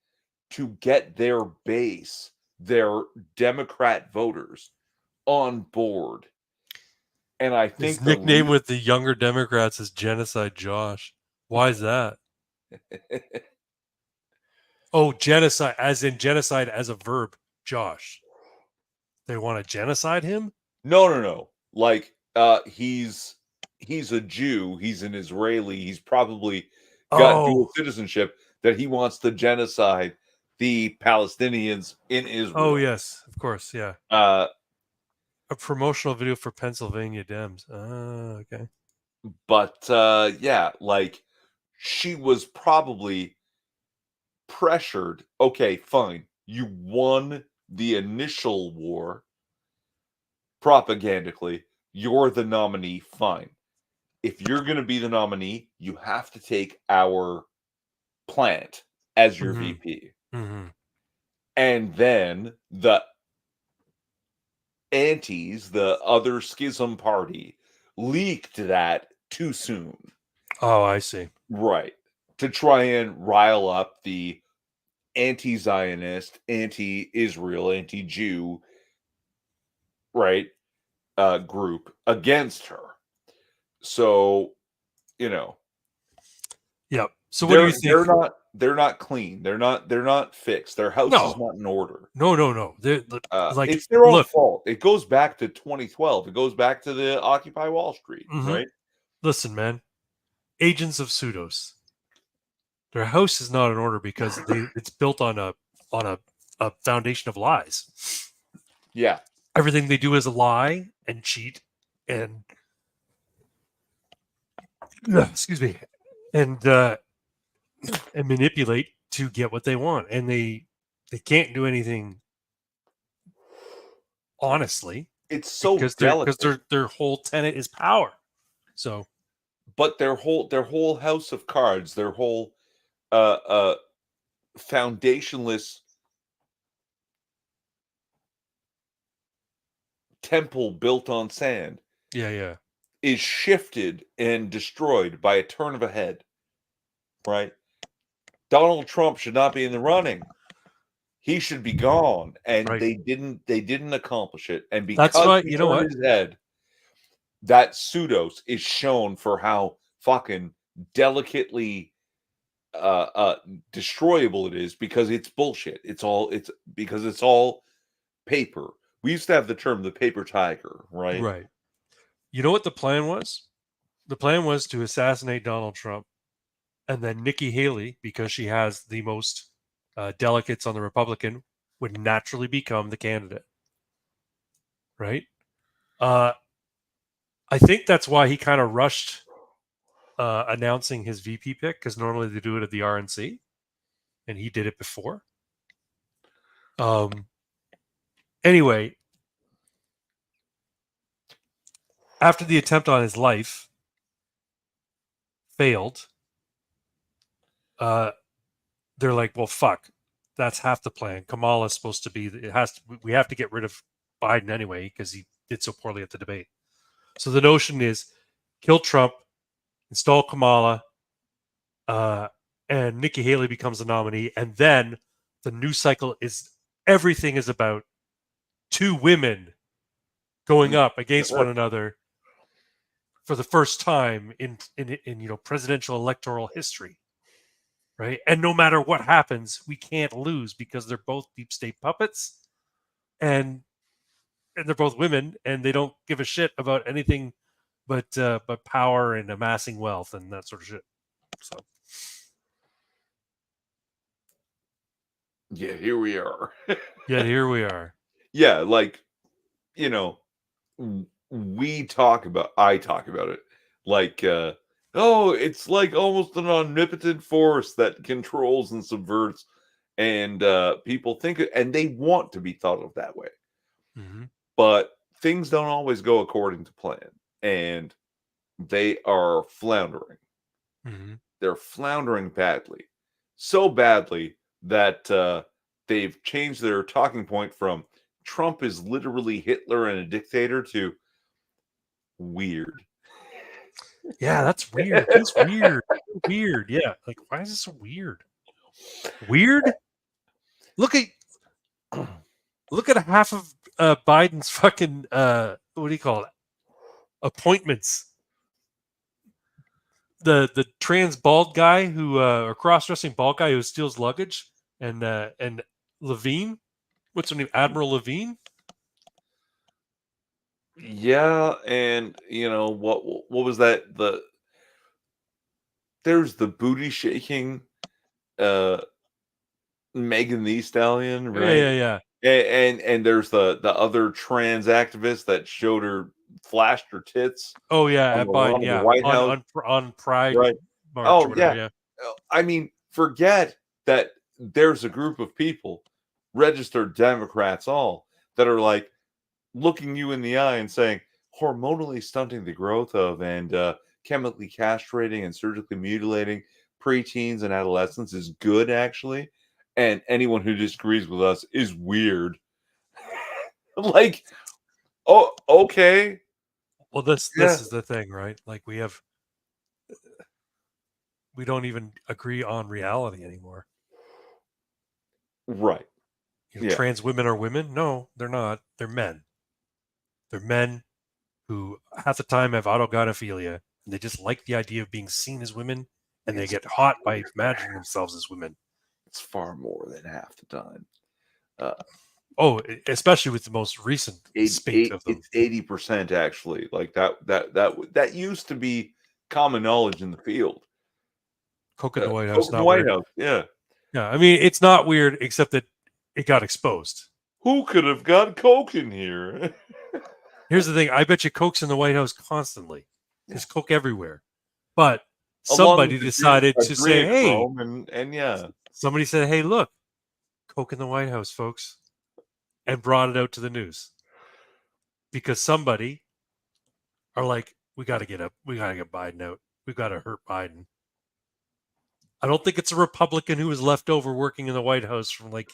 to get their base, their Democrat voters, on board. And I think His nickname with the younger Democrats is Genocide Josh. Why is that? Oh, genocide, as in genocide as a verb, Josh. They want to genocide him? No. Like, he's a Jew, he's an Israeli, he's probably got dual citizenship, that he wants to genocide the Palestinians in Israel. Oh, yes, of course, yeah. A promotional video for Pennsylvania Dems. Okay. But yeah, like, she was probably pressured. Okay, fine. You won the initial war propagandically. You're the nominee. Fine. If you're going to be the nominee, you have to take our plant as your VP. And then the antis, the other schism party, leaked that too soon. Oh, I see. Right. To try and rile up the anti-Zionist, anti-Israel, anti-Jew, right, group against her. So, you know. Yep. So what do you think? They're not clean. They're not fixed. Their house is not in order. No. They're like, it's their own fault. It goes back to 2012. It goes back to the Occupy Wall Street, right? Listen, man. Agents of Pseudos. Their house is not in order because it's built on a foundation of lies. Yeah. Everything they do is a lie and cheat and excuse me, and manipulate to get what they want, and they can't do anything honestly. It's so because their whole tenet is power. So, but their whole house of cards, their whole foundationless temple built on sand, is shifted and destroyed by a turn of a head. Right? Donald Trump should not be in the running. He should be gone, and they didn't accomplish it. And because that's why, he turned his head, that pseudos is shown for how fucking delicately destroyable it is, because it's bullshit. It's all paper. We used to have the term the paper tiger, right? Right. You know what the plan was? The plan was to assassinate Donald Trump, and then Nikki Haley, because she has the most delegates on the Republican, would naturally become the candidate. Right? I think that's why he kind of rushed announcing his VP pick, because normally they do it at the RNC, and he did it before. Anyway, after the attempt on his life failed, they're like, well, fuck, that's half the plan. Kamala's supposed to be, we have to get rid of Biden anyway, because he did so poorly at the debate. So the notion is kill Trump, install Kamala, and Nikki Haley becomes the nominee. And then the news cycle is, everything is about two women going up against one another for the first time in presidential electoral history. Right? And no matter what happens, we can't lose, because they're both deep state puppets, and they're both women, and they don't give a shit about anything but power and amassing wealth and that sort of shit. So, Yeah, here we are. Yet here we are. Yeah, like, you know, I talk about it like, oh, it's like almost an omnipotent force that controls and subverts, and people think and they want to be thought of that way. Mm-hmm. But things don't always go according to plan, and they are floundering. Mm-hmm. They're floundering badly, so badly that they've changed their talking point from Trump is literally Hitler and a dictator to weird. Yeah, that's weird. He's weird. Weird. Yeah. Like, why is this so weird? Weird? Look at half of Biden's fucking what do you call it? Appointments. The trans bald guy who or cross-dressing bald guy who steals luggage, and Levine, what's her name? Admiral Levine. Yeah, and what was that? There's the booty shaking Megan Thee Stallion, Yeah, right? yeah. And there's the other trans activist that showed her flashed her tits Oh yeah, on at the run Biden. of the Yeah, White House. on Pride Right. March Oh, or whatever. yeah. Yeah. I mean, forget that there's a group of people, registered Democrats all, that are like looking you in the eye and saying hormonally stunting the growth of and chemically castrating and surgically mutilating preteens and adolescents is good, actually. And anyone who disagrees with us is weird. Like, oh, okay. Well, this Yeah. is the thing, right? Like we don't even agree on reality anymore. Right. Yeah. Trans women are women? No, they're not. They're men. They're men who half the time have autogynephilia, and they just like the idea of being seen as women, and they get hot by imagining themselves as women. It's far more than half the time. Especially with the most recent spate of them. It's 80% actually. Like that used to be common knowledge in the field. Coke in the White House, Coke in not the White weird. House, yeah. Yeah, I mean, it's not weird, except that it got exposed. Who could have got Coke in here? Here's the thing. I bet you Coke's in the White House constantly. There's Coke everywhere. But somebody decided to say, hey, and yeah. Somebody said, hey, look, Coke in the White House, folks, and brought it out to the news. Because somebody are like, we got to get Biden out. We got to hurt Biden. I don't think it's a Republican who was left over working in the White House from like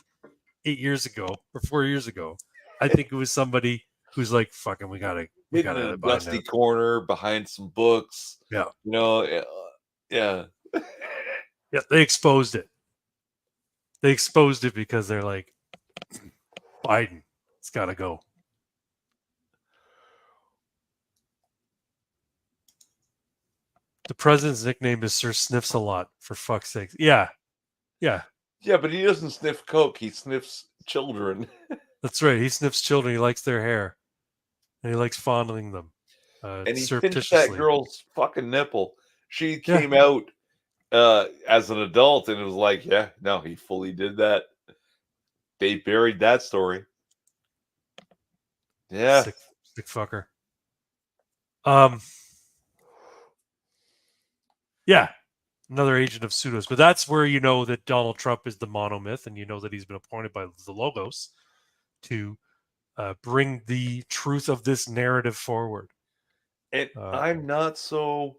8 years ago or 4 years ago. I think it was somebody who's like, fucking, we gotta in a dusty corner behind some books. Yeah. Yeah. Yeah, they exposed it. They exposed it because they're like, Biden, it's gotta go. The president's nickname is Sir Sniffs a Lot, for fuck's sake. Yeah. Yeah. Yeah, but he doesn't sniff Coke. He sniffs children. That's right. He sniffs children. He likes their hair. And he likes fondling them. And he pinched that girl's fucking nipple. She came Yeah. out as an adult, and it was like, yeah, no, he fully did that. They buried that story. Yeah. Sick fucker. Yeah. Another agent of pseudos. But that's where you know that Donald Trump is the monomyth, and you know that he's been appointed by the Logos to bring the truth of this narrative forward. And I'm not so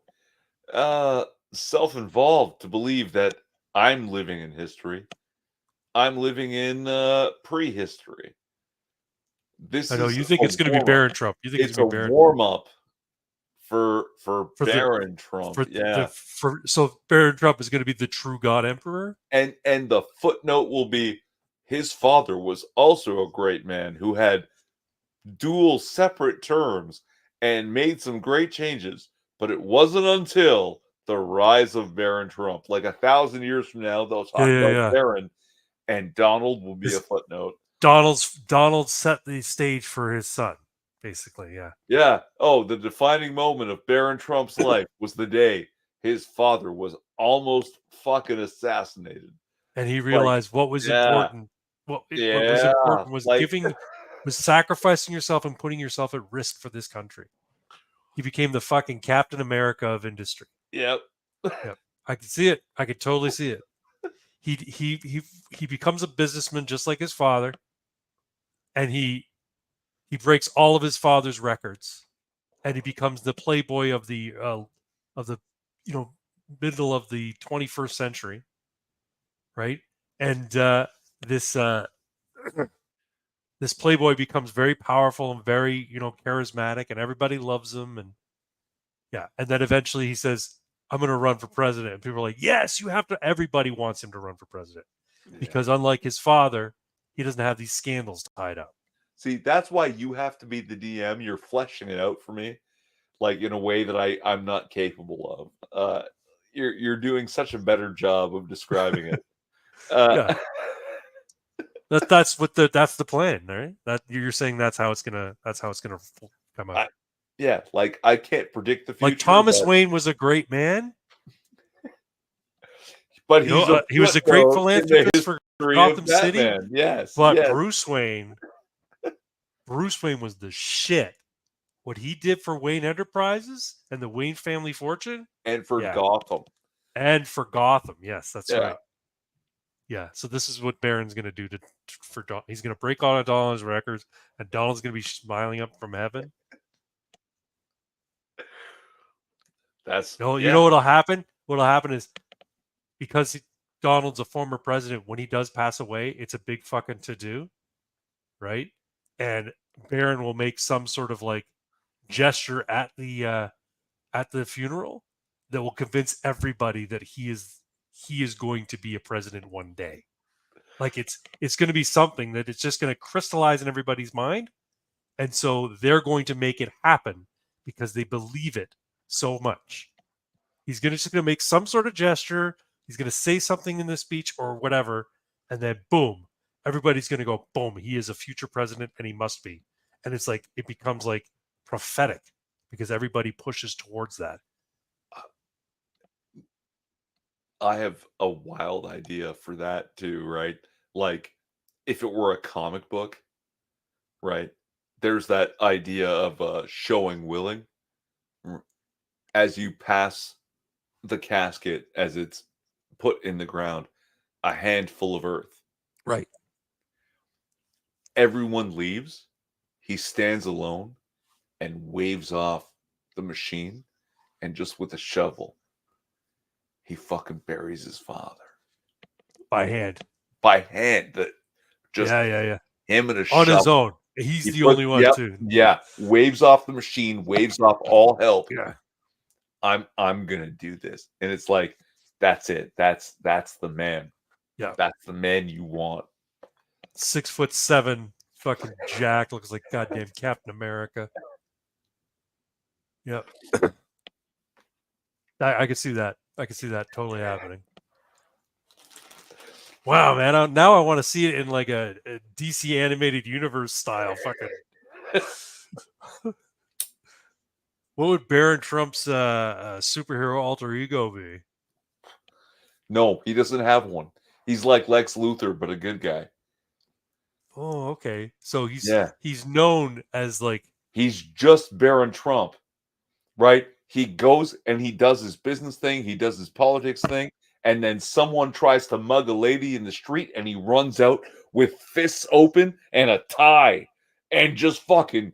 self-involved to believe that I'm living in history. I'm living in prehistory. I know you think it's going to be Baron Trump. You think it's going to be Baron warm up for Baron Trump. So Baron Trump is going to be the true God Emperor, and the footnote will be his father was also a great man who had dual separate terms and made some great changes, but it wasn't until the rise of Baron Trump, like 1,000 years from now, they'll talk about Baron, and Donald will be a footnote. Donald set the stage for his son, basically. Yeah. Yeah. Oh, the defining moment of Baron Trump's life was the day his father was almost fucking assassinated. and he realized what was yeah. important. What was Yeah, important was like- was sacrificing yourself and putting yourself at risk for this country. He became the fucking Captain America of industry. Yep. Yep. I could see it. I could totally see it. He becomes a businessman just like his father, and he breaks all of his father's records, and he becomes the playboy of the middle of the 21st century, right? And this this playboy becomes very powerful and very charismatic, and everybody loves him, and yeah, and then eventually he says, I'm going to run for president. And people are like, yes, you have to. Everybody wants him to run for president because unlike his father, he doesn't have these scandals tied up. See, that's why you have to be the DM. You're fleshing it out for me, like in a way that I'm not capable of. You're doing such a better job of describing it. Yeah. That's the plan, right? That you're saying that's how it's gonna come out. Yeah, like I can't predict the future. Like Thomas Wayne was a great man, but he was a great philanthropist for Gotham City. Yes, but yes. Bruce Wayne was the shit. What he did for Wayne Enterprises and the Wayne family fortune, and for Gotham, yes, that's right. Yeah, so this is what Barron's going to do for Don. He's going to break all of Donald's records, and Donald's going to be smiling up from heaven. You know what'll happen? What'll happen is because Donald's a former president, when he does pass away, it's a big fucking to-do, right? And Barron will make some sort of like gesture at the funeral that will convince everybody that he is going to be a president one day. Like it's going to be something that it's just going to crystallize in everybody's mind, and so they're going to make it happen because they believe it so much. He's just going to make some sort of gesture. He's going to say something in the speech or whatever, and then boom, everybody's going to go, boom, he is a future president and he must be. And it's like, it becomes like prophetic because everybody pushes towards that. I have a wild idea for that too, right? Like if it were a comic book, right? There's that idea of showing willing as you pass the casket, as it's put in the ground, a handful of earth. Right. Everyone leaves. He stands alone and waves off the machine, and just with a shovel, he fucking buries his father. By hand. Just yeah. Him and a on shovel. His own. He's the only one too. Yeah. Waves off the machine, waves off all help. Yeah. I'm gonna do this. And it's like, that's it. That's the man. Yeah. That's the man you want. 6'7", fucking Jack, looks like goddamn Captain America. Yep. I could see that. I could see that totally happening. Wow, man! Now I want to see it in like a DC animated universe style. Fucking. What would Barron Trump's superhero alter ego be? No, he doesn't have one. He's like Lex Luthor, but a good guy. Oh, okay. So he's known as like he's just Barron Trump, right? He goes and he does his business thing, he does his politics thing, and then someone tries to mug a lady in the street, and he runs out with fists open and a tie, and just fucking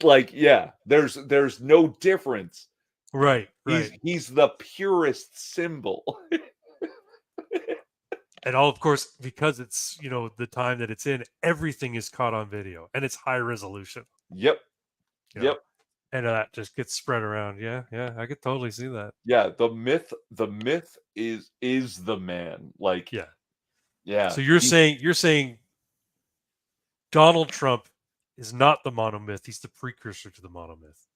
like, yeah. There's no difference. Right. He's the purest symbol. And all, of course, because it's, the time that it's in, everything is caught on video and it's high resolution. Yep. And that just gets spread around. Yeah, I could totally see that. Yeah, the myth is the man. Like, yeah. So you're saying Donald Trump is not the monomyth; he's the precursor to the monomyth.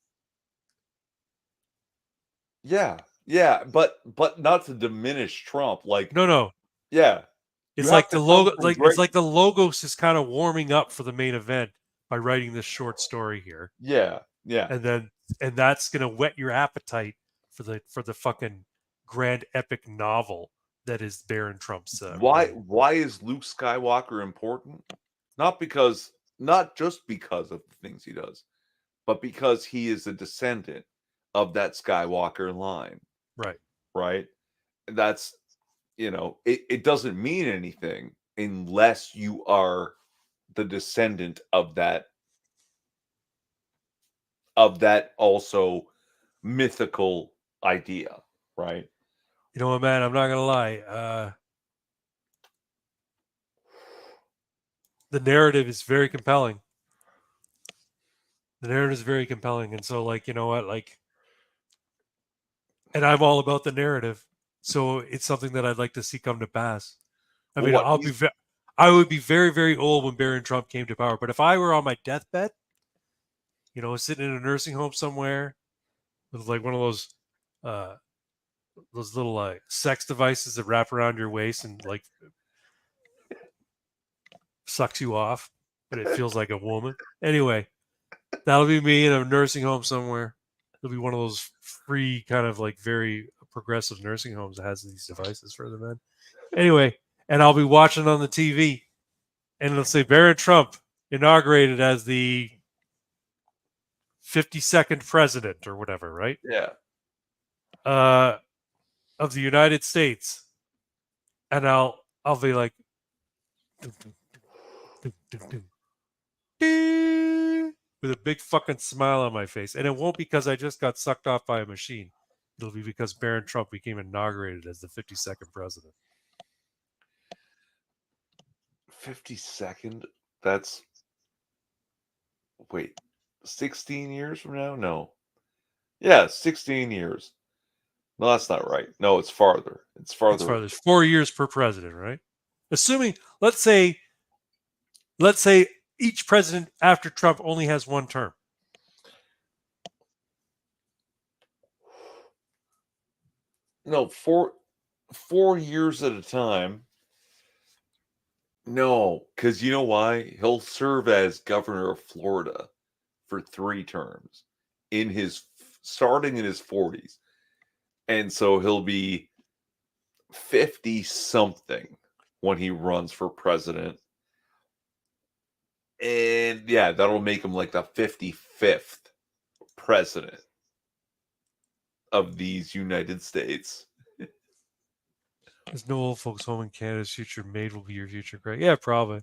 Yeah, but not to diminish Trump. Like, no. Yeah, it's like the logo. It's like the logos is kind of warming up for the main event by writing this short story here. Yeah. And that's gonna whet your appetite for the fucking grand epic novel that is Barron Trump's. Why is Luke Skywalker important? Not just because of the things he does, but because he is a descendant of that Skywalker line. Right. Right. That's, it doesn't mean anything unless you are the descendant of that also mythical idea, right? You know what, man? I'm not gonna lie. The narrative is very compelling. And so, like, you know what, like, and I'm all about the narrative. So it's something that I'd like to see come to pass. I mean, I would be very, very old when Barron Trump came to power. But if I were on my deathbed, sitting in a nursing home somewhere with like one of those little sex devices that wrap around your waist and like sucks you off, but it feels like a woman. Anyway, that'll be me in a nursing home somewhere. It'll be one of those free kind of like very progressive nursing homes that has these devices for the men. Anyway, and I'll be watching on the TV, and it'll say Barron Trump inaugurated as the 52nd president or whatever, right? Yeah. Of the United States, and I'll be like, with a big fucking smile on my face, and it won't because I just got sucked off by a machine. It'll be because Barron Trump became inaugurated as the 52nd president. 52nd? That's 16 years from now? No. Yeah, 16 years. No, that's not right. No, it's farther. It's farther. There's 4 years per president, right? Assuming, let's say each president after Trump only has one term. No, 4 years at a time. No, because you know why? He'll serve as governor of Florida for 3 terms starting in his 40s. And so he'll be 50 something when he runs for president. And yeah, that'll make him like the 55th president of these United States. There's no old folks home in Canada's future maid will be your future great. Yeah, probably.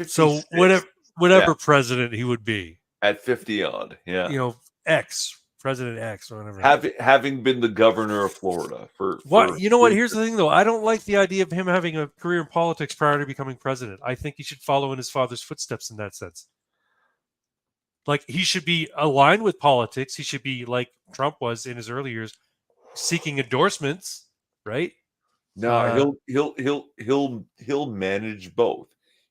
So whatever president he would be at 50 odd, yeah. President X or whatever. Having been the governor of Florida for what? You know what? Here's the thing, though. I don't like the idea of him having a career in politics prior to becoming president. I think he should follow in his father's footsteps in that sense. Like, he should be aligned with politics. He should be like Trump was in his early years, seeking endorsements, right? No, he'll manage both.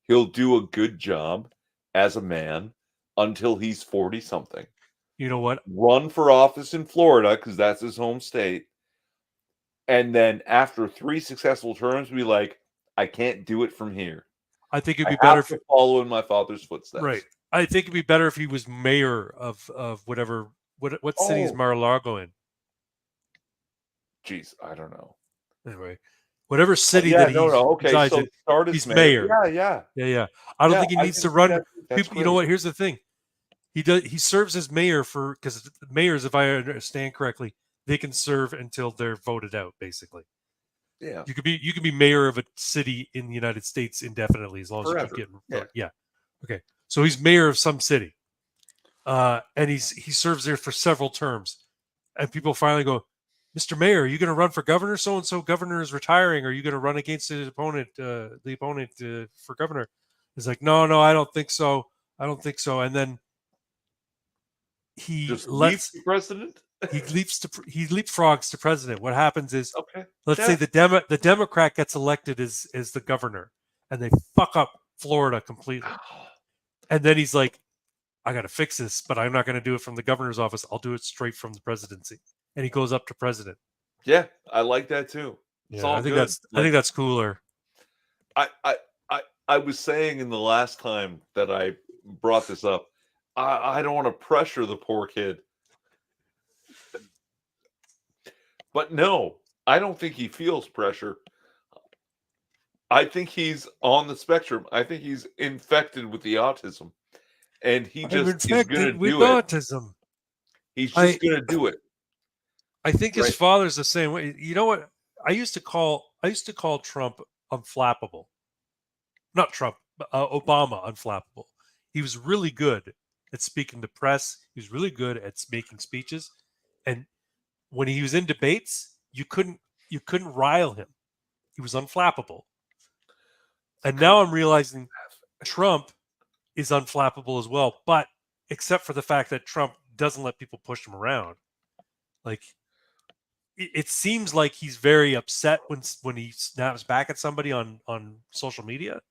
He'll do a good job as a man until he's 40 something. You know what? Run for office in Florida because that's his home state. And then after 3 successful terms, be like, I can't do it from here. I think it'd be better to follow in my father's footsteps. Right. I think it'd be better if he was mayor of whatever. What city is Mar-a-Lago in? Jeez, I don't know. Anyway, whatever city that he's okay. So he's mayor. Yeah. I don't think he needs to run. People, you know what? Here's the thing. He serves as mayor because mayors, if I understand correctly, they can serve until they're voted out, basically. Yeah. You could be mayor of a city in the United States indefinitely as long as you keep getting. Yeah. Okay. So he's mayor of some city, and he serves there for several terms, and people finally go, Mr. Mayor, are you going to run for governor? So and so governor is retiring. Are you going to run against his opponent? For governor? He's like, no, I don't think so. And then he leaps to president. he leapfrogs to president. What happens is, let's say the Democrat gets elected as the governor, and they fuck up Florida completely. And then he's like, I got to fix this, but I'm not going to do it from the governor's office. I'll do it straight from the presidency. And he goes up to president. Yeah, I like that too. It's all I think good. I think that's cooler. I was saying in the last time that I brought this up, I don't want to pressure the poor kid. But no, I don't think he feels pressure. I think he's on the spectrum. I think he's infected with the autism. And he I'm just is going to infected with do it. autism. He's just going to do it. I think his Right. father's the same way. You know what? I used to call Trump unflappable. Not Trump, Obama unflappable. He was really good at speaking to press. He was really good at making speeches, and when he was in debates, you couldn't rile him. He was unflappable. And now I'm realizing Trump is unflappable as well, but except for the fact that Trump doesn't let people push him around. Like it seems like he's very upset when he snaps back at somebody on social media,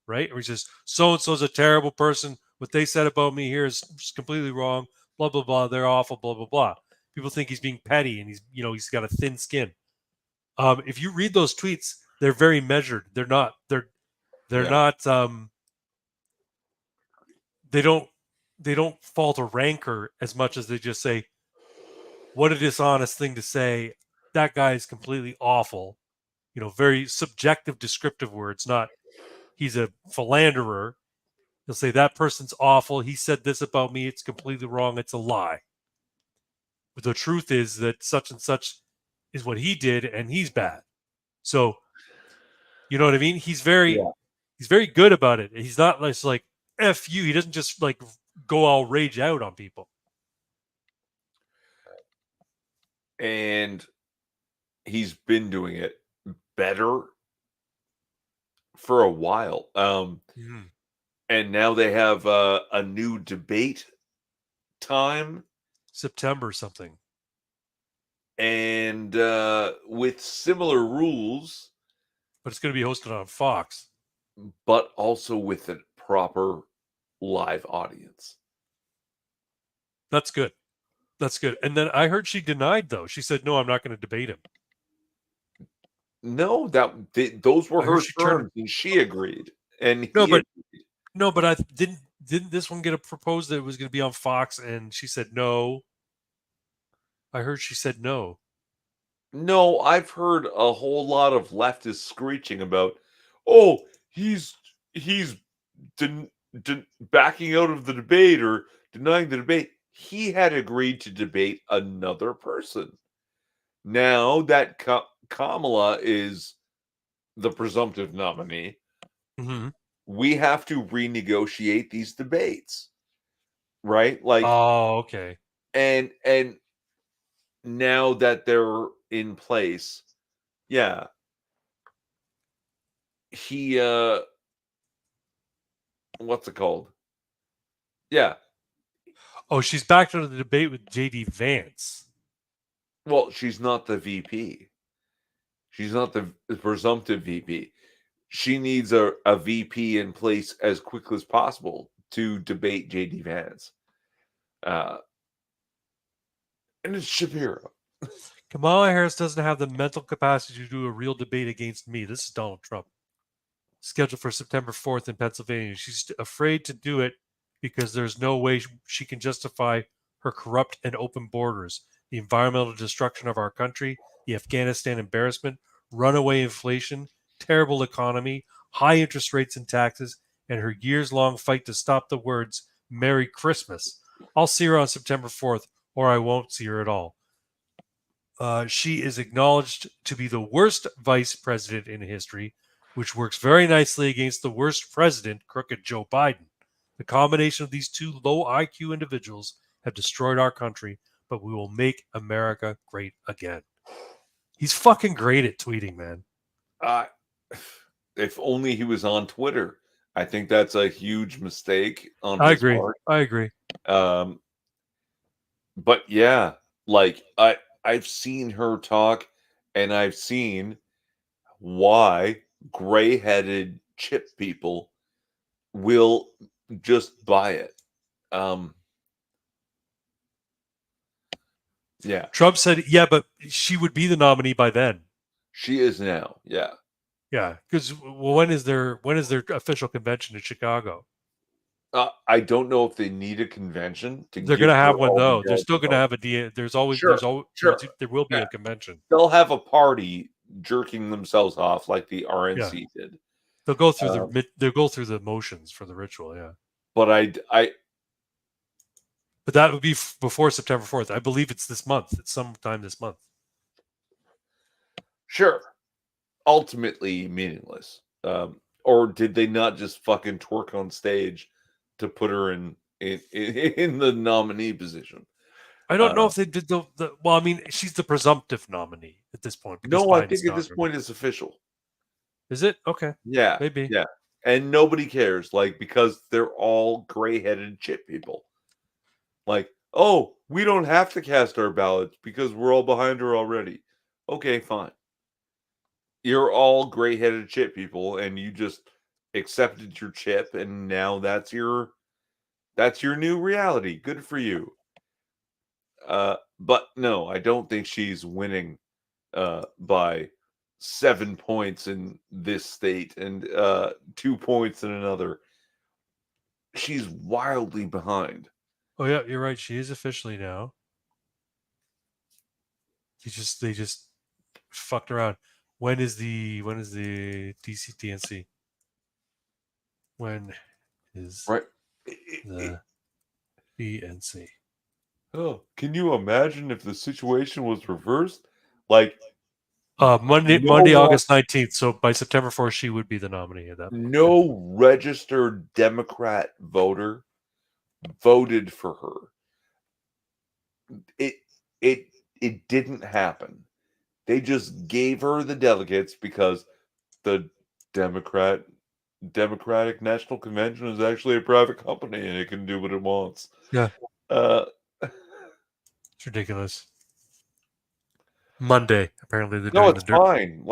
right? Or he says, so and so's a terrible person. What they said about me here is completely wrong. Blah blah blah. They're awful. Blah blah blah. People think he's being petty and he's got a thin skin. If you read those tweets, they're very measured. They're not. They're not. They don't fall to rancor as much as they just say, what a dishonest thing to say. That guy is completely awful. Very subjective, descriptive words, not he's a philanderer. He'll say that person's awful. He said this about me. It's completely wrong. It's a lie. But the truth is that such and such is what he did, and he's bad. So, you know what I mean? He's very good about it. He's not just like F you. He doesn't just like go all rage out on people. And he's been doing it better for a while. And now they have a new debate time. September something. And with similar rules. But it's going to be hosted on Fox. But also with a proper live audience. That's good. That's good. And then I heard she denied, though. She said, no, I'm not going to debate him. No, those were her terms, and she agreed. And but I didn't this one get proposed that it was going to be on Fox, and she said no. I heard she said no. No, I've heard a whole lot of leftists screeching about, oh, he's backing out of the debate or denying the debate. He had agreed to debate another person. Now that Kamala is the presumptive nominee, we have to renegotiate these debates, right? Like, oh, okay. And now that they're in place, yeah, he what's it called? Yeah. Oh, she's back to the debate with JD Vance. Well, she's not the VP. She's not the presumptive VP. She needs a VP in place as quickly as possible to debate JD Vance. And it's Shapiro. Kamala Harris doesn't have the mental capacity to do a real debate against me. This is Donald Trump. Scheduled for September 4th in Pennsylvania. She's afraid to do it because there's no way she can justify her corrupt and open borders, the environmental destruction of our country, the Afghanistan embarrassment, runaway inflation, terrible economy, high interest rates and taxes, and her years-long fight to stop the words Merry Christmas. I'll see her on September 4th, or I won't see her at all. She is acknowledged to be the worst vice president in history, which works very nicely against the worst president, crooked Joe Biden. The combination of these two low IQ individuals have destroyed our country, but we will make America great again. He's fucking great at tweeting, man. If only he was on Twitter. I think that's a huge mistake on his part. I agree. But yeah, like I've seen her talk, and I've seen why gray-headed chip people will just buy it. Yeah. Trump said, yeah, but she would be the nominee by then. She is now. Yeah. Yeah, because when is their official convention in Chicago? I don't know if they need a convention to. They're give going to have her one all the though. They're still delegates. going to have a DA. There's always Sure. there will be Yeah. a convention. They'll have a party jerking themselves off like the Yeah. RNC did. They'll go through they'll go through the motions for the ritual. Yeah. But But that would be before September 4th. I believe it's this month. It's sometime this month. Sure. Ultimately meaningless. Or did they not just fucking twerk on stage to put her in the nominee position? I don't know if they did the. Well, I mean, she's the presumptive nominee at this point. No, I think at this point it's official. Is it? Okay. Yeah. Maybe. Yeah. And nobody cares, because they're all gray-headed shit people. Oh, we don't have to cast our ballots because we're all behind her already. Okay, fine. You're all gray-headed shit people, and you just accepted your chip, and now that's your new reality. Good for you. But no, I don't think she's winning by 7 points in this state and 2 points in another. She's wildly behind. Oh yeah, you're right. She is officially now. They just fucked around. When is the DNC? When is the DNC? Oh, can you imagine if the situation was reversed? Monday, August 19th. So by September 4th, she would be the nominee of that. No registered Democrat voter voted for her. It didn't happen. They just gave her the delegates because the Democratic National Convention is actually a private company and it can do what it wants. Yeah. It's ridiculous. Monday, apparently they're doing fine.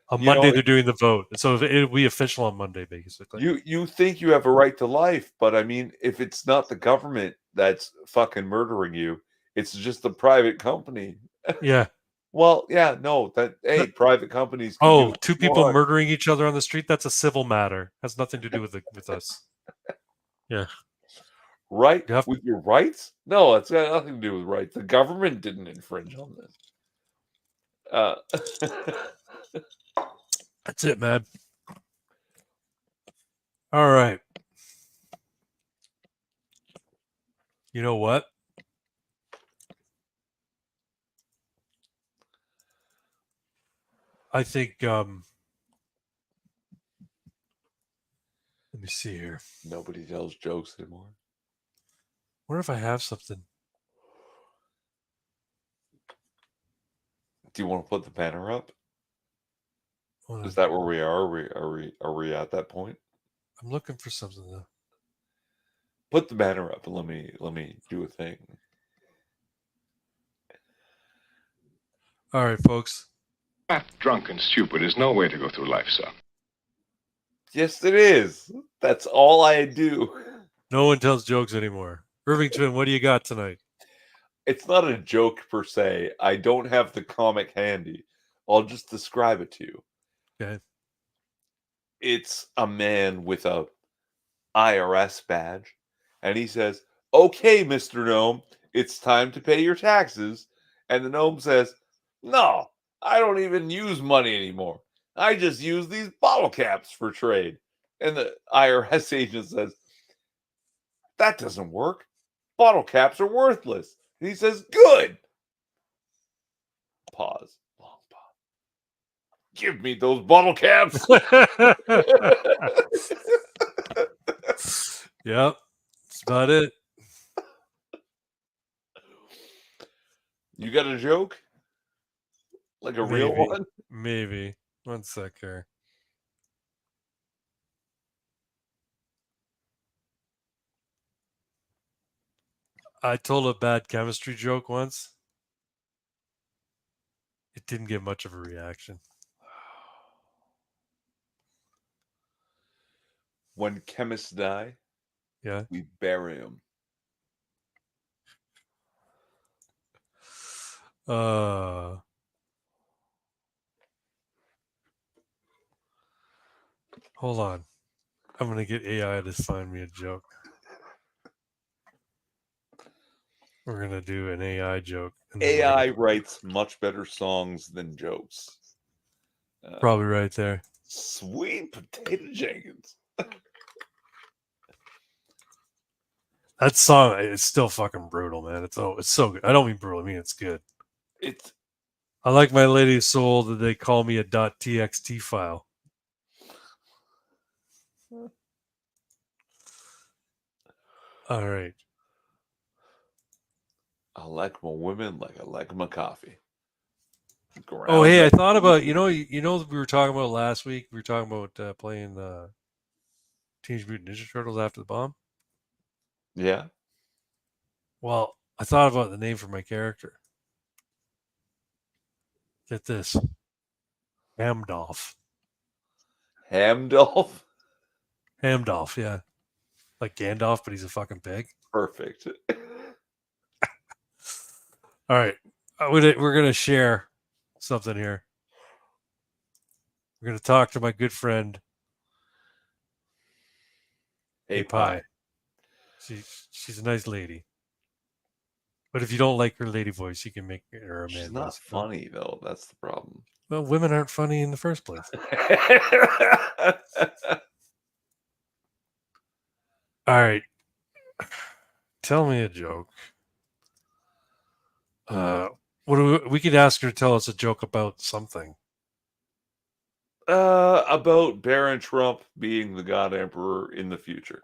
On Monday they're doing the vote, so it'll be official on Monday, basically. You think you have a right to life, but I mean, if it's not the government that's fucking murdering you, it's just a private company. Yeah. Well, yeah, no, private companies. Oh, two people murdering each other on the street, that's a civil matter. Has nothing to do with us. Yeah. Right? With your rights? No, it's got nothing to do with rights. The government didn't infringe on this. That's it, man. All right. You know what? I think let me see here. Nobody tells jokes anymore. Wonder if I have something. Do you want to put the banner up? Is that where we are? Are we at that point? I'm looking for something though. Put the banner up and let me do a thing. All right, folks. Fat, drunk, and stupid is no way to go through life, sir. Yes, it is. That's all I do. No one tells jokes anymore. Irvington, what do you got tonight? It's not a joke per se. I don't have the comic handy. I'll just describe it to you. Okay. It's a man with a IRS badge, and he says, "Okay, Mr. Gnome, it's time to pay your taxes." And the gnome says, "No, I don't even use money anymore. I just use these bottle caps for trade." And the IRS agent says, "That doesn't work. Bottle caps are worthless." And he says, "Good." Pause. Long pause. "Give me those bottle caps." Yep. That's about it. You got a joke? Like a real one? Maybe. 1 sec here. I told a bad chemistry joke once. It didn't get much of a reaction. When chemists die, yeah, we bury them. Hold on. I'm gonna get AI to find me a joke. We're gonna do an AI joke. And then AI writes much better songs than jokes. Probably right there. Sweet potato Jenkins. That song is still fucking brutal, man. It's so good. I don't mean brutal. I mean it's good. It's. I like my lady's soul that they call me a .txt file. All right. I like my women like I like my coffee. Oh, hey, I thought about we were talking about last week. We were talking about playing Teenage Mutant Ninja Turtles after the bomb. Yeah. Well, I thought about the name for my character. Get this, Hamdolf. Hamdolf. Hamdolf, yeah, like Gandalf, but he's a fucking pig. Perfect. All right, we're gonna share something here. We're gonna talk to my good friend. Hey, Pie. She's a nice lady. But if you don't like her lady voice, you can make her a man. She's not funny, though. That's the problem. Well, women aren't funny in the first place. All right. Tell me a joke. We could ask her to tell us a joke about something. About Baron Trump being the God Emperor in the future.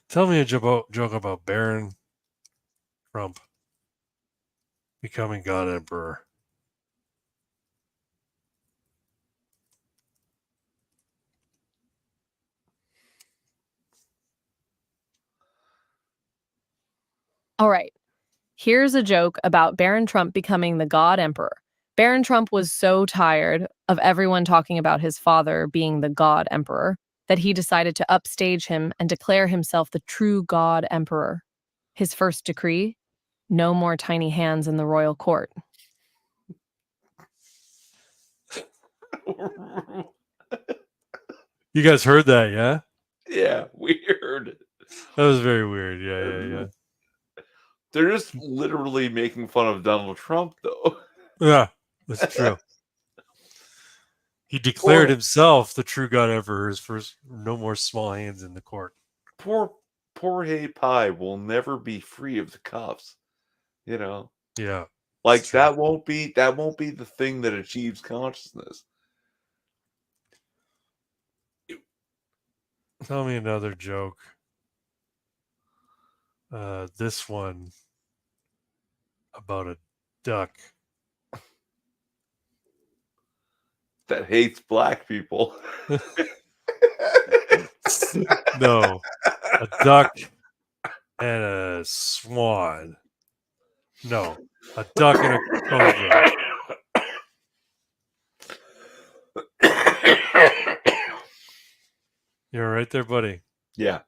Tell me a joke about Baron Trump becoming God Emperor. All right. Here's a joke about Baron Trump becoming the God Emperor. Baron Trump was so tired of everyone talking about his father being the God Emperor that he decided to upstage him and declare himself the true God Emperor. His first decree: no more tiny hands in the royal court. You guys heard that, yeah? Yeah, weird. That was very weird. Yeah. They're just literally making fun of Donald Trump, though. Yeah, that's true. He declared himself the true God Emperor. His first, no more small hands in the court. Poor Hey Pie will never be free of the cuffs. You know? Yeah. Like that won't be the thing that achieves consciousness. Tell me another joke. This one about a duck that hates black people. No, a duck and a swan. No, a duck and a cobra. You're right there, buddy. Yeah.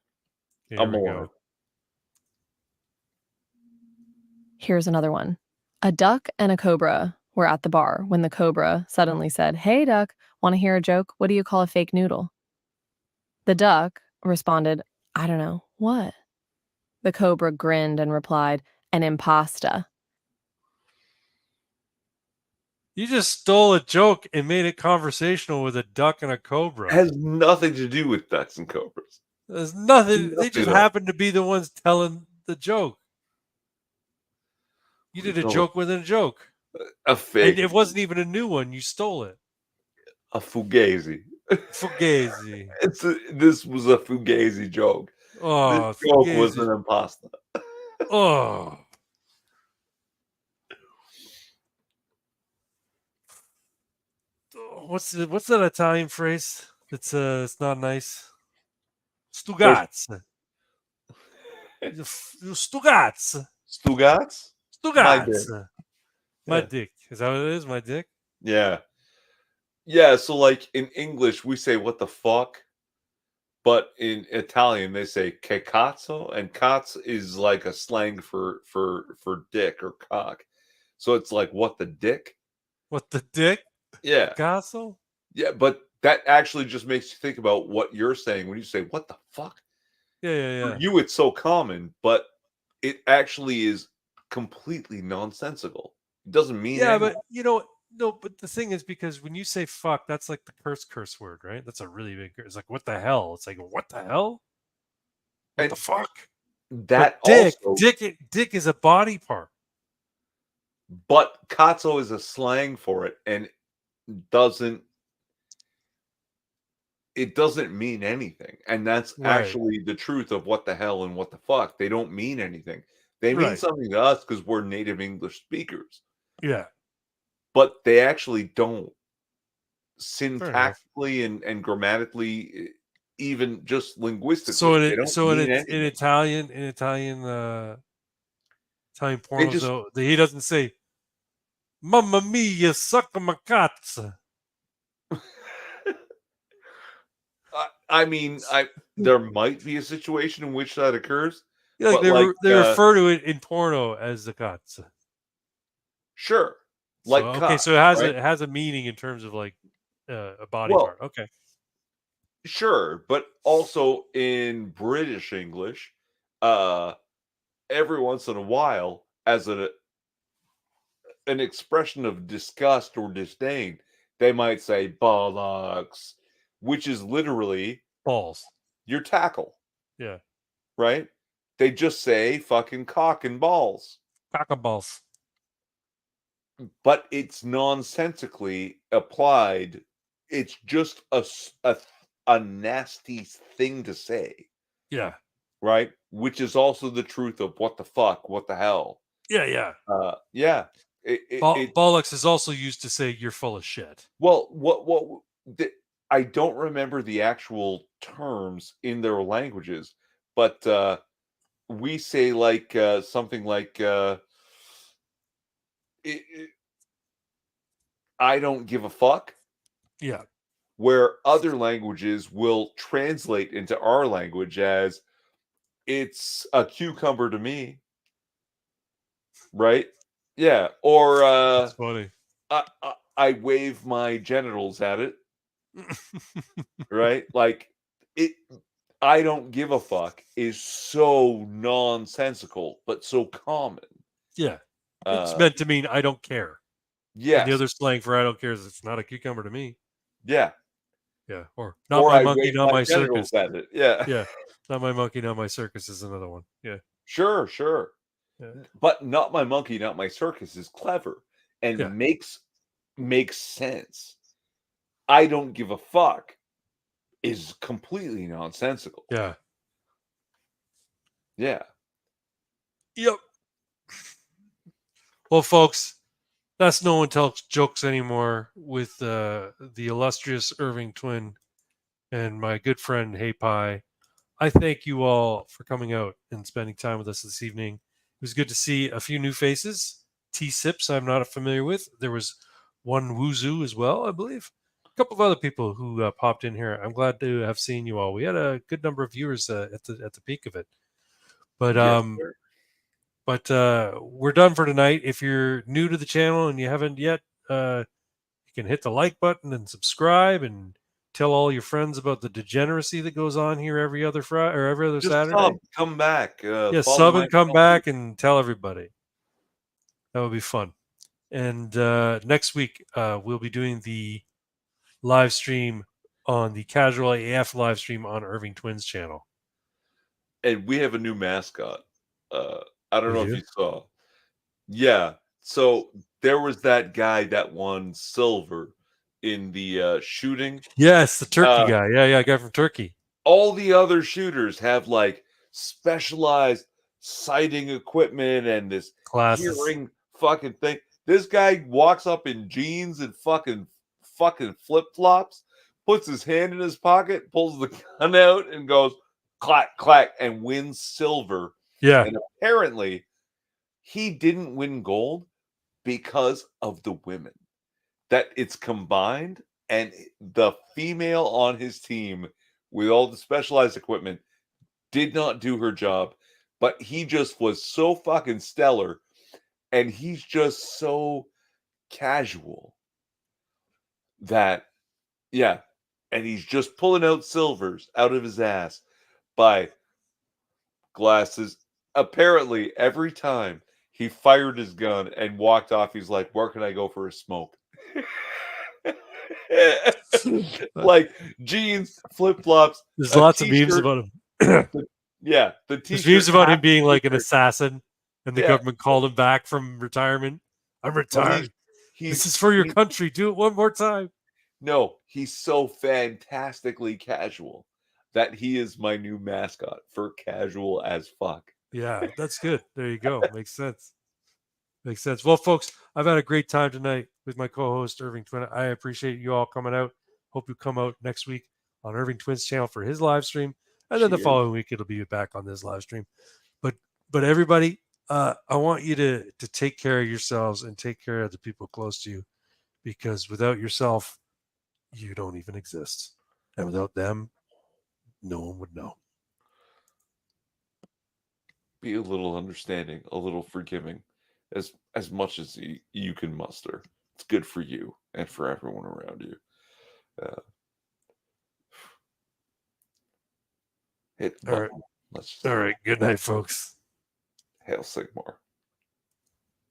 Here we go. Here's another one. A duck and a cobra were at the bar when the cobra suddenly said, "Hey, duck, want to hear a joke? What do you call a fake noodle?" The duck responded, "I don't know. What?" The cobra grinned and replied, "An impasta." You just stole a joke and made it conversational with a duck and a cobra. It has nothing to do with ducks and cobras. There's nothing. They just happen to be the ones telling the joke. You did a joke within a joke. A fake. And it wasn't even a new one. You stole it. A fugazi. Fugazi. This was a fugazi joke. Oh, this joke was an impasta. Oh. What's that Italian phrase? It's not nice. Stugazz. Stugazz. Stugazz? Stugazz. My dick. Is that what it is? My dick? Yeah. Yeah, so like in English we say what the fuck, but in Italian they say che cazzo, and cazzo is like a slang for dick or cock. So it's like what the dick? What the dick? Yeah. Cazzo? Yeah, but that actually just makes you think about what you're saying when you say, "What the fuck?" Yeah. For you, it's so common, but it actually is completely nonsensical. It doesn't mean Yeah, anything. but no, but the thing is, because when you say fuck, that's like the curse word, right? That's a really big curse. It's like, what the hell? It's like, what the hell? What And the fuck? that But also, dick is a body part. but "katso" is a slang for it, and doesn't it doesn't mean anything. And that's Right. actually the truth of what the hell and what the fuck. They don't mean anything. They mean Right. something to us because we're native English speakers, Yeah. but they actually don't. Fair enough. Syntactically and grammatically, even just linguistically, they don't mean In anything. Italian They pornos just, though, he doesn't say "Mamma mia, suck my cazzo." I mean, there might be a situation in which that occurs, Yeah, like but like, they refer to it in porno as the cazzo. sure, So like okay, cock, so right? it has a meaning in terms of like a body Well, part. Okay. sure, but also in British English, uh, every once in a while, as an expression of disgust or disdain, they might say bollocks, which is literally Balls. your tackle, Yeah. right? They just say fucking cock and balls, Cock and balls. but it's nonsensically applied. It's just a nasty thing to say, Yeah. right? Which is also the truth of what the fuck, what the hell. Yeah. Yeah. Bollocks is also used to say you're full of shit. Well, I don't remember the actual terms in their languages, but we say like something like I don't give a fuck, Yeah. where other languages will translate into our language as it's a cucumber to me, right? Yeah, or That's funny. I wave my genitals at it, right? Like it. I don't give a fuck is so nonsensical, but so common. Yeah. It's Uh, meant to mean I don't care. And the yes, other slang for I don't care is it's not a cucumber to me. yeah. Yeah. Or not Or my I monkey, wave not my my genitals circus. at it. Yeah, Yeah. Not my monkey, not my circus is another one. Yeah. sure. Yeah. But not my monkey, not my circus is clever Yeah. and makes sense. I don't give a fuck is completely nonsensical. Yeah. Yeah. Yep. Well, folks, that's No One Tells Jokes Anymore with the illustrious Irving Twin and my good friend Hey Pie. I thank you all for coming out and spending time with us this evening. It was good to see a few new faces. T Sips, I'm not familiar with. There was one Wuzu as well, I believe. A couple of other people who popped in here. I'm glad to have seen you all. We had a good number of viewers at the peak of it. But Yes, sir. we're done for tonight. If you're new to the channel and you haven't yet, you can hit the like button and subscribe and tell all your friends about the degeneracy that goes on here every other Friday or every other Just Saturday. come back. Yeah, Follow sub my and come channel. back and tell everybody. That would be fun. And next week we'll be doing the live stream on the Casual AF live stream on Irving Twins channel. And we have a new mascot. I don't We know if do? you saw. Yeah. So there was that guy that won silver in the shooting. Yes, the turkey Uh, guy. Yeah, guy from Turkey. all the other shooters have like specialized sighting equipment and this Classes. hearing fucking thing. This guy walks up in jeans and fucking flip flops, puts his hand in his pocket, pulls the gun out, and goes clack clack and wins silver. Yeah. And apparently, he didn't win gold because of the women. That it's combined, and the female on his team with all the specialized equipment did not do her job, but he just was so fucking stellar, and he's just so casual that, yeah, and he's just pulling out silvers out of his ass by glasses. Apparently, every time he fired his gun and walked off, he's like, "Where can I go for a smoke?" Like jeans, flip flops. There's lots of memes about him. Yeah, the There's t-shirt. memes about him half being like an t-shirt. assassin, and the Yeah. government called him back from retirement. I'm Well, retired. This is for your country. Do it one more time. No, he's so fantastically casual that he is my new mascot for casual as fuck. Yeah, that's good. There you go. Makes sense. Makes sense. Well, folks, I've had a great time tonight with my co-host Irving Twin. I appreciate you all coming out. Hope you come out next week on Irving Twin's channel for his live stream, and then the following week it'll be back on this live stream. But everybody, I want you to take care of yourselves and take care of the people close to you, because without yourself, you don't even exist, and without them, no one would know. Be a little understanding, a little forgiving, as much as you can muster. It's good for you and for everyone around you. Hit the All button. right. Let's All right. Good night, folks. Hail Sigmar.